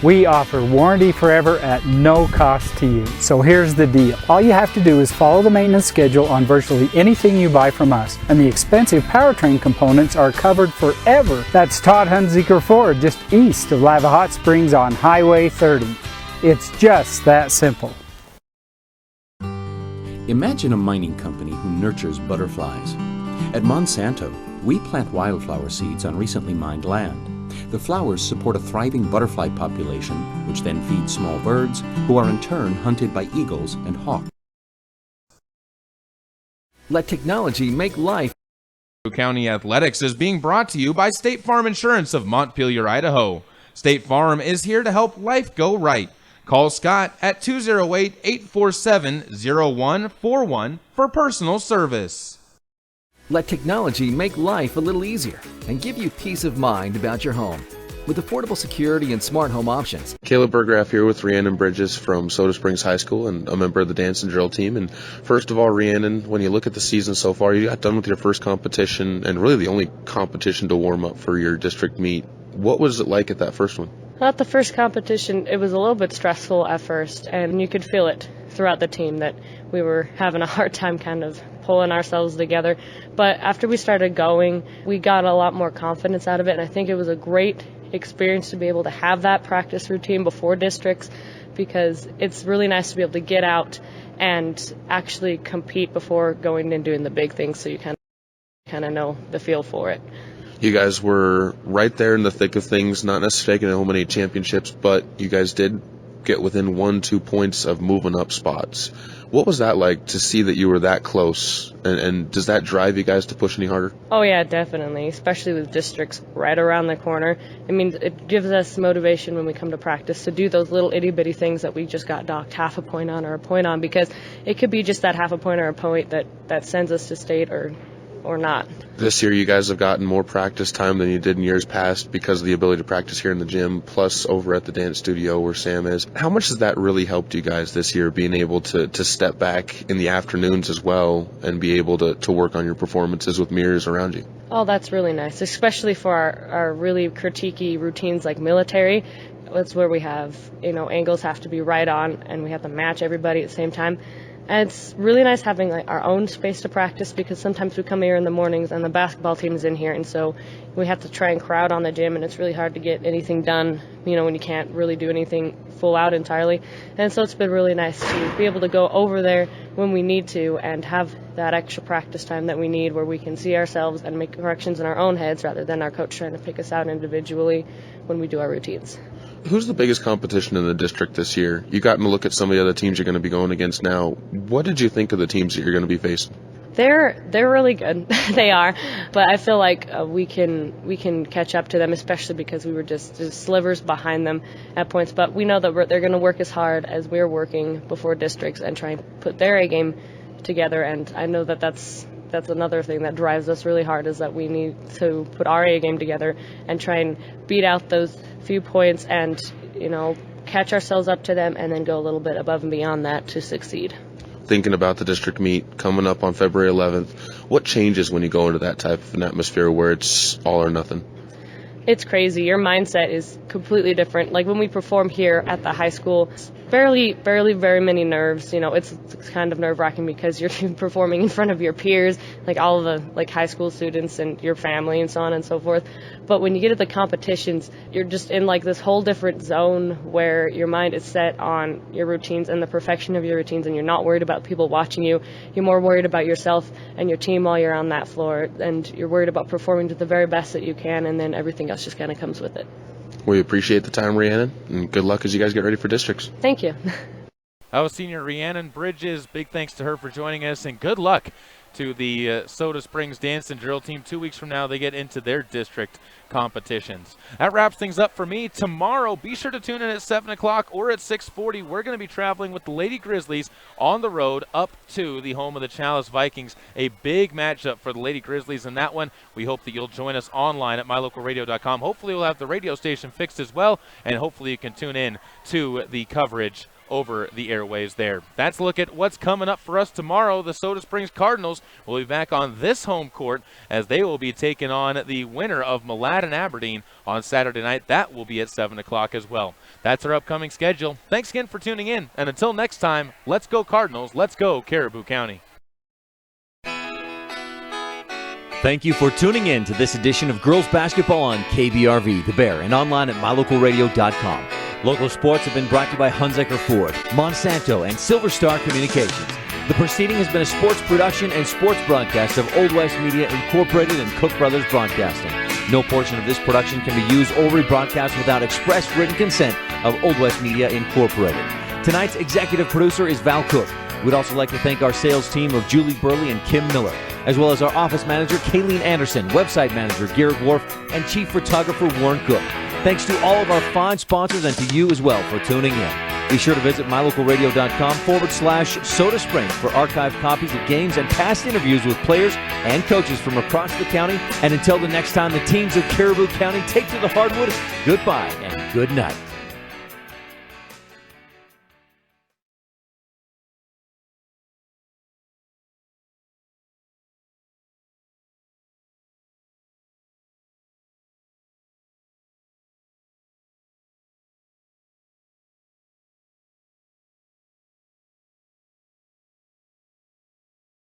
we offer warranty forever at no cost to you. So here's the deal. All you have to do is follow the maintenance schedule on virtually anything you buy from us, and the expensive powertrain components are covered forever. That's Todd Hunziker Ford, just east of Lava Hot Springs on Highway 30. It's just that simple. Imagine a mining company who nurtures butterflies. At Monsanto, we plant wildflower seeds on recently mined land. The flowers support a thriving butterfly population, which then feeds small birds, who are in turn hunted by eagles and hawks. Let technology make life. County Athletics is being brought to you by State Farm Insurance of Montpelier, Idaho. State Farm is here to help life go right. Call Scott at 208-847-0141 for personal service. Let technology make life a little easier and give you peace of mind about your home. With affordable security and smart home options. Caleb Burgraff here with Rhiannon Bridges from Soda Springs High School and a member of the dance and drill team. And first of all, Rhiannon, when you look at the season so far, you got done with your first competition and really the only competition to warm up for your district meet. What was it like at that first one? At the first competition, it was a little bit stressful at first, and you could feel it throughout the team that we were having a hard time kind of pulling ourselves together. But after we started going, we got a lot more confidence out of it, and I think it was a great experience to be able to have that practice routine before districts, because it's really nice to be able to get out and actually compete before going and doing the big things, so you kind of know the feel for it. You guys were right there in the thick of things, not necessarily taking home any championships, but you guys did get within 1-2 points of moving up spots. What was that like to see that you were that close, and does that drive you guys to push any harder? Oh yeah, definitely, especially with districts right around the corner. I mean, it gives us motivation when we come to practice to do those little itty-bitty things that we just got docked half a point on or a point on, because it could be just that half a point or a point that sends us to state or not. This year you guys have gotten more practice time than you did in years past because of the ability to practice here in the gym, plus over at the dance studio where Sam is. How much has that really helped you guys this year, being able to step back in the afternoons as well and be able to work on your performances with mirrors around you? Oh, that's really nice, especially for our really critiquey routines like military. That's where we have, angles have to be right on and we have to match everybody at the same time. And it's really nice having our own space to practice, because sometimes we come here in the mornings and the basketball team is in here, and so we have to try and crowd on the gym, and it's really hard to get anything done, when you can't really do anything full out entirely. And so it's been really nice to be able to go over there when we need to and have that extra practice time that we need, where we can see ourselves and make corrections in our own heads rather than our coach trying to pick us out individually when we do our routines. Who's the biggest competition in the district this year? You gotten to look at some of the other teams you're going to be going against now. What did you think of the teams that you're going to be facing? They're really good. They are, but I feel like we can catch up to them, especially because we were just slivers behind them at points. But we know that they're going to work as hard as we're working before districts and try and put their A game together. And I know that that's another thing that drives us really hard, is that we need to put our A game together and try and beat out those few points and, catch ourselves up to them and then go a little bit above and beyond that to succeed. Thinking about the district meet coming up on February 11th, what changes when you go into that type of an atmosphere where it's all or nothing? It's crazy. Your mindset is completely different. Like when we perform here at the high school, barely very many nerves. It's kind of nerve-wracking because you're performing in front of your peers, like all of the high school students and your family and so on and so forth. But when you get to the competitions, you're just in this whole different zone where your mind is set on your routines and the perfection of your routines, and you're not worried about people watching you. You're more worried about yourself and your team while you're on that floor, and you're worried about performing to the very best that you can, and then everything else just kind of comes with it. We appreciate the time, Rhiannon, and good luck as you guys get ready for districts. Thank you. That was senior Rhiannon Bridges. Big thanks to her for joining us, and good luck to the Soda Springs Dance and Drill team. 2 weeks from now, they get into their district competitions. That wraps things up for me. Tomorrow, be sure to tune in at 7 o'clock or at 6:40. We're going to be traveling with the Lady Grizzlies on the road up to the home of the Chalice Vikings. A big matchup for the Lady Grizzlies in that one. We hope that you'll join us online at mylocalradio.com. Hopefully, we'll have the radio station fixed as well, and hopefully you can tune in to the coverage over the airwaves there. That's a look at what's coming up for us tomorrow. The Soda Springs Cardinals will be back on this home court as they will be taking on the winner of Malad and Aberdeen on Saturday night. That will be at 7 o'clock as well. That's our upcoming schedule. Thanks again for tuning in, and until next time, let's go Cardinals, let's go Caribou County. Thank you for tuning in to this edition of Girls Basketball on KBRV, The Bear, and online at mylocalradio.com. Local sports have been brought to you by Hunziker Ford, Monsanto, and Silver Star Communications. The proceeding has been a sports production and sports broadcast of Old West Media Incorporated and Cook Brothers Broadcasting. No portion of this production can be used or rebroadcast without express written consent of Old West Media Incorporated. Tonight's executive producer is Val Cook. We'd also like to thank our sales team of Julie Burley and Kim Miller, as well as our office manager, Kayleen Anderson, website manager, Garrett Wharf, and chief photographer, Warren Cook. Thanks to all of our fine sponsors and to you as well for tuning in. Be sure to visit mylocalradio.com/Soda Springs for archived copies of games and past interviews with players and coaches from across the county. And until the next time the teams of Caribou County take to the hardwood, goodbye and good night.